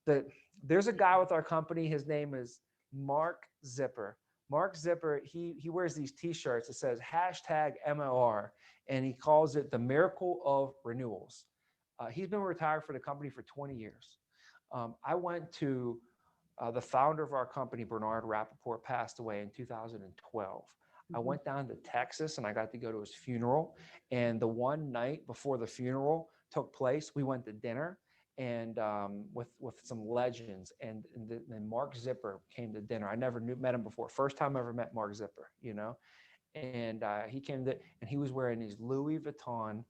S4: there's a guy with our company. His name is Mark Zipper. Mark Zipper, he wears these t-shirts that says #MLR, and he calls it the miracle of renewals. He's been retired for the company for 20 years. I went to the founder of our company, Bernard Rappaport, passed away in 2012. I went down to Texas and I got to go to his funeral. And the one night before the funeral took place, we went to dinner and with some legends. And then Mark Zipper came to dinner. I never met him before. First time I ever met Mark Zipper, you know. And he came to, and he was wearing these Louis Vuitton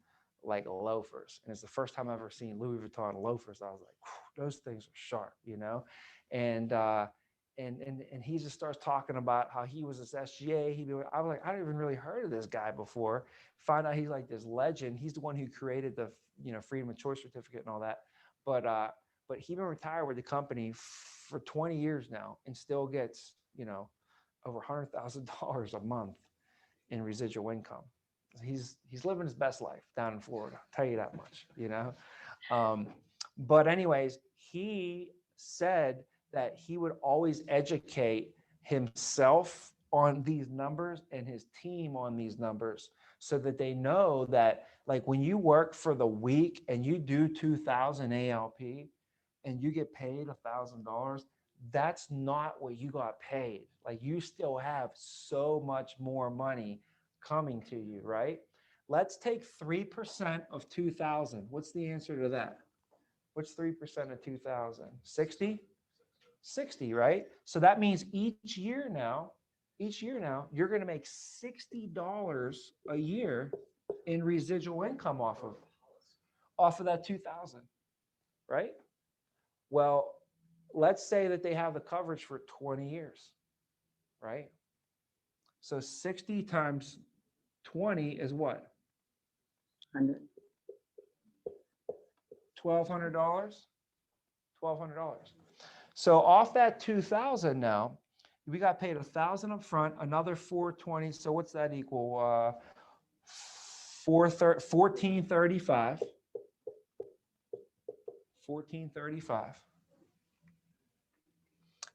S4: like loafers. And it's the first time I've ever seen Louis Vuitton loafers. I was like, "Whew, those things are sharp, you know?" And he just starts talking about how he was this SGA. I was like, I didn't even really heard of this guy before. Find out he's like this legend. He's the one who created the, freedom of choice certificate and all that. But he's been retired with the company for 20 years now and still gets, over $100,000 a month in residual income. He's living his best life down in Florida. I'll tell you that much, But anyways, he said that he would always educate himself on these numbers and his team on these numbers so that they know that, like, when you work for the week and you do 2,000 ALP and you get paid $1,000, that's not what you got paid. Like, you still have so much more money coming to you, right? Let's take 3% of 2,000. What's the answer to that? What's 3% of 2,000? 60? 60, right? So that means each year now, you're going to make $60 a year in residual income off of that 2,000, right? Well, let's say that they have the coverage for 20 years, right? So 60 times 20 is what?
S9: 100.
S4: $1,200? $1,200. So off that 2,000 now, we got paid 1,000 up front, another 420. So what's that equal? 1435. 1435.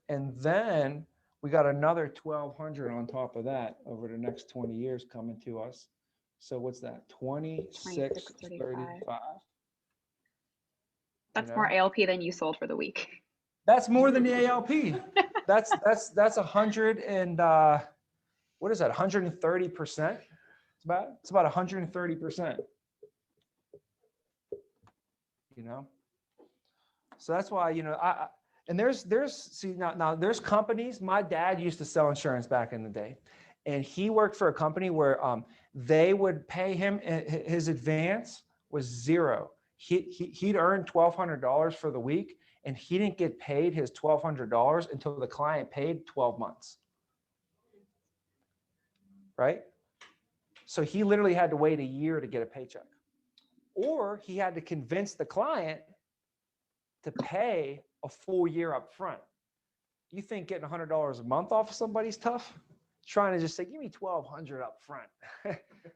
S4: And then we got another 1,200 on top of that over the next 20 years coming to us. So what's that? 2635.
S6: That's more ALP than you sold for the week.
S4: That's more than the ALP. That's 100 and what is that? 130%. It's about 130%. So that's why, and there's see now there's companies. My dad used to sell insurance back in the day, and he worked for a company where they would pay him, his advance was zero. He'd earned $1,200 for the week, and he didn't get paid his $1,200 until the client paid 12 months. Right? So he literally had to wait a year to get a paycheck. Or he had to convince the client to pay a full year up front. You think getting $100 a month off of somebody's tough? Trying to just say, give me $1,200 up front.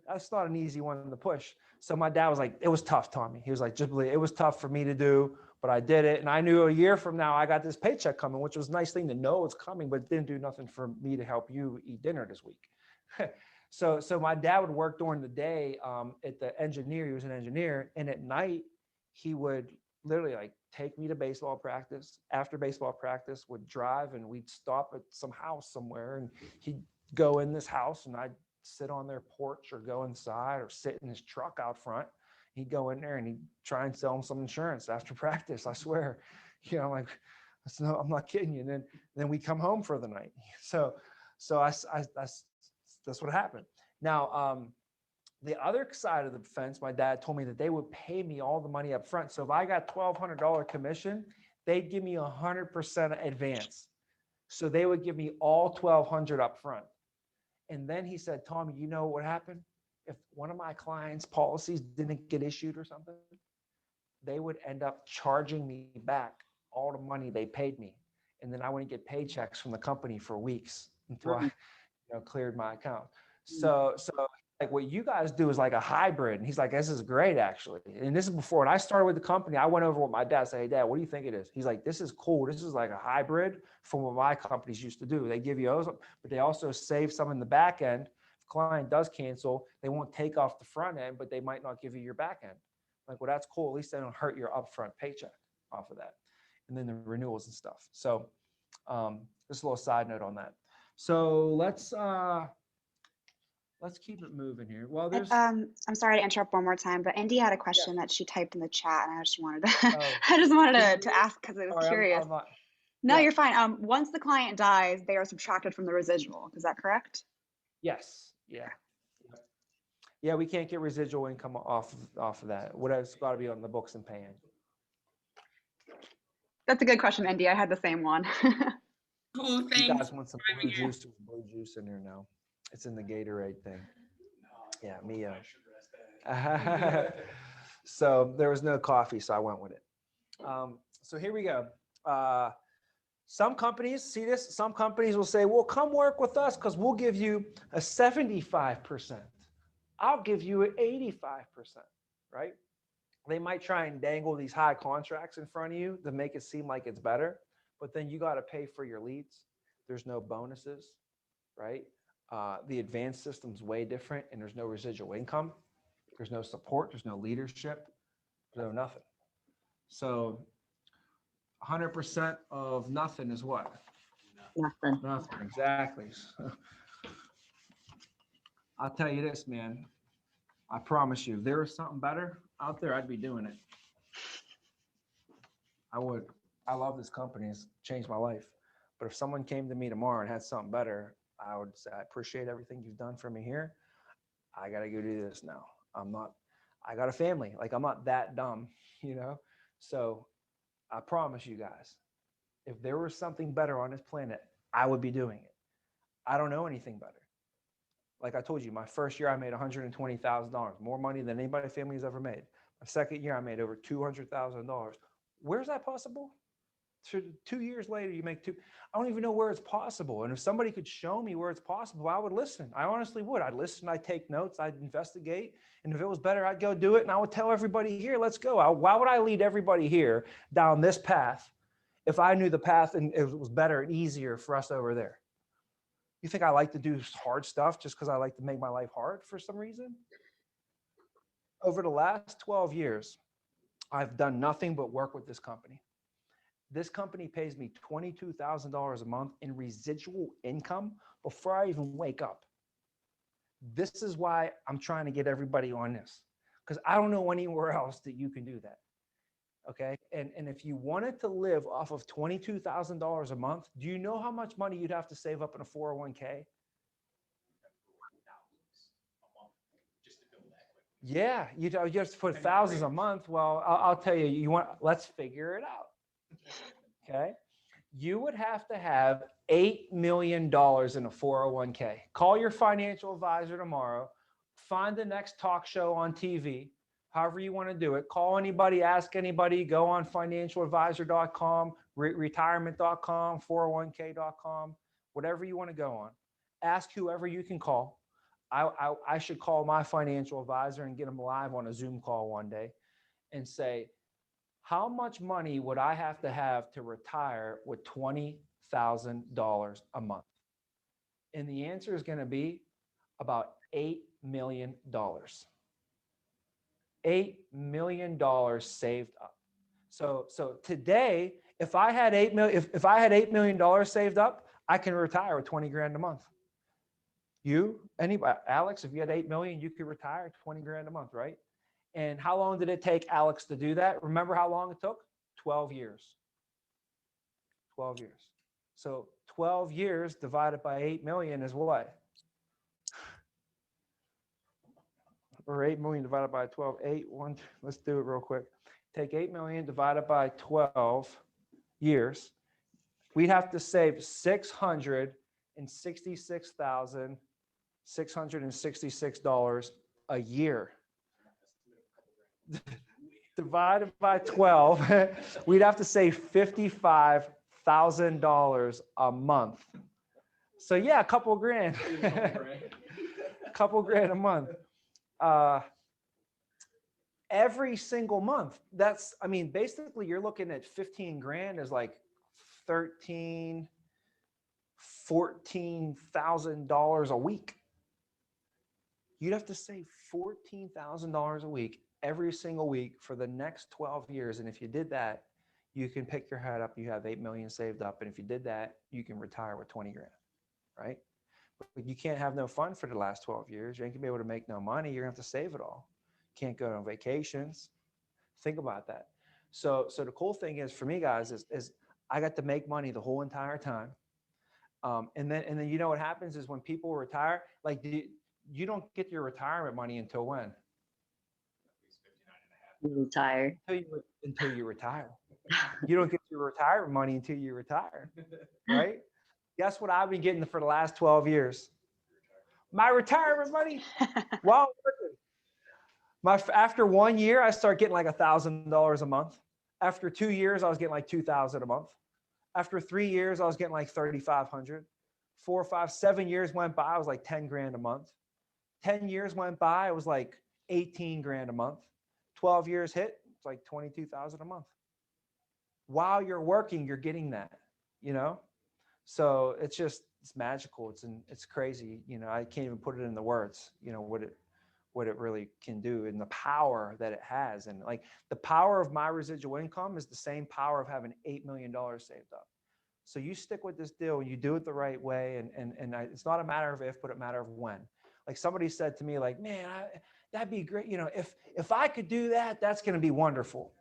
S4: That's not an easy one to push. So my dad was like, it was tough, Tommy. He was like, just believe it was tough for me to do, but I did it. And I knew a year from now, I got this paycheck coming, which was a nice thing to know it's coming, but it didn't do nothing for me to help you eat dinner this week. So my dad would work during the day at the engineer. He was an engineer. And at night, he would literally like take me to baseball practice. After baseball practice, would drive and we'd stop at some house somewhere. And he'd go in this house and I'd sit on their porch or go inside or sit in his truck out front. He'd go in there and he'd try and sell him some insurance after practice. I swear, I'm like, no, I'm not kidding you. And then we come home for the night. So that's what happened. Now, the other side of the fence, my dad told me that they would pay me all the money up front. So if I got $1,200 commission, they'd give me 100% advance. So they would give me all $1,200 up front. And then he said, Tommy, you know what happened? If one of my clients' policies didn't get issued or something, they would end up charging me back all the money they paid me. And then I wouldn't get paychecks from the company for weeks until I cleared my account. So like what you guys do is like a hybrid. And he's like, this is great, actually. And this is before, when I started with the company, I went over what my dad said, hey, Dad, what do you think it is? He's like, this is cool. This is like a hybrid from what my companies used to do. They give you those, but they also save some in the back end. If a client does cancel, they won't take off the front end, but they might not give you your back end. Like, well, that's cool. At least they don't hurt your upfront paycheck off of that. And then the renewals and stuff. So just a little side note on that. So let's keep it moving here. Well, there's.
S6: I'm sorry to interrupt one more time, but Indy had a question that she typed in the chat, and I just wanted to, to ask because I was curious. No, you're fine. Once the client dies, they are subtracted from the residual. Is that correct?
S4: Yes. Yeah. Yeah, we can't get residual income off of that. Whatever's got to be on the books and paying.
S6: That's a good question, Indy. I had the same one.
S8: Oh,
S4: You
S8: thanks.
S4: guys want some blue juice? There's blue juice in there now. It's in the Gatorade thing. Yeah, me. So there was no coffee, so I went with it. So here we go. Some companies see this. Some companies will say, well, come work with us because we'll give you a 75%. I'll give you an 85%, right? They might try and dangle these high contracts in front of you to make it seem like it's better, but then you got to pay for your leads. There's no bonuses, right? The advanced system's way different, and there's no residual income. There's no support. There's no leadership. There's no nothing. So 100% of nothing is what?
S9: Nothing.
S4: Nothing, exactly. I'll tell you this, man. I promise you, if there was something better out there, I'd be doing it. I would. I love this company. It's changed my life. But if someone came to me tomorrow and had something better, I would say, I appreciate everything you've done for me here. I got to go do this now. I got a family. Like, I'm not that dumb, you know? So I promise you guys, if there was something better on this planet, I would be doing it. I don't know anything better. Like I told you, my first year I made $120,000, more money than anybody family has ever made. My second year I made over $200,000. Where's that possible? 2 years later, you make two. I don't even know where it's possible. And if somebody could show me where it's possible, I would listen. I honestly would. I'd listen, I'd take notes, I'd investigate. And if it was better, I'd go do it. And I would tell everybody here, let's go. Why would I lead everybody here down this path if I knew the path and it was better and easier for us over there? You think I like to do hard stuff just because I like to make my life hard for some reason? Over the last 12 years, I've done nothing but work with this company. This company pays me $22,000 a month in residual income before I even wake up. This is why I'm trying to get everybody on this, because I don't know anywhere else that you can do that. Okay. And if you wanted to live off of $22,000 a month, do you know how much money you'd have to save up in a 401k? Yeah, you just put thousands a month. Well, I'll tell you, let's figure it out. Okay. You would have to have $8 million in a 401k. Call your financial advisor tomorrow, find the next talk show on TV, however you want to do it. Call anybody, ask anybody, go on financialadvisor.com, retirement.com, 401k.com, whatever you want to go on. Ask whoever you can call. I should call my financial advisor and get them live on a Zoom call one day and say, how much money would I have to retire with $20,000 a month? And the answer is going to be about $8 million. $8 million saved up. So today, if I had $8 million saved up, I can retire with 20 grand a month. Anybody, Alex, if you had 8 million, you could retire 20 grand a month, right? And how long did it take Alex to do that? Remember how long it took? 12 years. 12 years. So 12 years divided by 8 million is what? Or 8 million divided by 12, 1, let's do it real quick. Take 8 million divided by 12 years. We'd have to save $666,666 a year. Divided by 12, we'd have to save $55,000 a month. So yeah, a couple grand. A couple grand a month. Every single month. Basically you're looking at 15 grand as like $14,000 a week. You'd have to save $14,000 a week every single week for the next 12 years. And if you did that, you can pick your head up. You have 8 million saved up. And if you did that, you can retire with 20 grand, right? But you can't have no fun for the last 12 years. You ain't gonna be able to make no money. You're gonna have to save it all. Can't go on vacations. Think about that. So the cool thing is for me, guys, is I got to make money the whole entire time. And then you know what happens is when people retire, like you don't get your retirement money until when?
S5: At least 59 and a half.
S9: You retired.
S4: Until you retire. You don't get your retirement money until you retire, right? Guess what I've been getting for the last 12 years? My retirement money while working. After 1 year, I start getting like $1,000 a month. After 2 years, I was getting like 2,000 a month. After 3 years, I was getting like 3,500. 4, 5, 7 years went by, I was like 10 grand a month. 10 years went by, it was like 18 grand a month. 12 years hit, it's like 22,000 a month. While you're working, you're getting that, you know? So it's magical. It's crazy. You know, I can't even put it in the words, you know, what it really can do and the power that it has. And like the power of my residual income is the same power of having $8 million saved up. So you stick with this deal and you do it the right way. And it's not a matter of if, but a matter of when. Like somebody said to me, like, man, that'd be great. You know, if I could do that, that's going to be wonderful.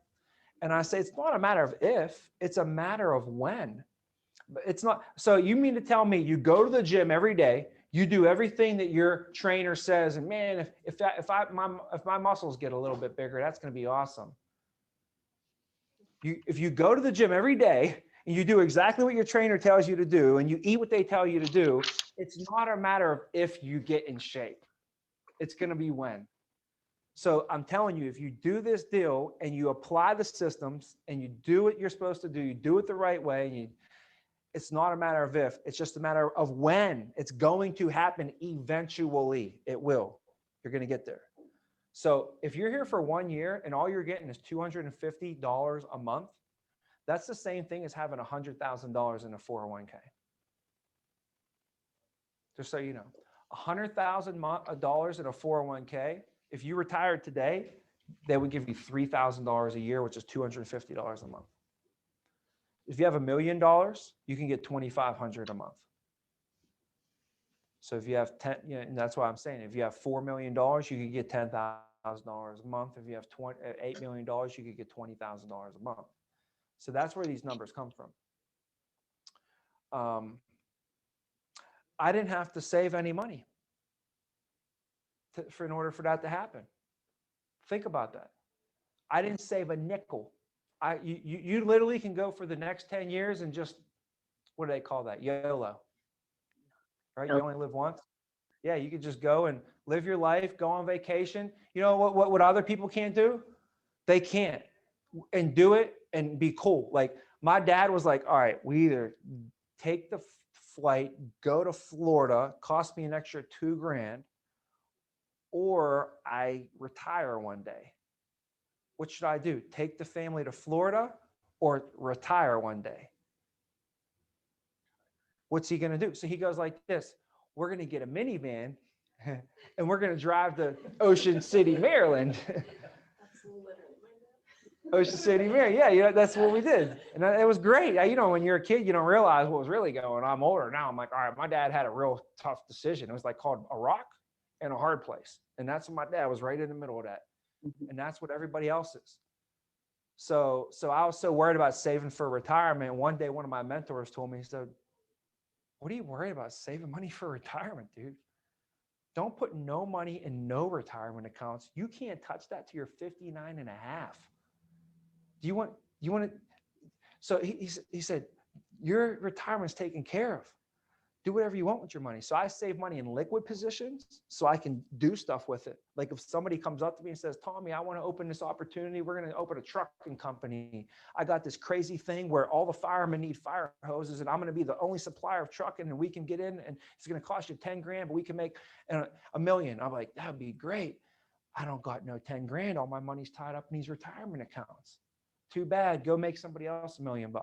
S4: And I say, it's not a matter of if, it's a matter of when. But it's not. So you mean to tell me you go to the gym every day, you do everything that your trainer says, and man, if my muscles get a little bit bigger, that's going to be awesome. If you go to the gym every day and you do exactly what your trainer tells you to do, and you eat what they tell you to do, it's not a matter of if you get in shape. It's going to be when. So I'm telling you, if you do this deal and you apply the systems and you do what you're supposed to do, you do it the right way, it's not a matter of if, it's just a matter of when. It's going to happen eventually. It will. You're going to get there. So if you're here for 1 year and all you're getting is $250 a month, that's the same thing as having $100,000 in a 401k. Just so you know, $100,000 in a 401k, if you retired today, they would give you $3,000 a year, which is $250 a month. If you have $1 million, you can get $2,500 a month. So if you have 10, you know, and that's why I'm saying, if you have $4 million, you could get $10,000 a month. If you have $8 million, you could get $20,000 a month. So that's where these numbers come from. I didn't have to save any money in order for that to happen. Think about that. I didn't save a nickel. You literally can go for the next 10 years and just, what do they call that? YOLO, right? You only live once. Yeah, you could just go and live your life, go on vacation. You know what other people can't do? They can't, and do it and be cool. Like my dad was like, all right, we either take the flight, go to Florida, cost me an extra $2 grand, or I retire one day. What should I do? Take the family to Florida or retire one day? What's he going to do? So he goes like this. We're going to get a minivan and we're going to drive to Ocean City, Maryland.
S7: That's literally my dad.
S4: Ocean City, Maryland. Yeah, you know, that's what we did. And it was great. You know, when you're a kid, you don't realize what was really going on. I'm older now. I'm like, all right, my dad had a real tough decision. It was like called a rock and a hard place. And that's what my dad was, right in the middle of that. And that's what everybody else is. So I was so worried about saving for retirement. One day, one of my mentors told me, he said, what are you worried about saving money for retirement, dude? Don't put no money in no retirement accounts. You can't touch that till you're 59 and a half. Do you want to? So he said, your retirement's taken care of. Do whatever you want with your money. So I save money in liquid positions so I can do stuff with it. Like if somebody comes up to me and says, Tommy, I want to open this opportunity. We're going to open a trucking company. I got this crazy thing where all the firemen need fire hoses and I'm going to be the only supplier of trucking and we can get in and it's going to cost you 10 grand, but we can make $1 million. I'm like, that'd be great. I don't got no 10 grand. All my money's tied up in these retirement accounts. Too bad. Go make somebody else $1 million.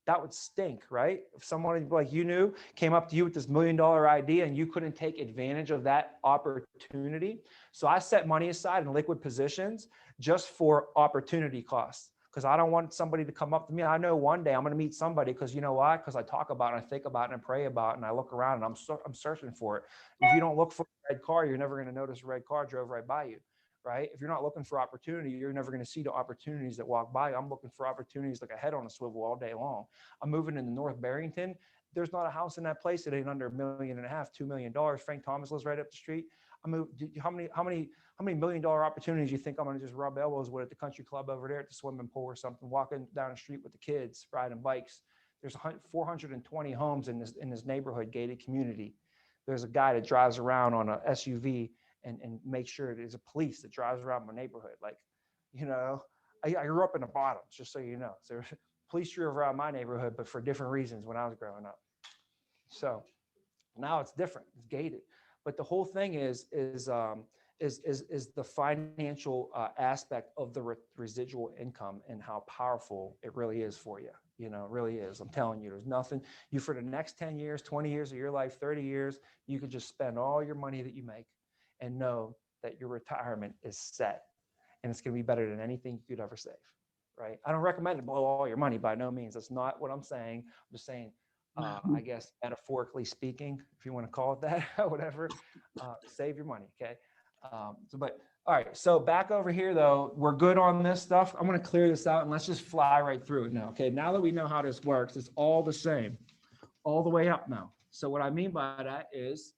S4: That would stink, right? If someone like you knew came up to you with this $1 million idea and you couldn't take advantage of that opportunity. So I set money aside in liquid positions just for opportunity costs because I don't want somebody to come up to me. I know one day I'm going to meet somebody because you know why? Because I talk about it, and I think about it, and I pray about it, and I look around and I'm searching for it. If you don't look for a red car, you're never going to notice a red car drove right by you. Right? If you're not looking for opportunity, you're never going to see the opportunities that walk by. I'm looking for opportunities like a head on a swivel all day long. I'm moving into North Barrington. there's not a house in that place that ain't under $1.5 million, $2 million. Frank Thomas lives right up the street. I mean, how many $1 million opportunities you think I'm going to just rub elbows with at the country club over there at the swimming pool or something, walking down the street with the kids, riding bikes? There's 420 homes in this neighborhood gated community. There's a guy that drives around on a SUV and makes sure there's a police that drives around my neighborhood. Like, you know, I grew up in the bottoms, just so you know. So police drove around my neighborhood, but for different reasons when I was growing up. So now it's different, it's gated. But the whole thing is the financial aspect of the residual income and how powerful it really is for you. You know, it really is. I'm telling you, there's nothing you for the next 10 years, 20 years of your life, 30 years, you could just spend all your money that you make and know that your retirement is set and it's going to be better than anything you could ever save. Right? I don't recommend to blow all your money, by no means. That's not what I'm saying. I'm just saying, I guess, metaphorically speaking, if you want to call it that, whatever, save your money. Okay. But all right. So back over here though, we're good on this stuff. I'm going to clear this out and let's just fly right through it now. Okay. Now that we know how this works, it's all the same, all the way up now. So what I mean by that is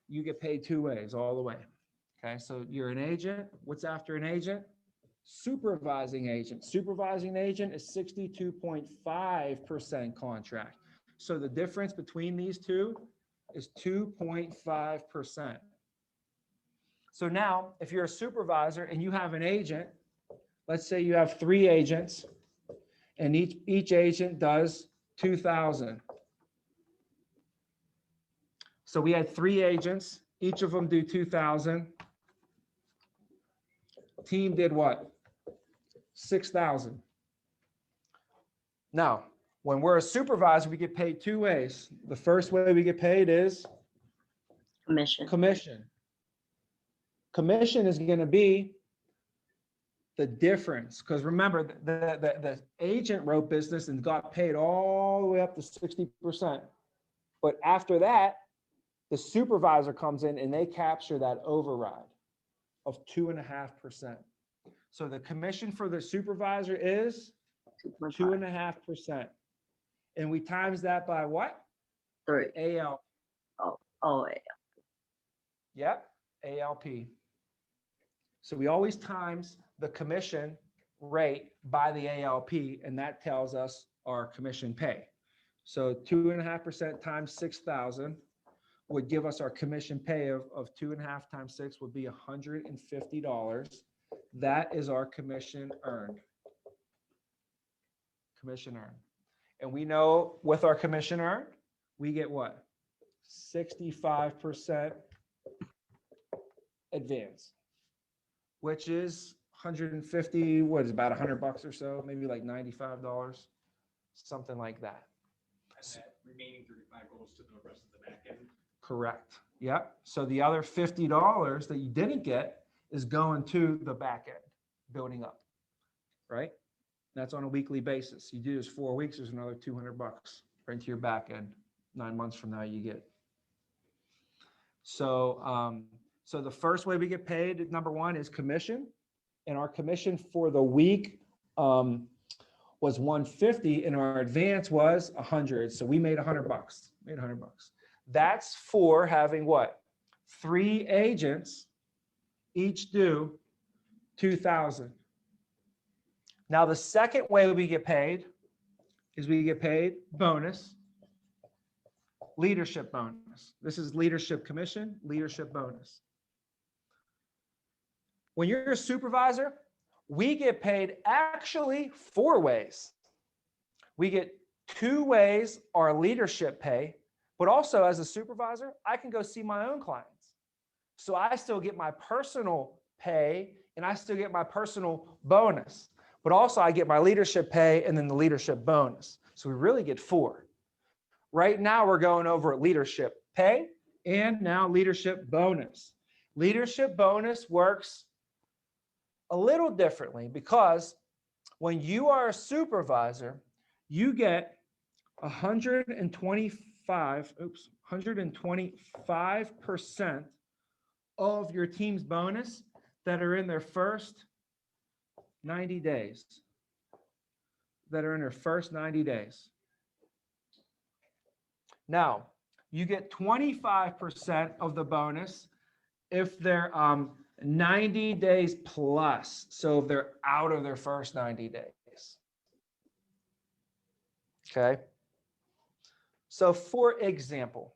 S4: you get paid two ways all the way. Okay. So you're an agent. What's after an agent? Supervising agent. Supervising agent is 62.5% contract. So the difference between these two is 2.5%. So now if you're a supervisor and you have an agent, let's say you have 3 agents and each agent does 2,000. So we had 3 agents, each of them do 2,000. Team did what? 6,000. Now, when we're a supervisor, we get paid 2 ways. The first way we get paid is
S9: Commission.
S4: Commission is going to be the difference, because remember the agent wrote business and got paid all the way up to 60%. But after that, the supervisor comes in and they capture that override of 2.5%. So the commission for the supervisor is 2.5%. And we times that by what?
S9: 3.
S4: AL.
S9: Oh,
S4: Yep, ALP. So we always times the commission rate by the ALP, and that tells us our commission pay. So 2.5% times 6,000 would give us our commission pay of 2.5 times 6 would be $150. That is our commission earned. Commission earned. And we know with our commission earned, we get what? 65% advance, which is 150, what is about $100 or so, maybe like $95, something like that.
S5: And that remaining 35 goes to the rest of the back end.
S4: Correct. Yep. So the other $50 that you didn't get is going to the back end, building up, right? That's on a weekly basis. You do this 4 weeks, there's another $200 right into your back end. 9 months from now, you get. So, so the first way we get paid, number one, is commission, and our commission for the week was 150, and our advance was 100. So we made $100. Made $100. That's for having what? 3 agents, each do 2,000. Now the second way we get paid is we get paid bonus, leadership bonus. This is leadership commission, leadership bonus. When you're a supervisor, we get paid actually 4 ways. We get 2 ways our leadership pay, but also as a supervisor, I can go see my own clients. So I still get my personal pay and I still get my personal bonus, but also I get my leadership pay and then the leadership bonus. So we really get 4. Right now we're going over leadership pay and now leadership bonus. Leadership bonus works a little differently because when you are a supervisor, you get 125% of your team's bonus that are in their first 90 days. Now, you get 25% of the bonus if they're 90 days plus. So if they're out of their first 90 days. Okay. So for example,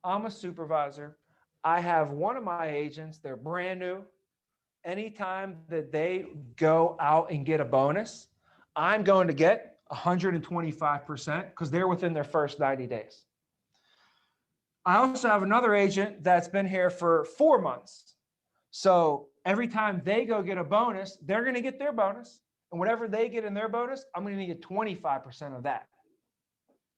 S4: I'm a supervisor. I have one of my agents, they're brand new. Anytime that they go out and get a bonus, I'm going to get 125% because they're within their first 90 days. I also have another agent that's been here for 4 months. So every time they go get a bonus, they're going to get their bonus. And whatever they get in their bonus, I'm going to get 25% of that.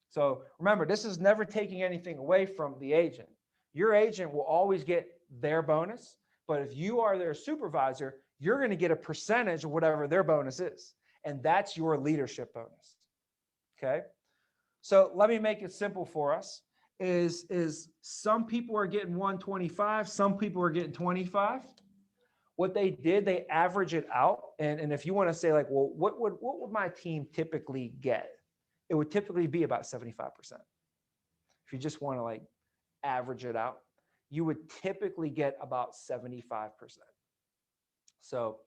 S4: So remember, this is never taking anything away from the agent. Your agent will always get their bonus. But if you are their supervisor, you're going to get a percentage of whatever their bonus is. And that's your leadership bonus. Okay. So let me make it simple for us. Is some people are getting 125, some people are getting 25. What they did, they average it out. And if you want to say like, well, what would my team typically get? It would typically be about 75%. If you just want to like average it out, you would typically get about 75%. So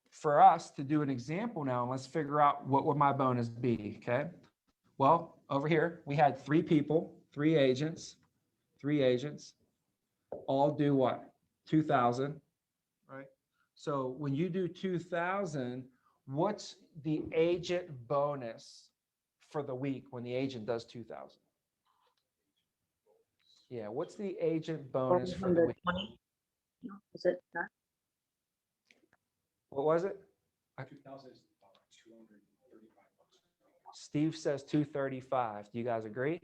S4: for us to do an example now, let's figure out what would my bonus be, okay? Well, over here, we had 3 people, 3 agents, all do what? 2,000, right? So when you do 2,000, what's the agent bonus for the week when the agent does 2,000? Yeah, what's the agent bonus for the week?
S9: 420? No, is it not?
S4: What was it?
S5: 2,000 is about $235.
S4: Steve says 235. Do you guys agree?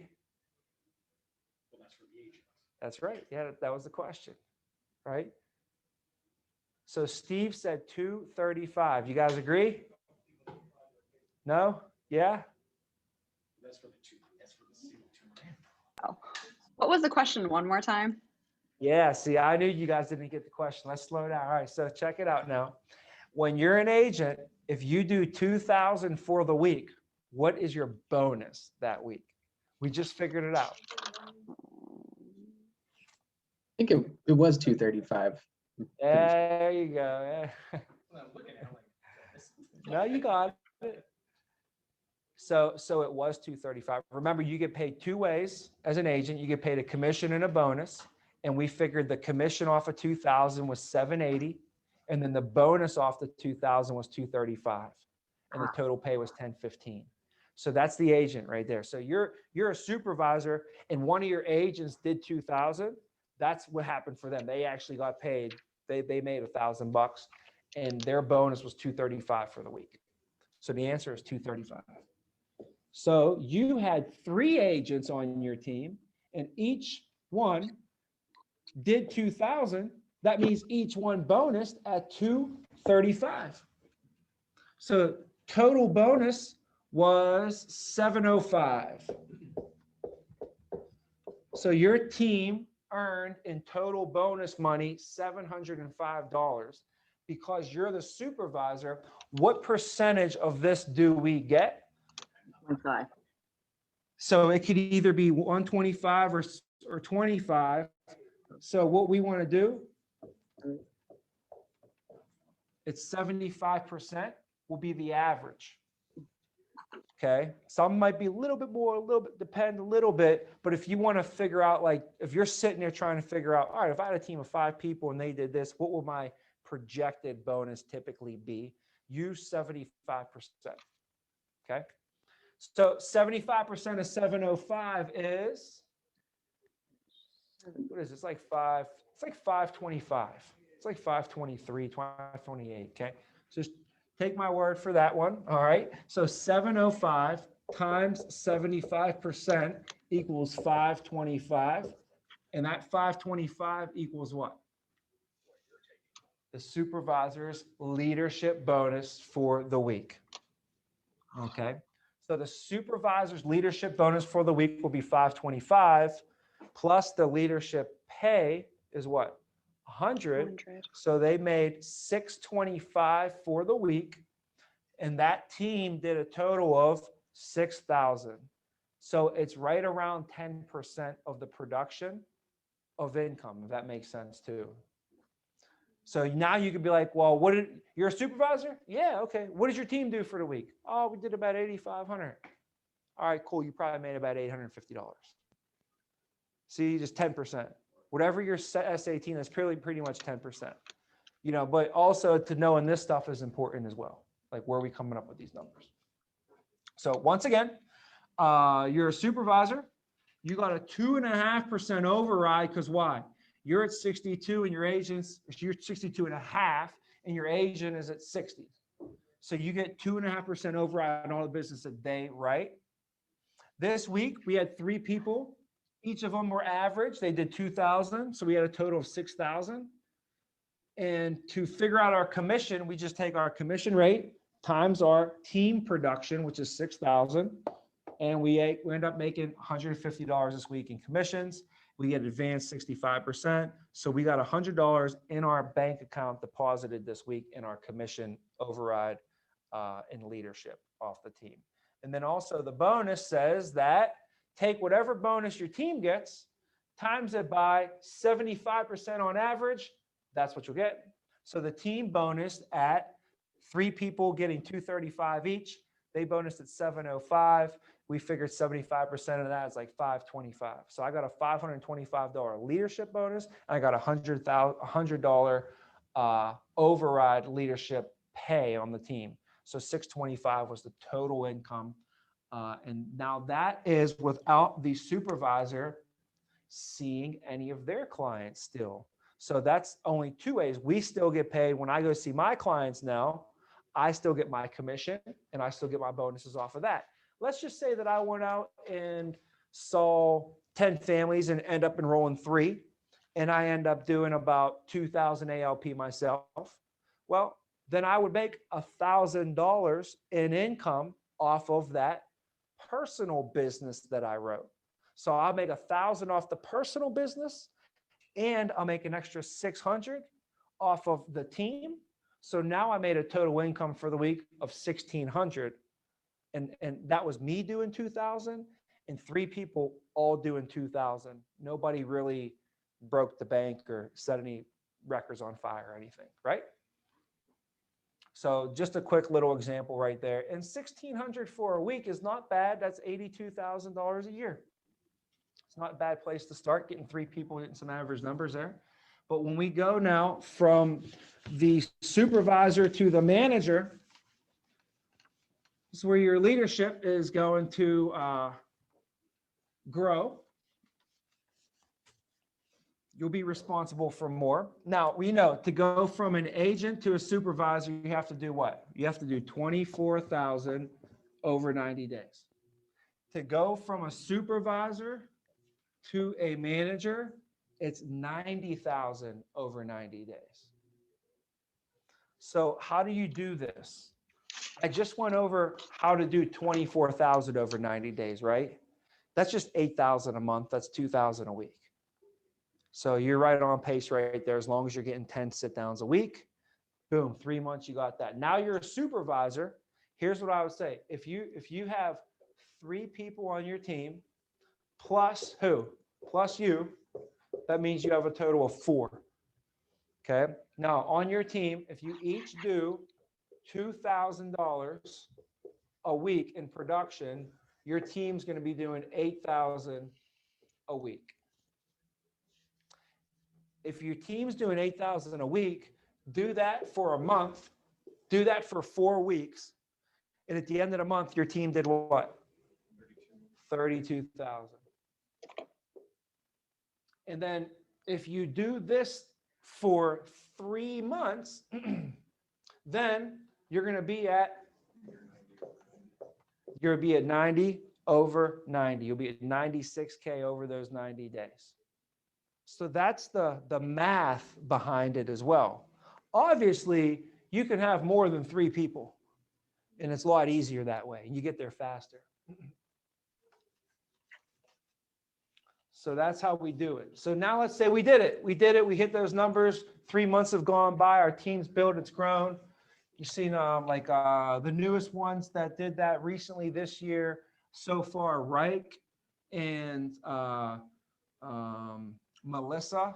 S5: Well, that's for the agent.
S4: That's right. Yeah, that was the question, right? So Steve said 235. You guys agree? No? Yeah?
S5: That's for the single 2 grand.
S6: Oh. What was the question one more time?
S4: Yeah, see, I knew you guys didn't get the question. Let's slow down. All right, so check it out now. When you're an agent, if you do 2,000 for the week, what is your bonus that week? We just figured it out.
S11: I think it was 235.
S4: There you go. Yeah.
S5: Well, I'm looking at it like this.
S4: No, you got it. So it was 235. Remember, you get paid 2 ways as an agent. You get paid a commission and a bonus. And we figured the commission off of 2,000 was 780. And then the bonus off the 2,000 was 235. And the total pay was 1015. So that's the agent right there. So you're a supervisor and one of your agents did 2,000. That's what happened for them. They actually got paid. They made $1,000 and their bonus was 235 for the week. So the answer is 235. So you had 3 agents on your team and each one did 2,000. That means each one bonused at 235. So total bonus was 705. So your team earned in total bonus money $705 because you're the supervisor. What percentage of this do we get?
S9: 25.
S4: So it could either be 125 or 25. So what we want to do, it's 75% will be the average. Okay. Some might be a little bit more, a little bit, depend a little bit. But if you want to figure out, like, if you're sitting there trying to figure out, all right, if I had a team of 5 people and they did this, what will my projected bonus typically be? Use 75%. Okay. So 75% of 705 is, what is it? It's like 525. It's like 523, 528. Okay. So just take my word for that one. All right. So 705 times 75% equals 525. And that 525 equals what? The supervisor's leadership bonus for the week. Okay. So the supervisor's leadership bonus for the week will be 525 plus the leadership pay is what? 100. So they made 625 for the week. And that team did a total of 6,000. So it's right around 10% of the production of income, if that makes sense too. So now you could be like, well, you're a supervisor? Yeah, okay. What did your team do for the week? Oh, we did about 8,500. All right, cool. You probably made about $850. See, just 10%. Whatever your SA team is, pretty much 10%. You know, but also to knowing this stuff is important as well. Like, where are we coming up with these numbers? So once again, you're a supervisor. You got a 2.5% override because why? You're at 62 and your agent's, you're 62.5 and your agent is at 60. So you get 2.5% override on all the business that they write. This week we had 3 people. Each of them were average. They did 2,000. So we had a total of 6,000. And to figure out our commission, we just take our commission rate times our team production, which is 6,000. And we end up making $150 this week in commissions. We get advanced 65%. So we got $100 in our bank account deposited this week in our commission override in leadership off the team. And then also the bonus says that take whatever bonus your team gets, times it by 75% on average, that's what you'll get. So the team bonus at 3 people getting $235 each, they bonused at $705. We figured 75% of that is like $525. So I got a $525 leadership bonus, and I got a $100 override leadership pay on the team. So $625 was the total income. And now that is without the supervisor seeing any of their clients still. So that's only 2 ways. We still get paid when I go see my clients now. I still get my commission and I still get my bonuses off of that. Let's just say that I went out and saw 10 families and end up enrolling 3, and I end up doing about 2,000 ALP myself. Well, then I would make $1,000 in income off of that personal business that I wrote. So I'll make $1,000 off the personal business, and I'll make an extra $600 off of the team. So now I made a total income for the week of $1,600. And that was me doing 2,000 and 3 people all doing 2,000. Nobody really broke the bank or set any records on fire or anything, right? So just a quick little example right there. And $1,600 for a week is not bad. That's $82,000 a year. It's not a bad place to start, getting 3 people, getting some average numbers there. But when we go now from the supervisor to the manager, this is where your leadership is going to grow. You'll be responsible for more. Now, we know to go from an agent to a supervisor, you have to do what? You have to do 24,000 over 90 days. To go from a supervisor to a manager, it's 90,000 over 90 days. So how do you do this? I just went over how to do 24,000 over 90 days, right? That's just 8,000 a month. That's 2,000 a week. So you're right on pace right there. As long as you're getting 10 sit downs a week, boom, 3 months, you got that. Now you're a supervisor. Here's what I would say. If you have 3 people on your team, plus who? Plus you, that means you have a total of 4. Okay. Now on your team, if you each do $2,000 a week in production, your team's going to be doing $8,000 a week. If your team's doing $8,000 a week, do that for a month, do that for 4 weeks. And at the end of the month, your team did what? 32,000. And then if you do this for 3 months, then you're going to be at 90 over 90. You'll be at 96K over those 90 days. So that's the math behind it as well. Obviously, you can have more than 3 people, and it's a lot easier that way. You get there faster. So that's how we do it. So now let's say we did it. We hit those numbers. 3 months have gone by. Our team's built. It's grown. You've seen the newest ones that did that recently this year. So far, Reich and Melissa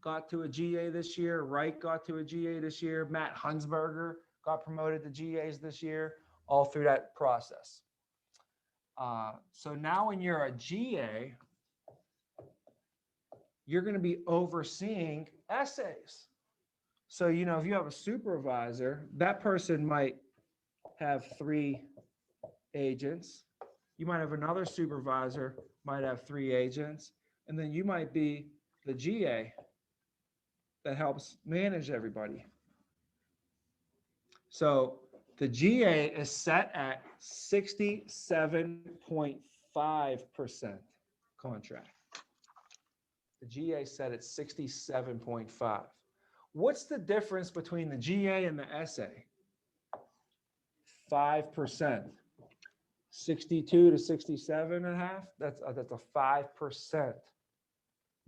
S4: got to a GA this year. Reich got to a GA this year. Matt Hunsberger got promoted to GAs this year, all through that process. So now when you're a GA, you're going to be overseeing essays. So, you know, if you have a supervisor, that person might have 3 agents. You might have another supervisor, might have 3 agents, and then you might be the GA that helps manage everybody. So the GA is set at 67.5% contract. The GA set at 67.5. What's the difference between the GA and the SA? 5%. 62 to 67 and a half. That's a 5%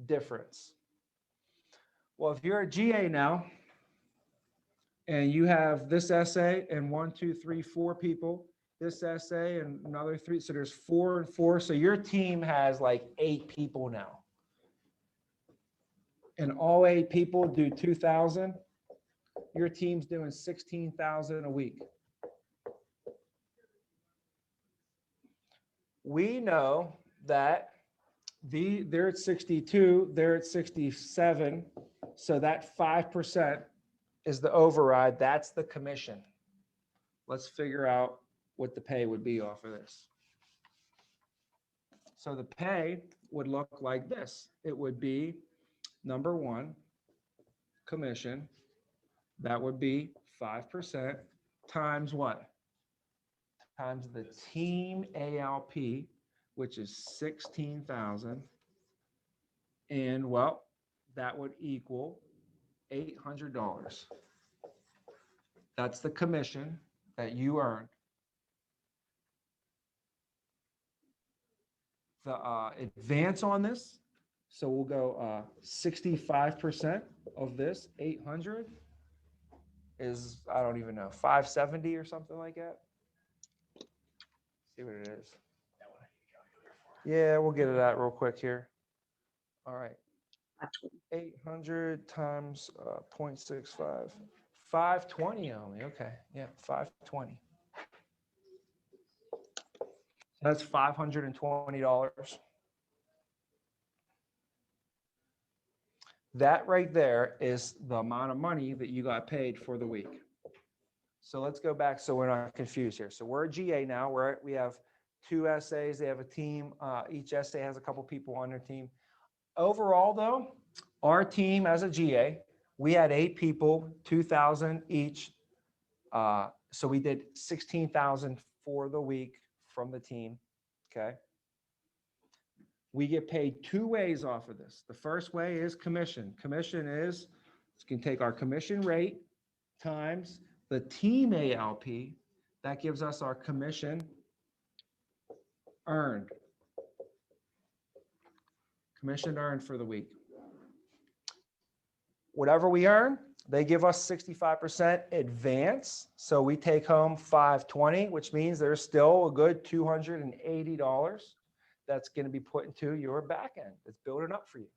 S4: difference. Well, if you're a GA now and you have this essay and 1, 2, 3, 4 people, this essay and another 3, so there's 4 and 4. So your team has like 8 people now. And all 8 people do 2,000. Your team's doing 16,000 a week. We know that they're at 62, they're at 67. So that 5% is the override. That's the commission. Let's figure out what the pay would be off of this. So the pay would look like this. It would be number 1, commission. That would be 5% times what? Times the team ALP, which is 16,000. And well, that would equal $800. That's the commission that you earned. The advance on this, so we'll go 65% of this 800 is, I don't even know, 570 or something like that. See what it is. Yeah, we'll get it out real quick here. All right. 800 times 0.65. 520 only. Okay. Yeah, 520. That's $520. That right there is the amount of money that you got paid for the week. So let's go back so we're not confused here. So we're a GA now. We have 2 essays. They have a team. Each essay has a couple people on their team. Overall, though, our team as a GA, we had 8 people, 2,000 each. So we did 16,000 for the week from the team. Okay. We get paid 2 ways off of this. The first way is commission. Commission is, you can take our commission rate times the team ALP. That gives us our commission earned. Commission earned for the week. Whatever we earn, they give us 65% advance. So we take home 520, which means there's still a good $280 that's going to be put into your back end. It's building up for you.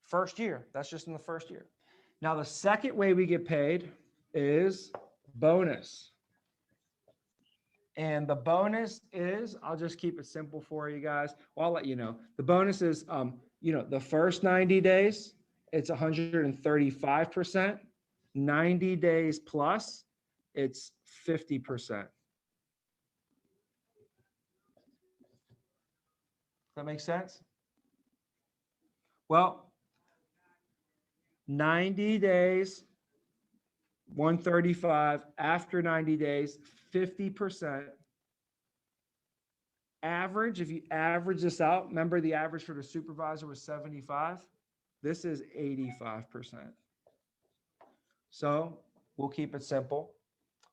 S4: First year, that's just in the first year. Now, the second way we get paid is bonus. And the bonus is, I'll just keep it simple for you guys. Well, I'll let you know. The bonus is, the first 90 days, it's 135%. 90 days plus, it's 50%. Does that make sense? Well, 90 days, 135. After 90 days, 50%. Average, if you average this out, remember the average for the supervisor was 75. This is 85%. So we'll keep it simple.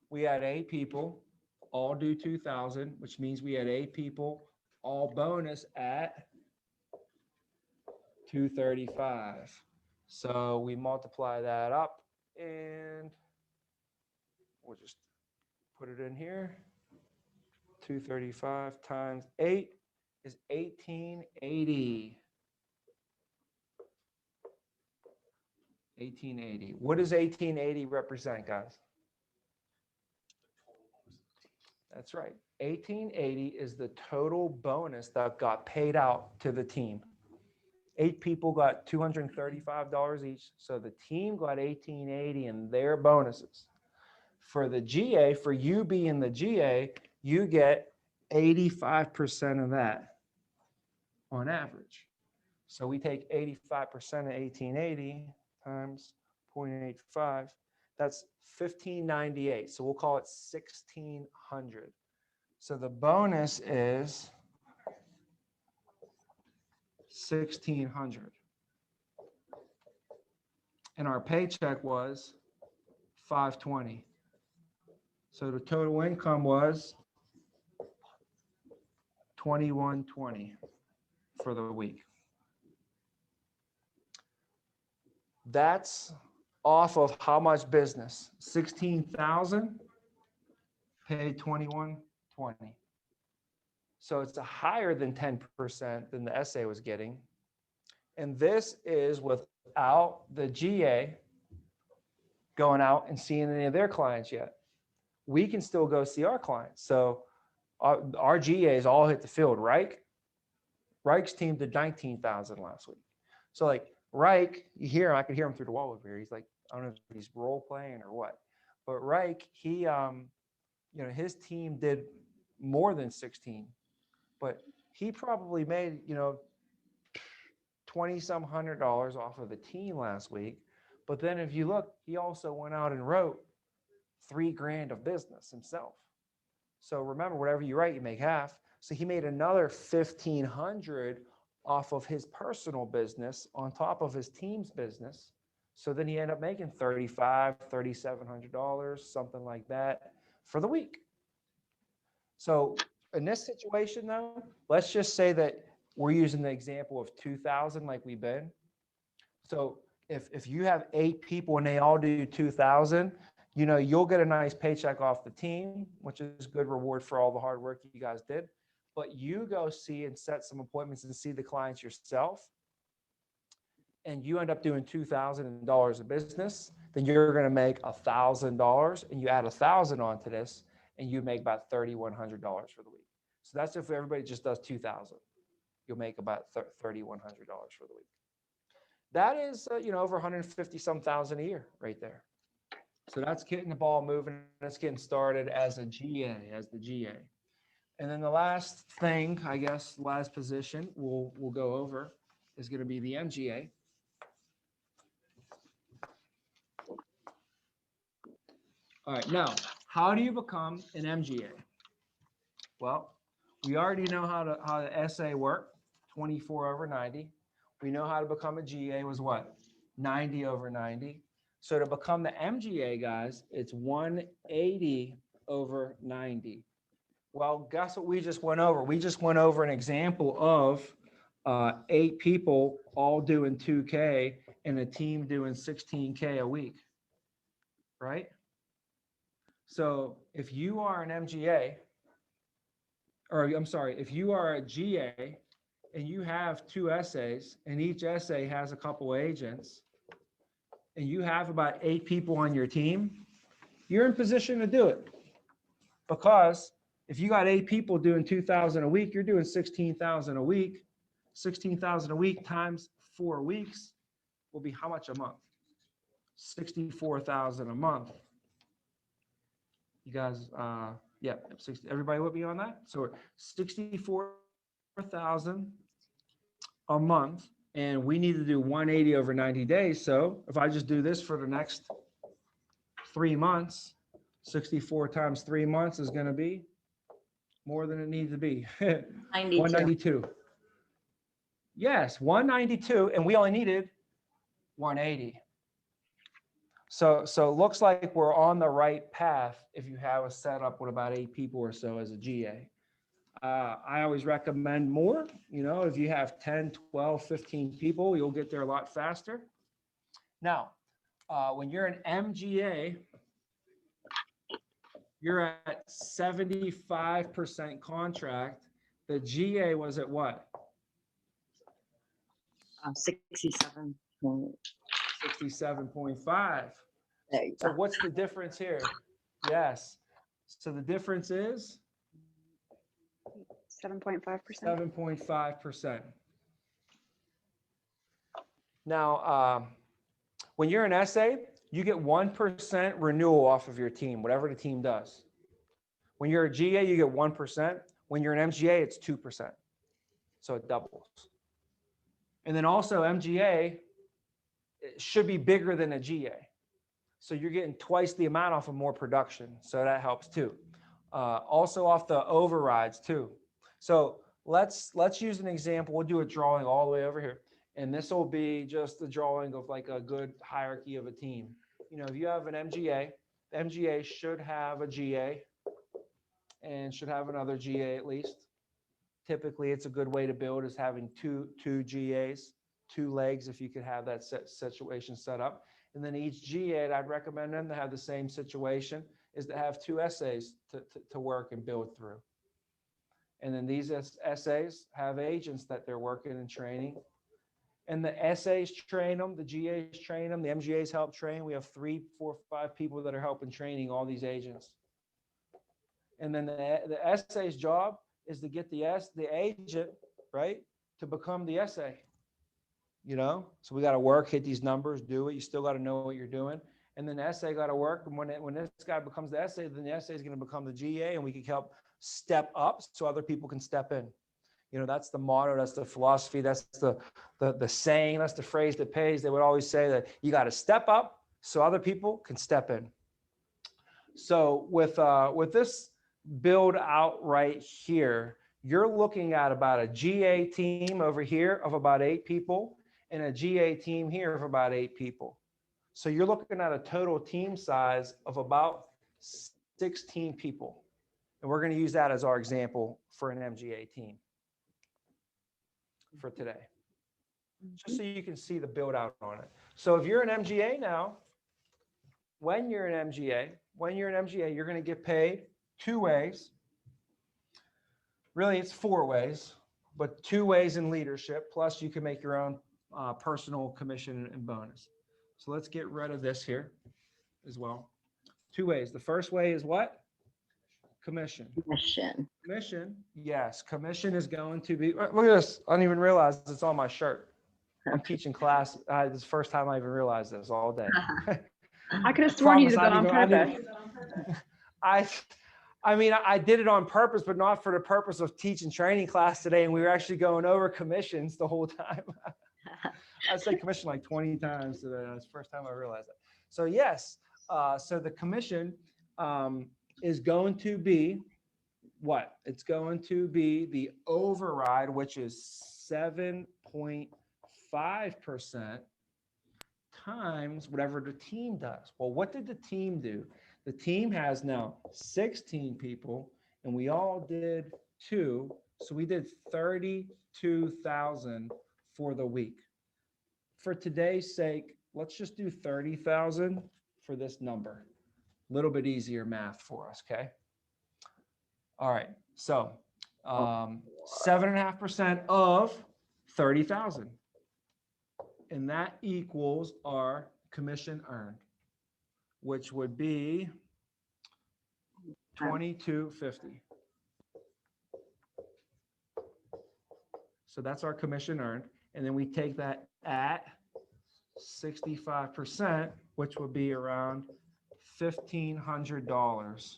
S4: We had 8 people, all do 2,000, which means we had 8 people, all bonus at 235. So we multiply that up and we'll just put it in here. 235 times 8 is 1880. 1880. What does 1880 represent, guys? That's right. 1880 is the total bonus that got paid out to the team. 8 people got $235 each. So the team got 1880 in their bonuses. For the GA, for you being the GA, you get 85% of that on average. So we take 85% of 1880 times 0.85. That's 1598. So we'll call it 1600. So the bonus is 1600. And our paycheck was 520. So the total income was 2120 for the week. That's off of how much business? 16,000 paid 2120. So it's a higher than 10% than the SA was getting. And this is without the GA going out and seeing any of their clients yet. We can still go see our clients. So our GAs all hit the field. Reich's team did 19,000 last week. So like Reich, you hear him, I could hear him through the wall over here. He's like, I don't know if he's role playing or what, but Reich, he, his team did more than 16, but he probably made, 20 some $100 off of the team last week. But then if you look, he also went out and wrote $3,000 of business himself. So remember, whatever you write, you make half. So he made another 1,500 off of his personal business on top of his team's business. So then he ended up making $3,500, $3,700, something like that for the week. So in this situation though, let's just say that we're using the example of 2,000 like we've been. So if you have 8 people and they all do 2,000, you'll get a nice paycheck off the team, which is good reward for all the hard work you guys did. But you go see and set some appointments and see the clients yourself, and you end up doing $2,000 of business, then you're going to make $1,000, and you add 1,000 onto this, and you make about $3,100 for the week. So that's if everybody just does 2,000, you'll make about $3,100 for the week. That is, over 150 some thousand a year right there. So that's getting the ball moving. That's getting started as a GA, as the GA. And then the last thing, I guess, last position we'll go over is going to be the MGA. All right, now, how do you become an MGA? Well, we already know how the SA worked, 24 over 90. We know how to become a GA was what? 90 over 90. So to become the MGA, guys, it's 180 over 90. Well, guess what we just went over? We just went over an example of 8 people all doing 2K and a team doing 16K a week, right? So if you are an MGA, or I'm sorry, if you are a GA and you have 2 SAs and each SA has a couple agents and you have about 8 people on your team, you're in position to do it. Because if you got 8 people doing 2,000 a week, you're doing 16,000 a week. 16,000 a week times 4 weeks will be how much a month? 64,000 a month. You guys, yeah, 60, everybody with me on that? So 64,000 a month, and we need to do 180 over 90 days. So if I just do this for the next 3 months, 64 times 3 months is going to be more than it needs to be. 192. Yes, 192, and we only needed 180. So it looks like we're on the right path if you have a setup with about 8 people or so as a GA. I always recommend more. If you have 10, 12, 15 people, you'll get there a lot faster. Now, when you're an MGA, you're at 75% contract. The GA was at what?
S9: 67.
S4: 67.5.
S9: There you
S4: So
S9: go.
S4: what's the difference here? Yes. So the difference is
S6: 7.5%.
S4: 7.5%. Now, when you're an SA, you get 1% renewal off of your team, whatever the team does. When you're a GA, you get 1%. When you're an MGA, it's 2%. So it doubles. And then also MGA should be bigger than a GA. So you're getting twice the amount off of more production. So that helps too. Also off the overrides too. So let's use an example. We'll do a drawing all the way over here. And this will be just the drawing of like a good hierarchy of a team. You know, if you have an MGA, the MGA should have a GA and should have another GA at least. Typically, it's a good way to build is having two GAs, 2 legs, if you could have that situation set up. And then each GA, I'd recommend them to have the same situation, is to have 2 SAs to work and build through. And then these SAs have agents that they're working and training. And the SAs train them, the GAs train them, the MGAs help train. We have 3, 4, 5 people that are helping training all these agents. And then the SA's job is to get the agent, right, to become the SA. You know, so we got to work, hit these numbers, do it. You still got to know what you're doing. And then the SA got to work. And when this guy becomes the SA, then the SA is going to become the GA, and we can help step up so other people can step in. You know, that's the motto, that's the philosophy, that's the saying, that's the phrase that pays. They would always say that you got to step up so other people can step in. So with this build out right here, you're looking at about a GA team over here of about 8 people and a GA team here of about 8 people. So you're looking at a total team size of about 16 people. And we're going to use that as our example for an MGA team for today, just so you can see the build out on it. So if you're an MGA now, when you're an MGA, you're going to get paid 2 ways. Really, it's 4 ways, but 2 ways in leadership, plus you can make your own personal commission and bonus. So let's get rid of this here as well. 2 ways. The first way is what? Commission. Commission, yes. Commission is going to be, look at this. I didn't even realize it's on my shirt. I'm teaching class. This is the first time I even realized this all day.
S6: I could have sworn you did that on purpose.
S4: I mean, I did it on purpose, but not for the purpose of teaching training class today. And we were actually going over commissions the whole time. I said commission like 20 times today. That's the first time I realized that. So yes, so the commission is going to be what? It's going to be the override, which is 7.5% times whatever the team does. Well, what did the team do? The team has now 16 people, and we all did 2. So we did 32,000 for the week. For today's sake, let's just do 30,000 for this number. A little bit easier math for us, okay? All right, so 7.5% of 30,000. And that equals our commission earned, which would be $22.50. So that's our commission earned. And then we take that at 65%, which would be around $1,500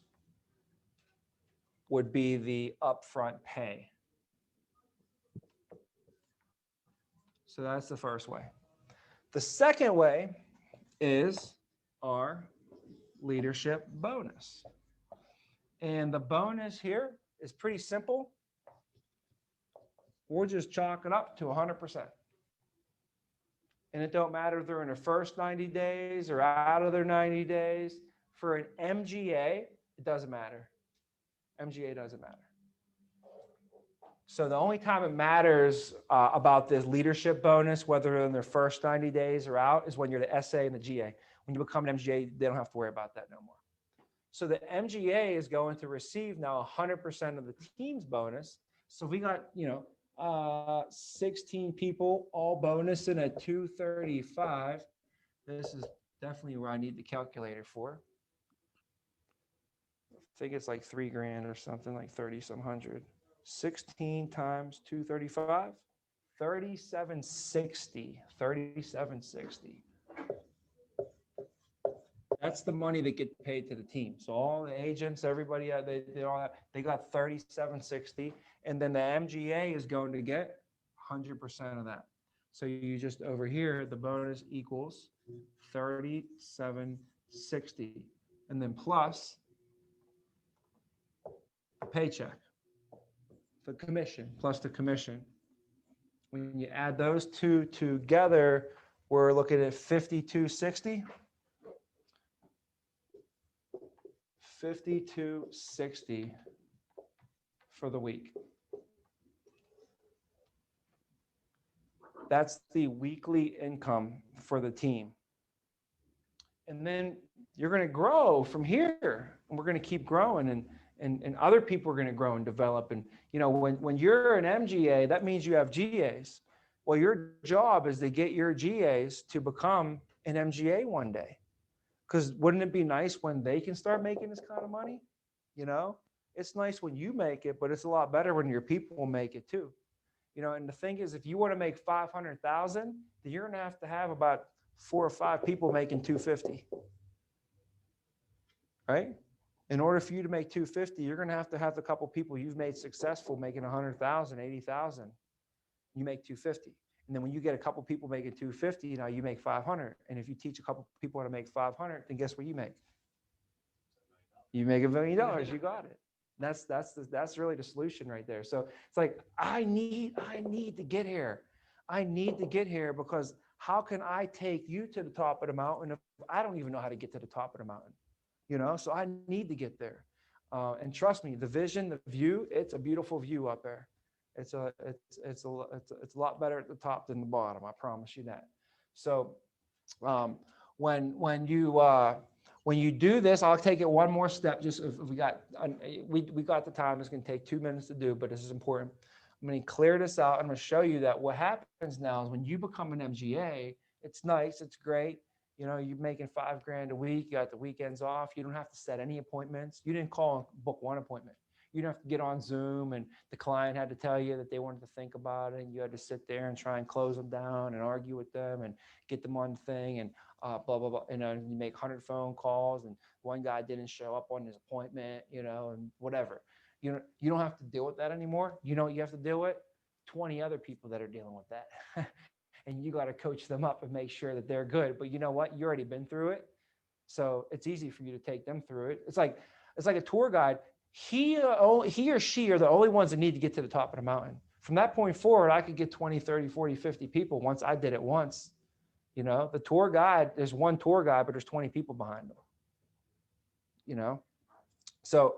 S4: would be the upfront pay. So that's the first way. The second way is our leadership bonus. And the bonus here is pretty simple. We'll just chalk it up to 100%. And it don't matter if they're in their first 90 days or out of their 90 days. For an MGA, it doesn't matter. MGA doesn't matter. So the only time it matters about this leadership bonus, whether in their first 90 days or out, is when you're the SA and the GA. When you become an MGA, they don't have to worry about that no more. So the MGA is going to receive now 100% of the team's bonus. So we got, 16 people all bonusing at 235. This is definitely where I need the calculator for. I think it's like $3,000 or something, like 30 some hundred. 16 times 235, 3760, 3760. That's the money that get paid to the team. So all the agents, everybody, they got 3760, and then the MGA is going to get 100% of that. So you just over here, the bonus equals 3760, and then plus the paycheck, the commission, plus the commission. When you add those two together, we're looking at 5260. 5260 for the week. That's the weekly income for the team. And then you're going to grow from here, and we're going to keep growing, and other people are going to grow and develop. And when you're an MGA, that means you have GAs. Well, your job is to get your GAs to become an MGA one day. Because wouldn't it be nice when they can start making this kind of money? It's nice when you make it, but it's a lot better when your people will make it too. And the thing is, if you want to make 500,000, then you're going to have about 4 or 5 people making 250, right? In order for you to make 250, you're going to have a couple people you've made successful making 100,000, 80,000. You make 250. And then when you get a couple people making 250, now you make 500. And if you teach a couple people how to make 500, then guess what you make? You make $1 million. You got it. That's really the solution right there. So it's like, I need to get here. I need to get here, because how can I take you to the top of the mountain if I don't even know how to get to the top of the mountain? So I need to get there. And trust me, the vision, the view, it's a beautiful view up there. It's a lot better at the top than the bottom. I promise you that. So when you do this, I'll take it one more step. Just if we got the time. It's going to take 2 minutes to do, but this is important. I'm going to clear this out. I'm going to show you that what happens now is when you become an MGA, it's nice, it's great. You're making $5,000 a week. You got the weekends off. You don't have to set any appointments. You didn't call and book one appointment. You don't have to get on Zoom, and the client had to tell you that they wanted to think about it, and you had to sit there and try and close them down and argue with them and get them on the thing and blah, blah, blah. You make 100 phone calls, and one guy didn't show up on his appointment, and whatever. You don't have to deal with that anymore. You have to deal with 20 other people that are dealing with that. And you got to coach them up and make sure that they're good. But you know what? You already been through it. So it's easy for you to take them through it. It's like a tour guide. He or she are the only ones that need to get to the top of the mountain. From that point forward, I could get 20, 30, 40, 50 people once I did it once. The tour guide, there's one tour guide, but there's 20 people behind them. So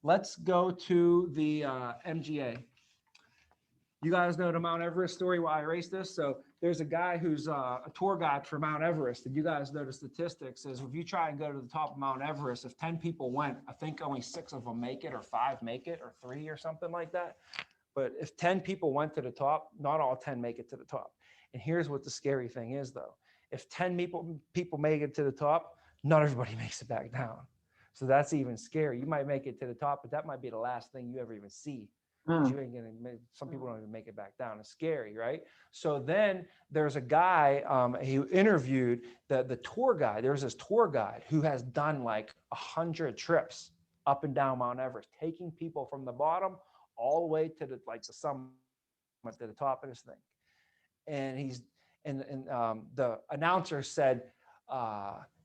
S4: let's go to the MGA. You guys know the Mount Everest story, why I erased this. So there's a guy who's a tour guide for Mount Everest, and you guys know the statistics is if you try and go to the top of Mount Everest, if 10 people went, I think only 6 of them make it, or 5 make it, or 3 or something like that. But if 10 people went to the top, not all 10 make it to the top. And here's what the scary thing is, though. If 10 people make it to the top, not everybody makes it back down. So that's even scary. You might make it to the top, but that might be the last thing you ever even see. You ain't gonna some people don't even make it back down. It's scary, right? So then there's a guy who interviewed the tour guide. There's this tour guide who has done like 100 trips up and down Mount Everest, taking people from the bottom all the way to the summit, to the top of this thing. And the announcer said,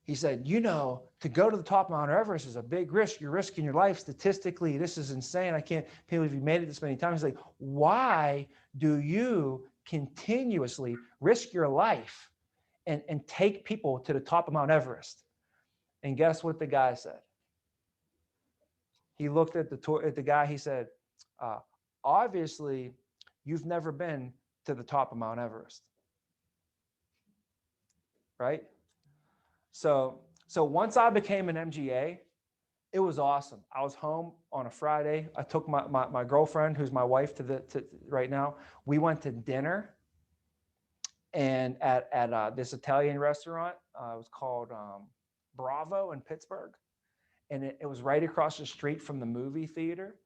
S4: he said, to go to the top of Mount Everest is a big risk. You're risking your life statistically. This is insane. I can't believe you made it this many times. He's like, why do you continuously risk your life and take people to the top of Mount Everest? And guess what the guy said? He looked at the guy. He said, obviously, you've never been to the top of Mount Everest, right? So once I became an MGA, It was awesome. I was home on a Friday. I took my girlfriend, who's my wife to right now. We went to dinner and at this Italian restaurant. It was called Bravo in Pittsburgh. And it was right across the street from the movie theater.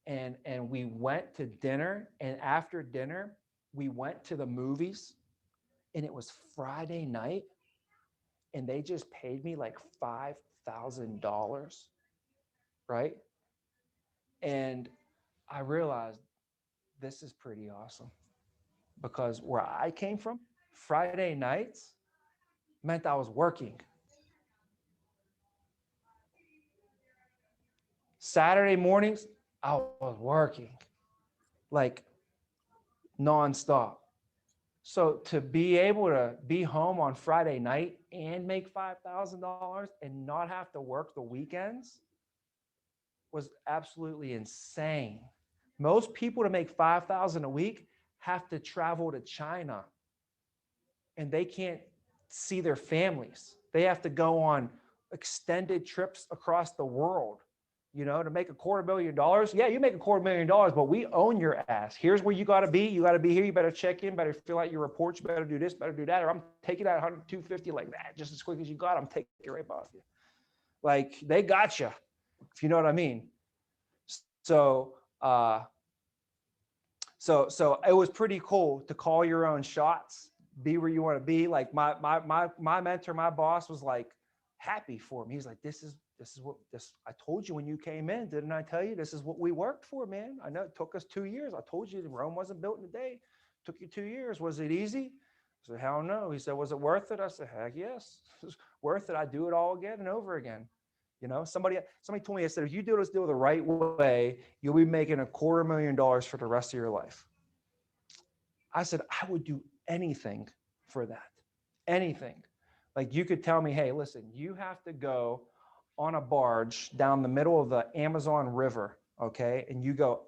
S4: And we went to dinner. And after dinner, we went to the movies. And it was Friday night. And they just paid me like $5,000. Right? And I realized this is pretty awesome, because where I came from, Friday nights meant I was working. Saturday mornings, I was working like nonstop. So to be able to be home on Friday night and make $5,000 and not have to work the weekends was absolutely insane. Most people to make $5,000 a week have to travel to China, and they can't see their families. They have to go on extended trips across the world, you know, to make $250,000. Yeah, you make $250,000, but we own your ass. Here's where you got to be. You got to be here. You better check in, better fill out your reports. You better do this, better do that. Or I'm taking out 100, 250 like that, just as quick as you got. I'm taking it right off you. Like, they got you, if you know what I mean. So it was pretty cool to call your own shots, be where you want to be. Like my mentor, my boss was like happy for me. He's like, this is what I told you when you came in, didn't I tell you? This is what we worked for, man. I know it took us 2 years. I told you Rome wasn't built in a day. It took you 2 years. Was it easy? I said, hell no. He said, was it worth it? I said, heck yes. It was worth it. I'd do it all again and over again. You know, somebody told me, I said, if you do this deal the right way, you'll be making $250,000 for the rest of your life. I said, I would do anything for that. Anything. Like, you could tell me, hey, listen, you have to go on a barge down the middle of the Amazon River, okay? And you go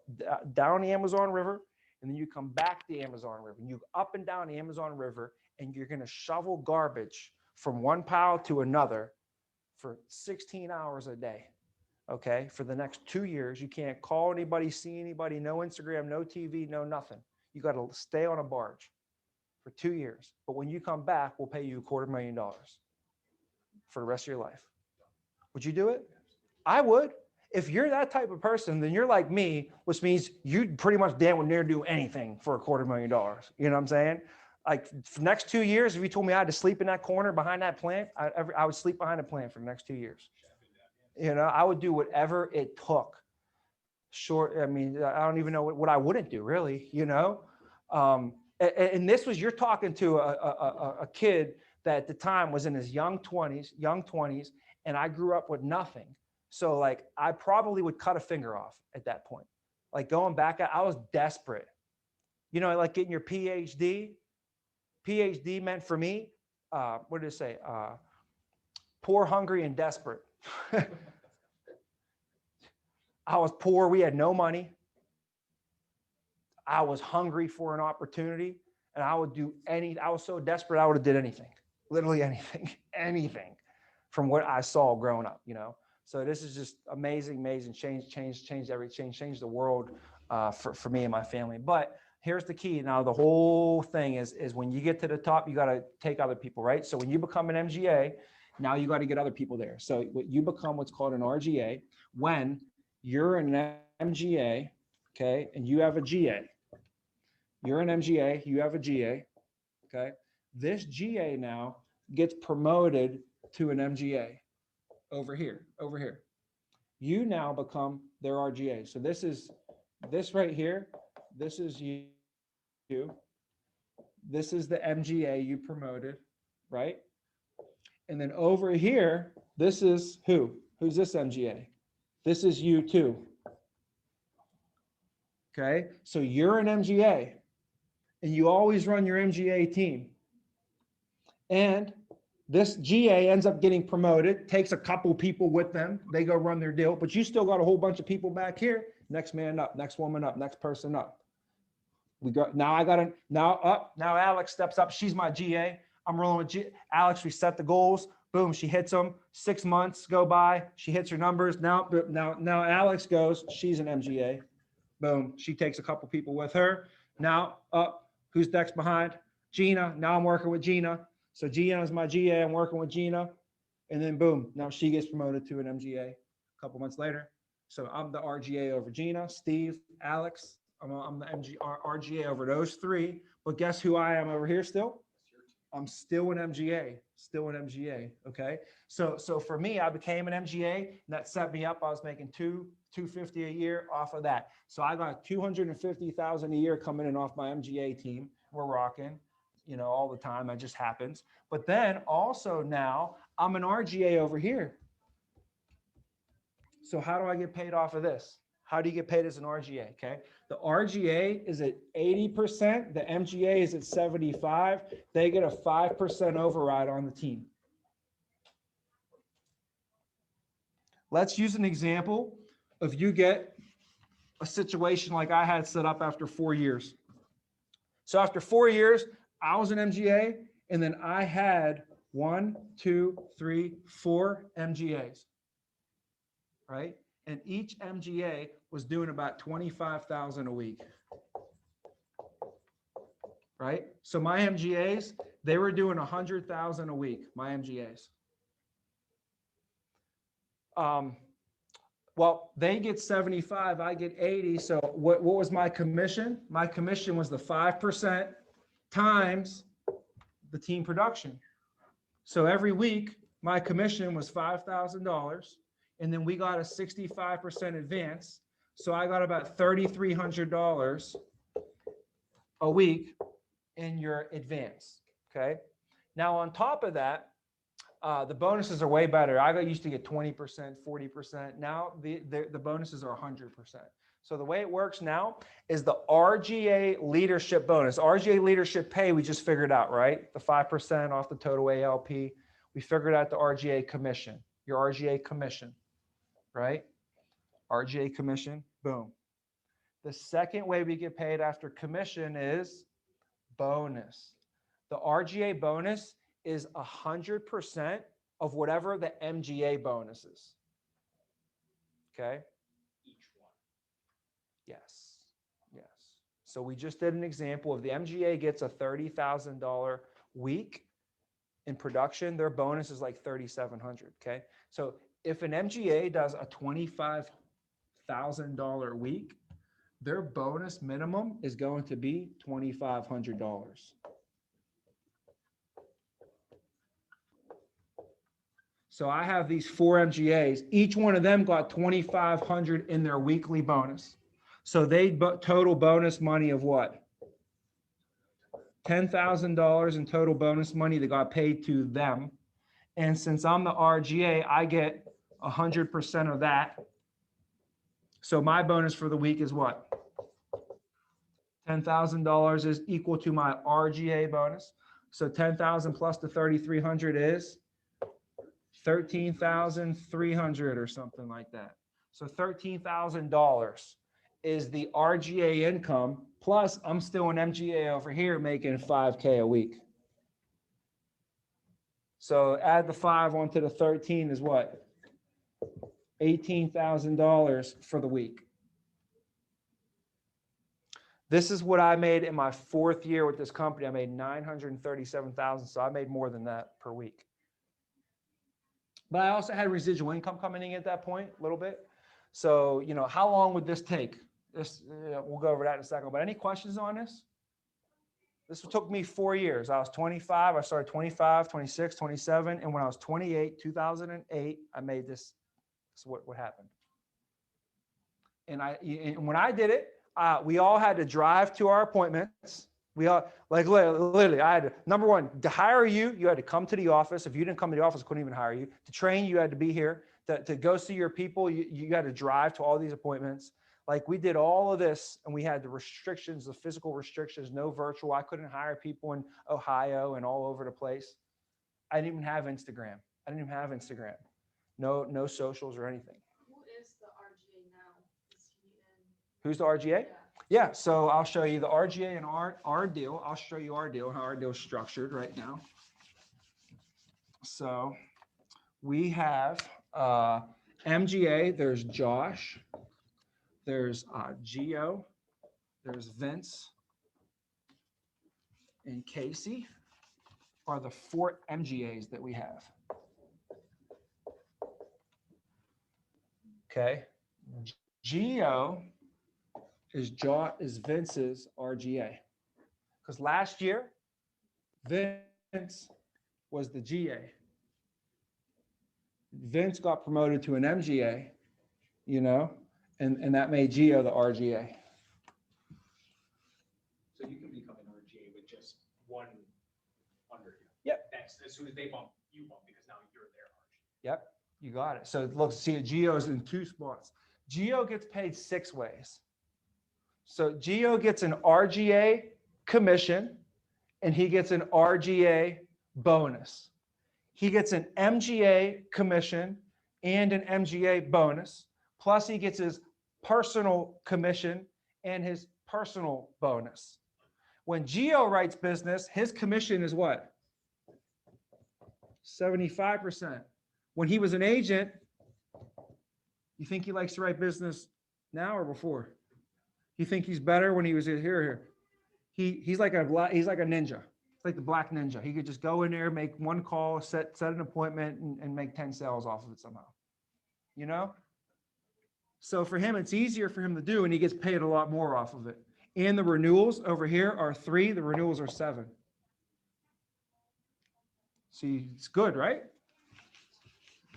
S4: down the Amazon River, and then you come back to the Amazon River, and you go up and down the Amazon River, and you're gonna shovel garbage from one pile to another for 16 hours a day, okay? For the next 2 years. You can't call anybody, see anybody, no Instagram, no TV, no nothing. You got to stay on a barge for 2 years. But when you come back, we'll pay you $250,000 for the rest of your life. Would you do it? I would. If you're that type of person, then you're like me, which means you'd pretty much damn near do anything for $250,000. You know what I'm saying? Like, for the next 2 years, if you told me I had to sleep in that corner behind that plant, I would sleep behind the plant for the next 2 years. You know, I would do whatever it took. I mean, I don't even know what I wouldn't do, really, you know? And this was, you're talking to a kid that at the time was in his young 20s, and I grew up with nothing. So like, I probably would cut a finger off at that point. Like, going back, I was desperate. You know, like getting your PhD. PhD meant for me, what did it say? Poor, hungry, and desperate. I was poor. We had no money. I was hungry for an opportunity, and I would do I was so desperate, I would have did anything, literally anything, anything from what I saw growing up, you know? So this is just amazing, amazing changed the world for me and my family. But here's the key. Now, the whole thing is when you get to the top, you got to take other people, right? So when you become an MGA, now you got to get other people there. So you become what's called an RGA when you're an MGA, okay, and you have a GA. You're an MGA, you have a GA, okay? This GA now gets promoted to an MGA over here. You now become their RGA. So this right here, this is you. This is the MGA you promoted, right? And then over here, this is who? Who's this MGA? This is you too. Okay, so you're an MGA and you always run your MGA team. And this GA ends up getting promoted, takes a couple people with them, they go run their deal, but you still got a whole bunch of people back here. Next man up, next woman up, next person up. Now Alex steps up. She's my GA. I'm rolling with Alex. We set the goals. Boom, she hits them. 6 months go by. She hits her numbers. Now Alex goes. She's an MGA. Boom. She takes a couple people with her. Now up. Who's next behind? Gina. Now I'm working with Gina. So Gina is my GA. I'm working with Gina. And then boom. Now she gets promoted to an MGA a couple months later. So I'm the RGA over Gina, Steve, Alex. I'm the RGA over those three. But guess who I am over here still? I'm still an MGA, okay? So for me, I became an MGA, and that set me up. I was making $250 a year off of that. So I got $250,000 a year coming in off my MGA team. We're rocking, all the time. That just happens. But then also now I'm an RGA over here. So how do I get paid off of this? How do you get paid as an RGA? Okay. The RGA is at 80%. The MGA is at 75. They get a 5% override on the team. Let's use an example of you get a situation like I had set up after 4 years. So after 4 years, I was an MGA, and then I had 1, 2, 3, 4 MGAs, right? And each MGA was doing about 25,000 a week, right? So my MGAs, they were doing 100,000 a week, my MGAs. Well, they get 75, I get 80. So what was my commission? My commission was the 5% times the team production. So every week, my commission was $5,000. And then we got a 65% advance. So I got about $3,300 a week in your advance, okay? Now on top of that, the bonuses are way better. I got used to get 20%, 40%. Now the bonuses are 100%. So the way it works now is the RGA leadership bonus. RGA leadership pay, we just figured out, right? The 5% off the total ALP. We figured out the RGA commission, your RGA commission, right? RGA commission, boom. The second way we get paid after commission is bonus. The RGA bonus is 100% of whatever the MGA bonus is. Okay?
S5: Each one.
S4: Yes. Yes. So we just did an example of the MGA gets a $30,000 week in production. Their bonus is like $3,700. Okay? So if an MGA does a $25,000 week, their bonus minimum is going to be $2,500. So I have these 4 MGAs. Each one of them got $2,500 in their weekly bonus. So they total bonus money of what? $10,000 in total bonus money that got paid to them. And since I'm the RGA, I get 100% of that. So my bonus for the week is what? $10,000 is equal to my RGA bonus. So 10,000 plus the 3,300 is 13,300 or something like that. So $13,000 is the RGA income. Plus I'm still an MGA over here making $5K a week. So add the 5 onto the 13 is what? $18,000 for the week. This is what I made in my 4th year with this company. I made $937,000. So I made more than that per week. But I also had residual income coming in at that point, a little bit. So, how long would this take? We'll go over that in a second. But any questions on this? This took me 4 years. I was 25. I started 25, 26, 27. And when I was 28, 2008, I made this. This is what happened. And when I did it, we all had to drive to our appointments. We all, like literally, I had to, number one, to hire you, you had to come to the office. If you didn't come to the office, I couldn't even hire you. To train, you had to be here. To go see your people, you had to drive to all these appointments. Like we did all of this, and we had the restrictions, the physical restrictions, no virtual. I couldn't hire people in Ohio and all over the place. I didn't even have Instagram. No socials or anything.
S7: Who is the RGA now? Is he in?
S4: Who's the RGA?
S7: Yeah.
S4: Yeah, so I'll show you the RGA and our deal. I'll show you our deal, how our deal is structured right now. So we have MGA, there's Josh, there's Gio, there's Vince, and Casey are the 4 MGAs that we have. Okay. Gio is Vince's RGA. Because last year, Vince was the GA. Vince got promoted to an MGA, and that made Gio the RGA.
S5: So you can become an RGA with just one under you.
S4: Yep.
S5: That's as soon as they bump, you bump because now you're their RGA.
S4: Yep, you got it. So look, see, Gio's in 2 spots. Gio gets paid 6 ways. So Gio gets an RGA commission, and he gets an RGA bonus. He gets an MGA commission and an MGA bonus. Plus he gets his personal commission and his personal bonus. When Gio writes business, his commission is what? 75%. When he was an agent, you think he likes to write business now or before? You think he's better when he was here? He's like a ninja. It's like the black ninja. He could just go in there, make 1 call, set an appointment, and make 10 sales off of it somehow. So for him, it's easier for him to do, and he gets paid a lot more off of it. And the renewals over here are 3. The renewals are 7. See, it's good, right?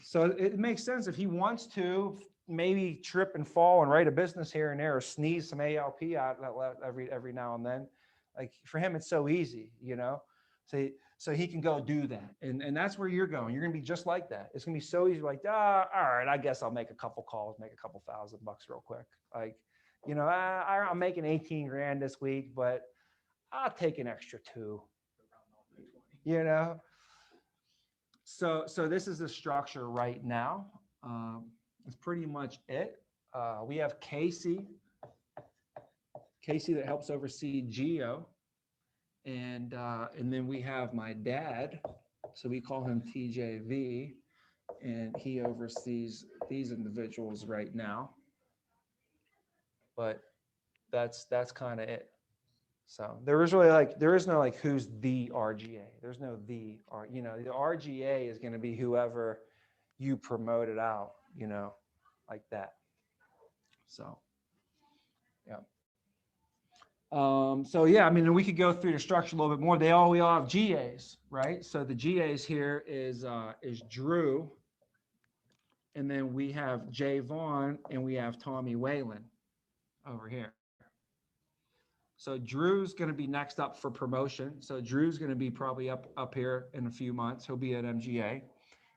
S4: So it makes sense if he wants to maybe trip and fall and write a business here and there, or sneeze some ALP out every now and then. Like for him, it's so easy, So he can go do that, and that's where you're going. You're gonna be just like that. It's gonna be so easy. Like, all right, I guess I'll make a couple calls, make a couple $1,000 real quick. Like, I'm making 18 grand this week, but I'll take an extra 2. So this is the structure right now. It's pretty much it. We have Casey that helps oversee Gio. And then we have my dad, so we call him TJV, and he oversees these individuals right now. But that's kind of it. So there is no who's the RGA. There's no the RGA is going to be whoever you promoted out, like that. So, yeah. So yeah, I mean, we could go through the structure a little bit more. We all have GAs, right? So the GAs here is Drew, and then we have Jay Vaughn, and we have Tommy Whalen over here. So Drew's going to be next up for promotion. So Drew's going to be probably up here in a few months. He'll be at MGA,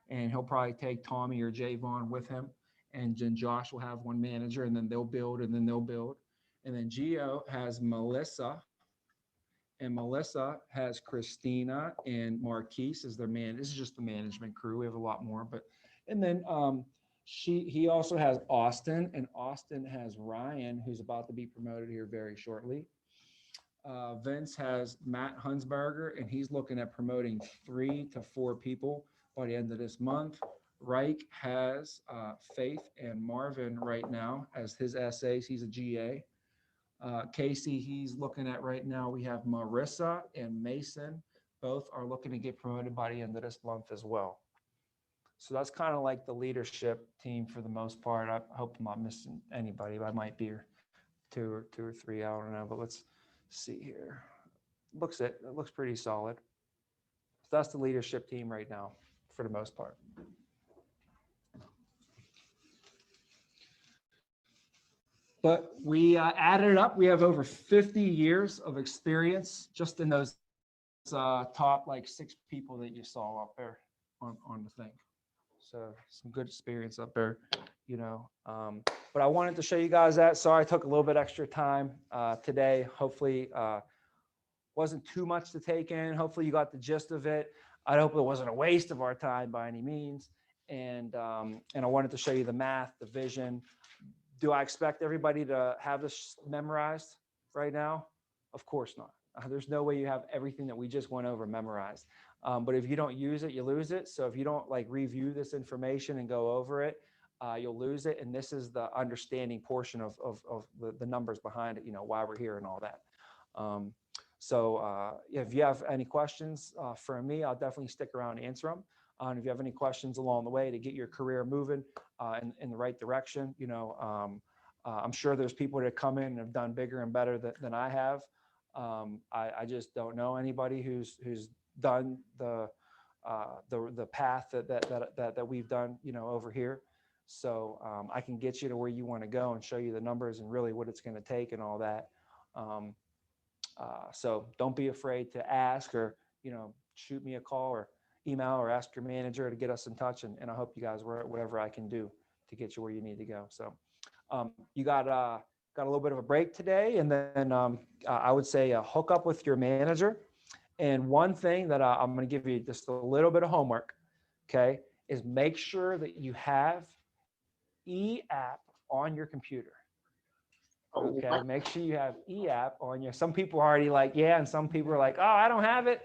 S4: and he'll probably take Tommy or Jay Vaughn with him. And then Josh will have 1 manager, and then they'll build, and then they'll build. And then Gio has Melissa, and Melissa has Christina and Marquise as their man. This is just the management crew. We have a lot more, and then he also has Austin, and Austin has Ryan, who's about to be promoted here very shortly. Vince has Matt Hunsberger, and he's looking at promoting 3 to 4 people by the end of this month. Reich has Faith and Marvin right now as his SAs. He's a GA. Casey, he's looking at right now, we have Marissa and Mason. Both are looking to get promoted by the end of this month as well. So that's kind of like the leadership team for the most part. I hope I'm not missing anybody, but I might be 2 or 3. I don't know, but let's see here. It looks pretty solid. So that's the leadership team right now for the most part. But we added it up. We have over 50 years of experience just in those top 6 people that you saw up there on the thing. So some good experience up there, But I wanted to show you guys that. Sorry, I took a little bit extra time today. Hopefully, wasn't too much to take in. Hopefully, you got the gist of it. I hope it wasn't a waste of our time by any means. And I wanted to show you the math, the vision. Do I expect everybody to have this memorized right now? Of course not. There's no way you have everything that we just went over memorized. But if you don't use it, you lose it. So if you don't like review this information and go over it, you'll lose it. And this is the understanding portion of the numbers behind it, you know, why we're here and all that. If you have any questions for me, I'll definitely stick around and answer them. And if you have any questions along the way to get your career moving in the right direction, you know, I'm sure there's people that come in and have done bigger and better than I have. I just don't know anybody who's done the path that we've done, you know, over here. So I can get you to where you want to go and show you the numbers and really what it's going to take and all that. So don't be afraid to ask, or, you know, shoot me a call or email or ask your manager to get us in touch. And I hope you guys work whatever I can do to get you where you need to go. So you got a little bit of a break today. And then I would say hook up with your manager. And one thing that I'm going to give you just a little bit of homework, okay, is make sure that you have eApp on your computer. Okay, make sure you have eApp on your, some people are already like, yeah, and some people are like, oh, I don't have it.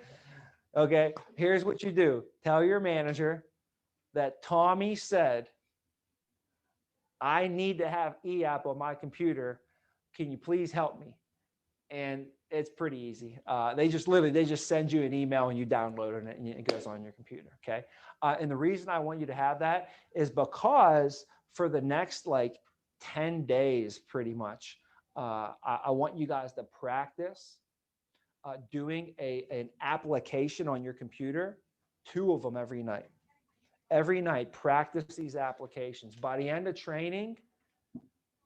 S4: Okay, here's what you do. Tell your manager that Tommy said, I need to have eApp on my computer. Can you please help me? And it's pretty easy. They just send you an email and you download it and it goes on your computer. Okay. And the reason I want you to have that is because for the next like 10 days, pretty much, I want you guys to practice doing an application on your computer, 2 of them every night. Every night, practice these applications. By the end of training,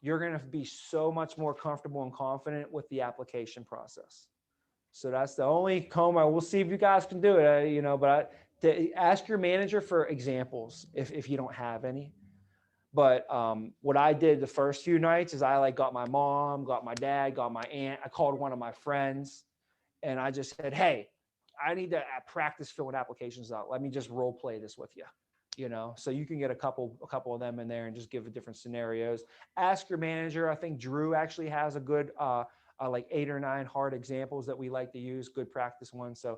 S4: you're going to be so much more comfortable and confident with the application process. So that's the only homework. We'll see if you guys can do it, you know, but to ask your manager for examples if you don't have any. But what I did the first few nights is I like got my mom, got my dad, got my aunt. I called one of my friends and I just said, hey, I need to practice filling applications out. Let me just role play this with you. You know, so you can get a couple of them in there and just give different scenarios. Ask your manager. I think Drew actually has a good like 8 or 9 hard examples that we like to use, good practice ones. So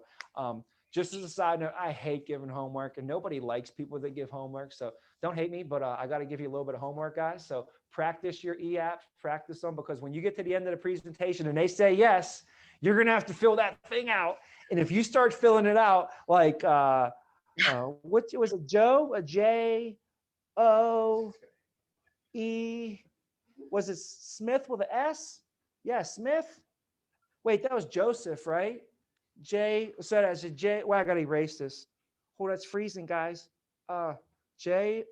S4: just as a side note, I hate giving homework and nobody likes people that give homework. So don't hate me, but I got to give you a little bit of homework, guys. So practice your eApps, practice them, because when you get to the end of the presentation and they say yes, you're going to have to fill that thing out. And if you start filling it out, like, what was it, Joe? A J-O-E, was it Smith with an S? Yeah, Smith. Wait, that was Joseph, right? J, so that's a J. Well, I gotta erase this. Oh, that's freezing, guys. J-O-S-E-F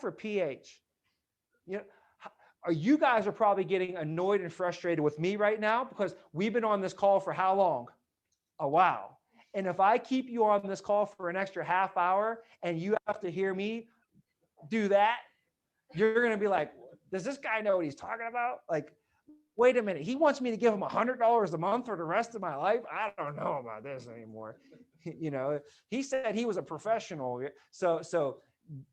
S4: or P-H? You know, you guys are probably getting annoyed and frustrated with me right now because we've been on this call for how long? A while. And if I keep you on this call for an extra half hour and you have to hear me do that, you're going to be like, does this guy know what he's talking about? Like, wait a minute. He wants me to give him $100 a month for the rest of my life. I don't know about this anymore. You know, he said he was a professional. So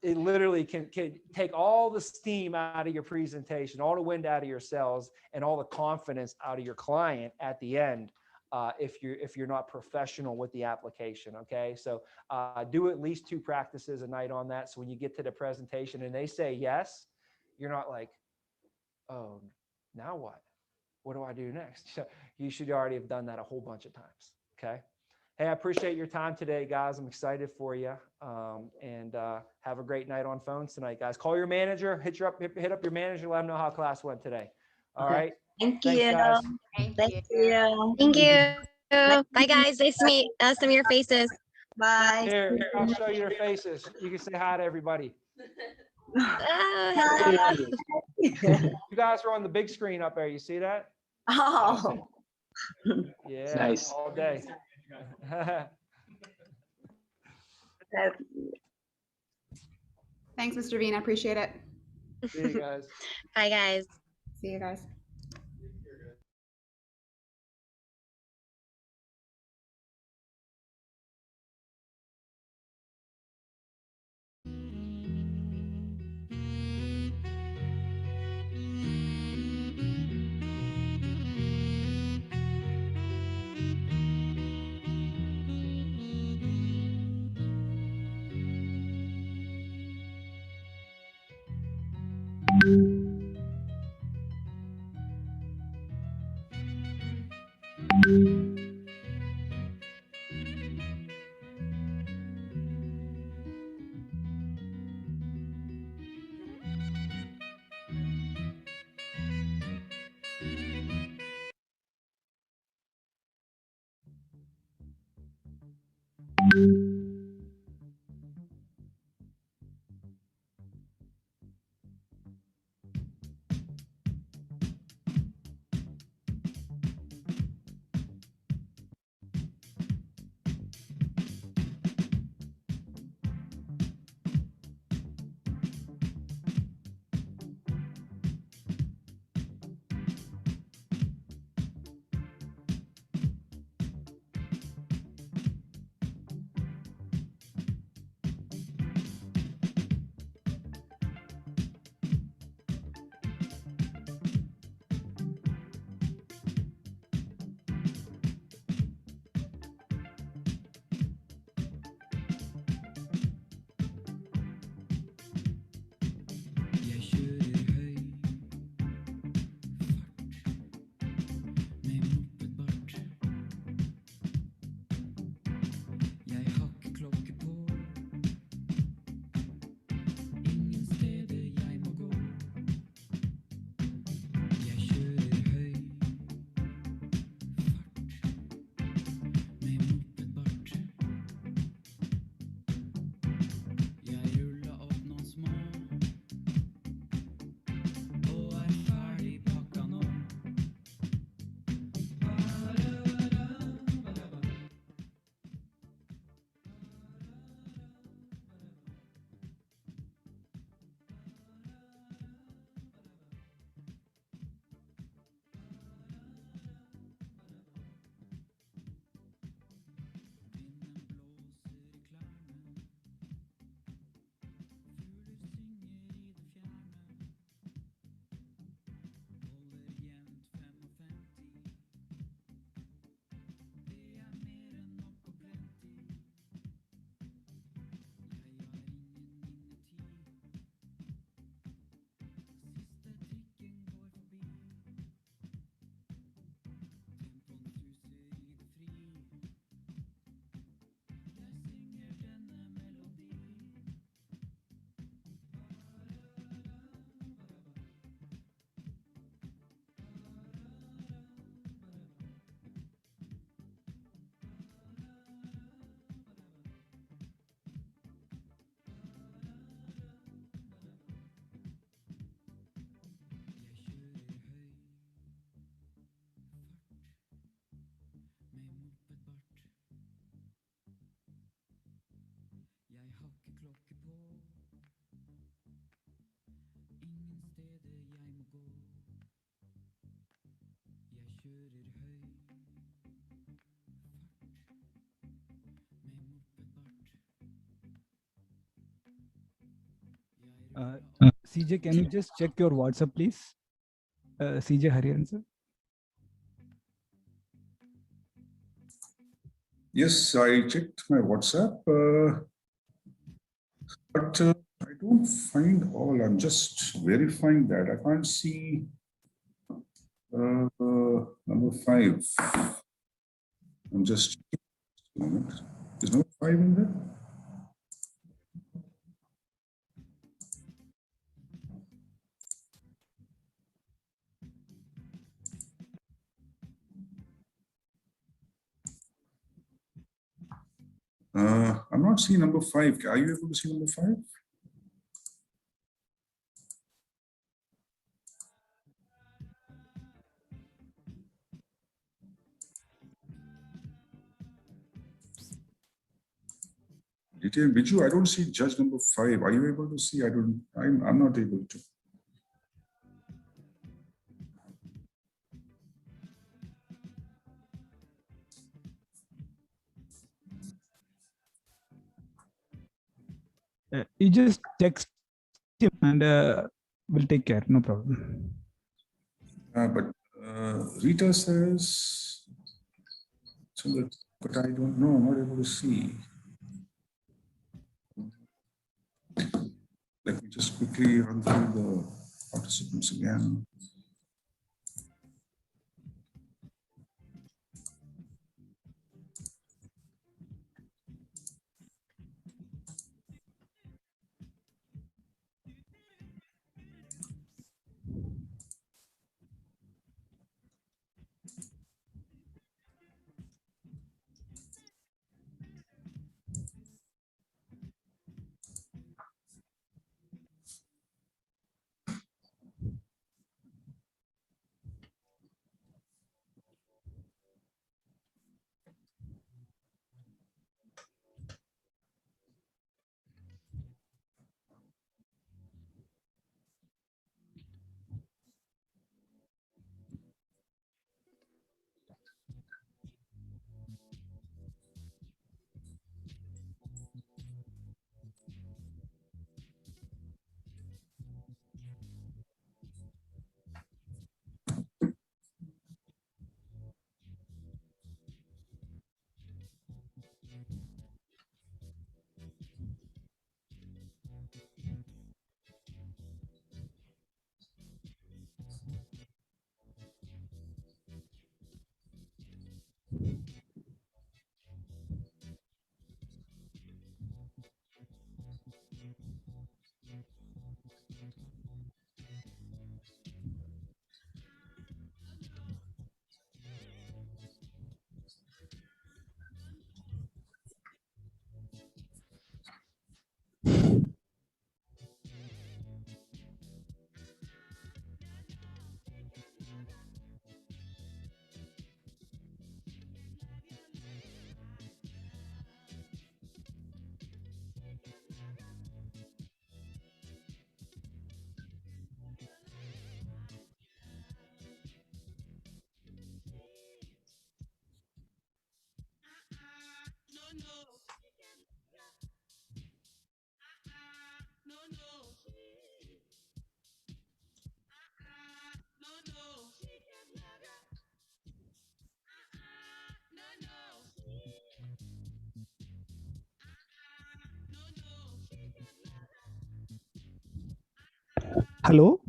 S4: it literally can take all the steam out of your presentation, all the wind out of your sails, and all the confidence out of your client at the end. If you're not professional with the application. Okay. So do at least 2 practices a night on that. So when you get to the presentation and they say yes, you're not like, oh, now what? What do I do next? You should already have done that a whole bunch of times. Okay. Hey, I appreciate your time today, guys. I'm excited for you. And have a great night on phones tonight, guys. Call your manager, hit up your manager, let them know how class went today. All right.
S9: Thank
S4: Thanks,
S9: you.
S4: guys.
S9: Thank you.
S12: Thank you. Bye, guys. Nice to meet some of your faces.
S9: Bye.
S4: Here, I'll show you their faces. You can say hi to everybody.
S12: Oh, hello.
S4: You guys are on the big screen up there. You see that?
S9: Oh.
S4: Yeah,
S11: Nice.
S4: all day.
S13: Thanks, Mr. Bean. I appreciate it.
S4: See you guys.
S12: Bye, guys.
S13: See you guys.
S14: CJ, can you just check your WhatsApp, please? CJ Hariharan, sir.
S15: Yes, I checked my WhatsApp, but I don't find all. I'm just verifying that. I can't see number 5. I'm just checking a moment. There's no 5 in there? I'm not seeing number 5. Are you able to see number 5? Detail Biju, I don't see judge number 5. Are you able to see? I'm not able to.
S14: You just text him and we'll take care. No problem.
S15: But Rita says, but I don't know. I'm not able to see. Let me just quickly run through the participants again.
S14: Hello.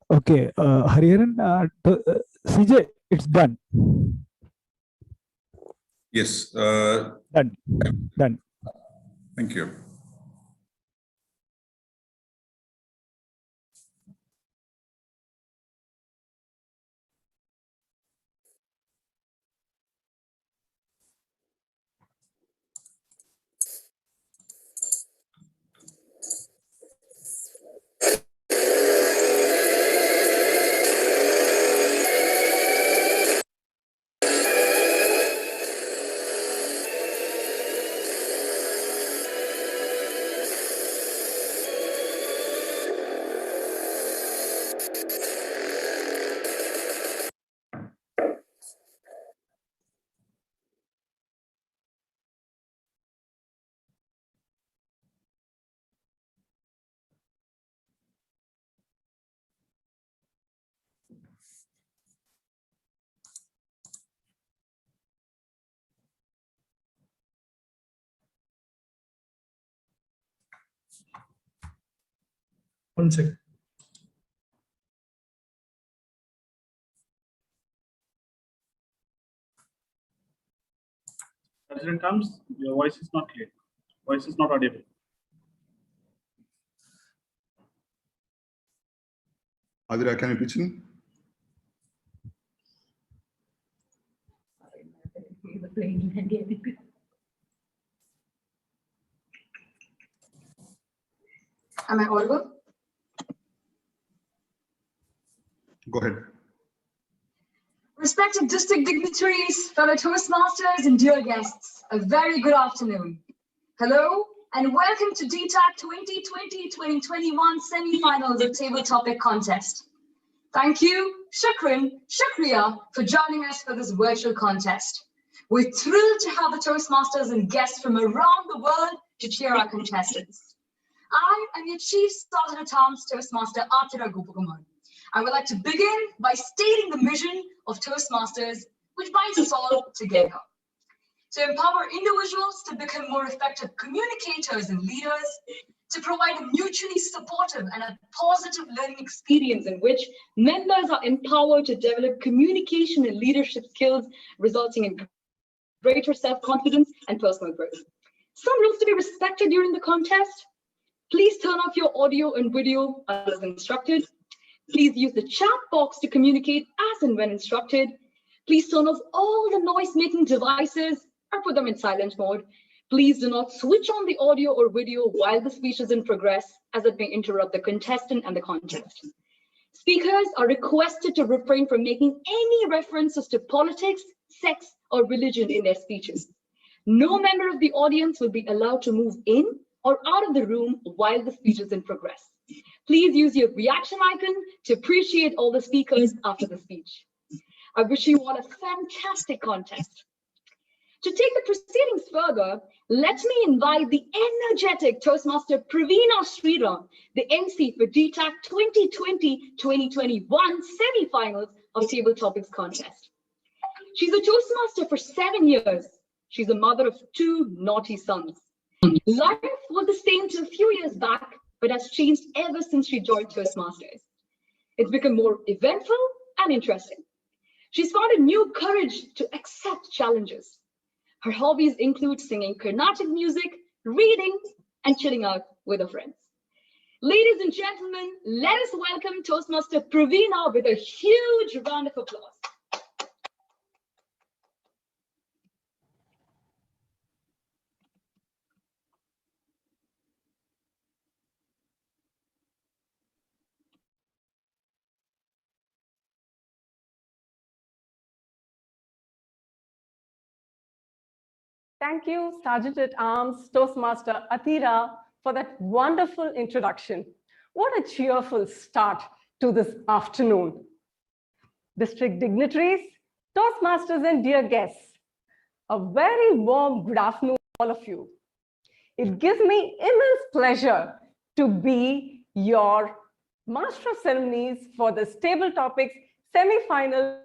S14: Okay, Hariharan, CJ, it's done.
S15: Yes.
S14: Done. Done.
S15: Thank you.
S16: One second. President comes, your voice is not clear. Voice is not audible.
S15: Adira, can you pitch in?
S17: Am I audible?
S15: Go ahead.
S17: Respected district dignitaries, fellow Toastmasters, and dear guests, a very good afternoon. Hello, and welcome to DTAC 2020-2021 semi-finals of Table Topic Contest. Thank you, Shukriya, for joining us for this virtual contest. We're thrilled to have the Toastmasters and guests from around the world to cheer our contestants. I am your Chief Sergeant at Arms Toastmaster Atira Gopakumar. I would like to begin by stating the mission of Toastmasters, which binds us all together. To empower individuals to become more effective communicators and leaders, to provide a mutually supportive and a positive learning experience in which members are empowered to develop communication and leadership skills, resulting in greater self-confidence and personal growth. Some rules to be respected during the contest. Please turn off your audio and video as instructed. Please use the chat box to communicate as and when instructed. Please turn off all the noise-making devices or put them in silent mode. Please do not switch on the audio or video while the speech is in progress, as it may interrupt the contestant and the contest. Speakers are requested to refrain from making any references to politics, sex, or religion in their speeches. No member of the audience will be allowed to move in or out of the room while the speech is in progress. Please use your reaction icon to appreciate all the speakers after the speech. I wish you all a fantastic contest. To take the proceedings further, let me invite the energetic Toastmaster Praveena Sriram, the MC for DTAC 2020-2021 semi-finals of Table Topics Contest. She's a Toastmaster for 7 years. She's a mother of 2 naughty sons. Life was the same till a few years back, but has changed ever since she joined Toastmasters. It's become more eventful and interesting. She's found a new courage to accept challenges. Her hobbies include singing Carnatic music, reading, and chilling out with her friends. Ladies and gentlemen, let us welcome Toastmaster Praveena with a huge round of applause.
S18: Thank you, Sergeant at Arms, Toastmaster Atira, for that wonderful introduction. What a cheerful start to this afternoon. District dignitaries, Toastmasters, and dear guests, a very warm good afternoon to all of you. It gives me immense pleasure to be your Master of Ceremonies for this Table Topics semi-final